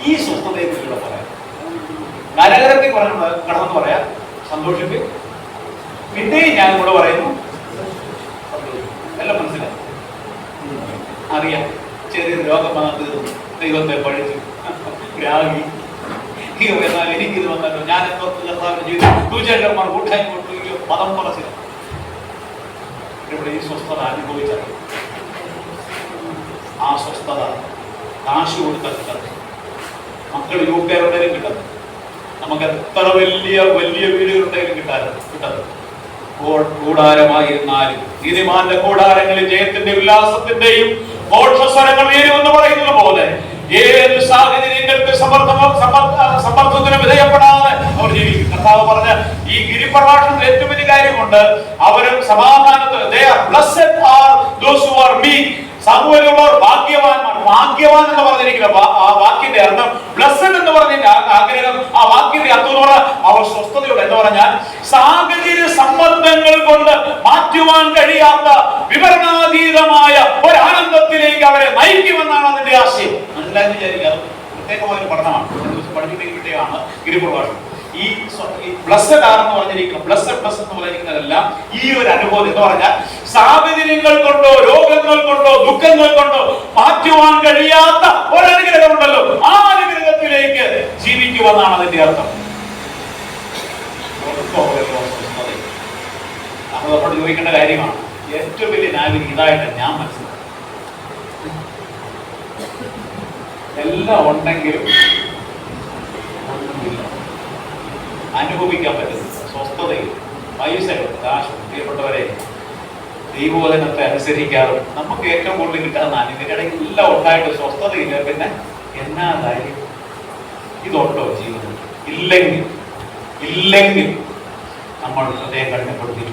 ഈ സ്വസ്ഥതയെ കുറിച്ചുകൂടെ പറയാം. നരകരത്തിൽ കടന്നു പറയാം, സന്തോഷിപ്പിൽ. പിന്നെയും ഞാൻ കൂടെ പറയുന്നു, എല്ലാം മനസ്സിലായി. അറിയാം ചെറിയൊരു രോഗം വന്നത് ദൈവത്തെ പഴിച്ചു രാഗി. എന്നാൽ എനിക്കിത് വന്നല്ലോ, ഞാൻ എന്തോ ചെയ്തു, ദൂചേട്ടന്മാർ കൂട്ടായ്മ കൊടുത്തു, മതം പറച്ചില്ല. ഇവിടെ ഈ സ്വസ്ഥത അനുഭവിച്ചത്, ആ സ്വസ്ഥത കാശ് കൊടുത്ത കിട്ടുന്നത്. മക്കൾ UK ഉണ്ടെങ്കിലും കിട്ടുന്നത്, നമുക്ക് എത്ര വലിയ വലിയ വീടുകളുണ്ടെങ്കിലും കിട്ടുന്നത്. കൂടാരമായിരുന്നാലും നീതിമാന്റെ കൂടാരങ്ങളിൽ ജയത്തിന്റെ ഉല്ലാസത്തിന്റെയും ഘോഷസ്വരങ്ങൾ ഉയരുമെന്ന് പറയുന്നത് പോലെ ഏത് സാഹചര്യങ്ങൾക്ക് സമ്മർദ്ദത്തിന് വിധേയപ്പെടാതെ അവർ ജീവിക്കും. കർത്താവ് പറഞ്ഞ ഈ ഗിരിപ്രഭാഷണത്തിൽ ഏറ്റവും വലിയ കാര്യമുണ്ട്. അവരും സമാധാനത്തിൽ സമൂഹമുള്ളവർ ഭാഗ്യവാന്മാർ. ഭാഗ്യവാൻ എന്ന് പറഞ്ഞിരിക്കുന്നത് ആ വാക്കിന്റെ അർത്ഥം ബ്ലസ്സഡ് എന്ന് പറഞ്ഞതിന്റെ ആഗ്രഹം, ആ വാക്കിന്റെ അർത്ഥം എന്ന് പറഞ്ഞാൽ അവർ സ്വസ്ഥതയോടെ എന്ന് പറഞ്ഞാൽ സാഹചര്യ സമ്മർദ്ദങ്ങൾ കൊണ്ട് മാറ്റുവാൻ കഴിയാത്ത വിവരണാതീതമായ ഒരാനന്ദത്തിലേക്ക് അവരെ നയിക്കുമെന്നാണ് അതിന്റെ ആശയം. മനസ്സിലായെന്ന് വിചാരിക്കുക. അത് പ്രത്യേകമായ ഒരു പഠനമാണ്. പഠിപ്പിക്കുന്ന വിഷയമാണ് ഗിരിപ്രഭാഷണം. ഈ ബ്ലസ്സഡ് ആണെന്ന് പറഞ്ഞിരിക്കുന്ന ബ്ലസ്സഡ് പ്ലസ് എന്ന് പറഞ്ഞിരിക്കുന്നതെല്ലാം ഈ ഒരു അനുഭവം എന്ന് പറഞ്ഞാൽ സാഹചര്യങ്ങൾ കൊണ്ടോ രോഗങ്ങൾ കൊണ്ടോ ദുഃഖങ്ങൾ കൊണ്ടോ മാറ്റുവാൻ കഴിയാത്ത ഒരനുഗ്രഹമുണ്ടല്ലോ, ആ അനുഗ്രഹത്തിലേക്ക് ജീവിക്കുമെന്നാണ് അതിന്റെ അർത്ഥം. നമ്മൾ നമ്മളോട് ചോദിക്കേണ്ട കാര്യമാണ്. ഏറ്റവും വലിയ നാവിക ഇതായിട്ട് ഞാൻ മനസ്സിലാക്കി. എല്ലാം ഉണ്ടെങ്കിലും ഒന്നുമില്ല, അനുഭവിക്കാൻ പറ്റുന്നത് സ്വസ്ഥതയിൽ പൈസകൾ കാശും. പ്രിയപ്പെട്ടവരെ, ദൈവവചനത്തെ അനുസരിക്കാതെ നമുക്ക് ഏറ്റവും കൂടുതൽ കിട്ടാൻ ഇതിന്റെ ഇടയ്ക്ക് എല്ലാം ഉണ്ടായിട്ട് സ്വസ്ഥതയില്ല. പിന്നെ എന്നാ കാര്യം? ഇതുണ്ടോ ജീവിതം? ഇല്ലെങ്കിൽ നമ്മൾ ഹൃദയം കഠിനപ്പെടുത്തി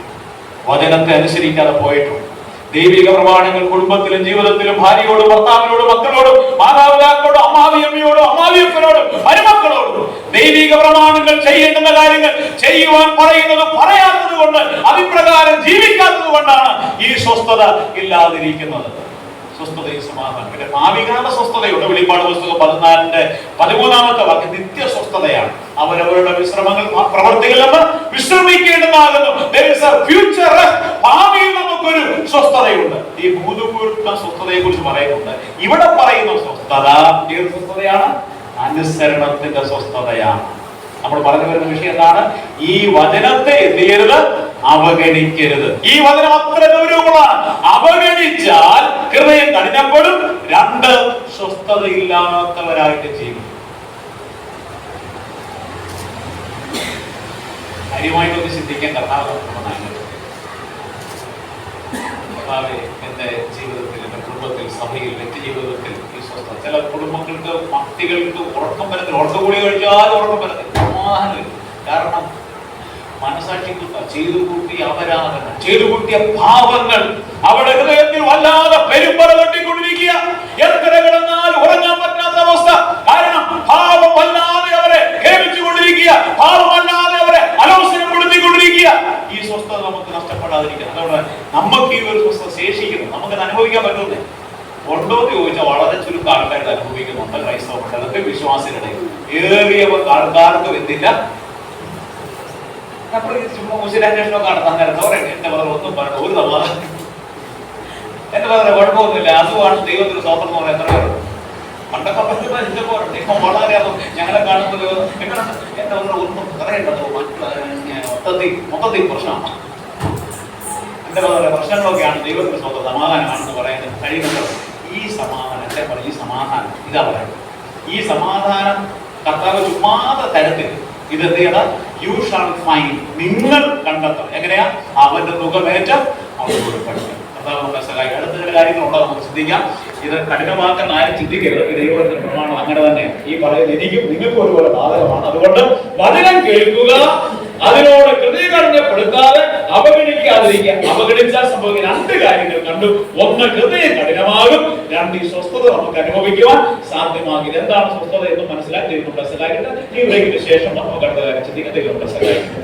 വചനത്തെ അനുസരിക്കാതെ പോയിട്ടുണ്ട്. ദൈവിക പ്രമാണങ്ങൾ കുടുംബത്തിലും ജീവിതത്തിലും ഭാര്യയോടും ഭർത്താവിനോടും മക്കളോടും മാതാപിതാക്കളോടും അമ്മാവിയമ്മയോടും അമ്മാവിയപ്പനോടും മരുമക്കളോടും ദൈവിക പ്രമാണങ്ങൾ ചെയ്യേണ്ടുന്ന കാര്യങ്ങൾ ചെയ്യുവാൻ പറയുന്നത് പറയാത്തത് കൊണ്ട്, അതിപ്രകാരം ജീവിക്കാത്തത് കൊണ്ടാണ് ഈ സ്വസ്ഥത ഇല്ലാതിരിക്കുന്നത്. സ്വസ്ഥതയും സമാധാനം. പിന്നെ ഭാവികാല സ്വസ്ഥതയുണ്ട്. വെളിപ്പാട് പുസ്തകം 14-13 വാക്യം നിത്യ സ്വസ്ഥതയാണ്. അവരവരുടെ വിശ്രമങ്ങൾ പ്രവർത്തികൾ നമ്മൾ വിശ്രമിക്കേണ്ടതാകുന്നു. ഭാവിയിൽ നമുക്കൊരു സ്വസ്ഥതയുണ്ട്. ഈ ഭൂതപൂർവ സ്വസ്ഥതയെ കുറിച്ച് പറയുന്നുണ്ട്. ഇവിടെ പറയുന്ന സ്വസ്ഥത ഏത് സ്വസ്ഥതയാണ്? അനുസരണത്തിന്റെ സ്വസ്ഥതയാണ്. നമ്മൾ പറഞ്ഞു വരുന്ന വിഷയം എന്താണ്? ഈ വചനത്തെ എന്ത് ചെയ്യരുത്? അവഗണിക്കരുത്. ഈ വചനം അത്ര ഗൗരവമാണ്. അവഗണിച്ചാൽ ഹൃദയം കഠിനപ്പെടും. 2 സ്വസ്ഥതയില്ലാത്തവരായിട്ട് ജീവിക്കും. കാര്യമായിട്ടൊന്ന് ചിന്തിക്കാൻ കർത്താവ് എന്റെ ജീവിതത്തിൽ, എന്റെ കുടുംബത്തിൽ, സഭയിൽ, വ്യക്തി ജീവിതത്തിൽ ഈ സ്വസ്ഥത. ചില കുടുംബങ്ങൾക്ക് മക്തികൾക്ക് ഉറക്കം വരുന്നില്ല. ഉറക്കകൂടി കഴിച്ചാൽ ഉറക്കം വരുന്നില്ല, സമാധാനമില്ല. കാരണം മനസാക്ഷിക്കുന്ന ചെയ്തു കൂട്ടിയ അപരാധങ്ങൾ, ചെയ്തു കൂട്ടിയ പാപങ്ങൾ അവിടെ ഹൃദയത്തിൽ വല്ലാതെ പെരുമ്പറ കെട്ടിക്കൊണ്ടിരിക്കുക. എത്ര കിടന്നാൽ ഉറങ്ങാൻ പറ്റാത്ത അവസ്ഥ. കാരണം പാപം വല്ലാതെ അവരെ ഹേമിച്ചുകൊണ്ടിരിക്കുക, പാപമല്ലാതെ അവരെ അലോസരപ്പെടുത്തിക്കൊണ്ടിരിക്കുക. ഈ സ്വസ്ഥത നമുക്ക് നഷ്ടപ്പെടാതിരിക്കണം. അതുകൊണ്ട് നമുക്ക് ഈ ഒരു സ്വസ്ഥത ശേഷിക്കണം. നമുക്കത് അനുഭവിക്കാൻ പറ്റുന്നേ ഉണ്ടോ എന്ന് ചോദിച്ചാൽ വളരെ ചുരുക്കം ആൾക്കാർ അനുഭവിക്കുന്നുണ്ട്. ക്രൈസ്തവ മണ്ഡലത്തിൽ വിശ്വാസികളുടെ ഏറിയ ആൾക്കാർക്ക് എന്തില്ല. നമ്മൾ ചുമ്മാ മുസ്ലിം നടത്താൻ നേരത്തെ എന്റെ പറഞ്ഞ ഒന്നും പറഞ്ഞു ഒരു സമാധാനം. എന്റെ പറഞ്ഞ കുഴപ്പമൊന്നുമില്ല, അതുമാണ് ദൈവത്തിന് സ്വന്തം എന്ന് പറയാൻ എത്ര പേരുണ്ട്. പണ്ടൊക്കെ പറ്റുമ്പോൾ എന്റെ പോലുണ്ട്. ഇപ്പം വളരെ ഞങ്ങളെ കാണുമ്പോൾ എന്റെ പറഞ്ഞ ഒന്നും പറയേണ്ടത് മൊത്തത്തിൽ പ്രശ്നമാണ്. എന്റെ പറഞ്ഞ പ്രശ്നങ്ങളൊക്കെയാണ് ദൈവത്തിന് സ്വന്തം സമാധാനമാണെന്ന് പറയാൻ കഴിയുന്നത്. ഈ സമാധാനം എന്റെ പറഞ്ഞ ഈ സമാധാനം ഇതാ പറയുന്നത്. ഈ സമാധാനം കർത്താവ് ചുമ്മാതെ തരത്തിൽ ഇതെന്ത് ചെയ്യണം? യു ഷാൾ ഫൈൻഡ്, നിങ്ങൾ കണ്ടെത്തണം. എങ്ങനെയാ? അവന്റെ മുഖമേറ്റ അവരോട് പഠിക്കണം. കർത്താവ് നമ്മളെ സഹായിക്കും. അടുത്ത ചില കാര്യങ്ങളുണ്ടോ നമുക്ക് ചിന്തിക്കാം. ഇത് കഠിനമാക്കാൻ ആരും ചിന്തിക്കരുത്. ഈ ദൈവത്തിന്റെ പ്രമാണം അങ്ങനെ തന്നെയാണ്. ഈ പറയുന്നത് എനിക്കും നിങ്ങൾക്കും ഒരുപോലെ ബാധകമാണ്. അതുകൊണ്ട് വചനം കേൾക്കുക, അതിനോട് ഹൃദയകഠിനപ്പെടുത്താതെ അവഗണിക്കാതിരിക്കുക. അവഗണിച്ചാൽ സംഭവിക്കുന്ന 2 കാര്യങ്ങൾ കണ്ടു. 1, ഹൃദയം കഠിനമാകും. 2, ഈ സ്വസ്ഥത നമുക്ക് അനുഭവിക്കുവാൻ സാധ്യമാകില്ല. എന്താണ് സ്വസ്ഥത എന്ന് മനസ്സിലാക്കി ദൈവം മനസ്സിലാക്കിയിട്ട് ഈ ബ്രേക്കിന് ശേഷം നമുക്ക് അടുത്ത കാര്യം ചിന്തിക്കാൻ ദൈവം മനസ്സിലാക്കി.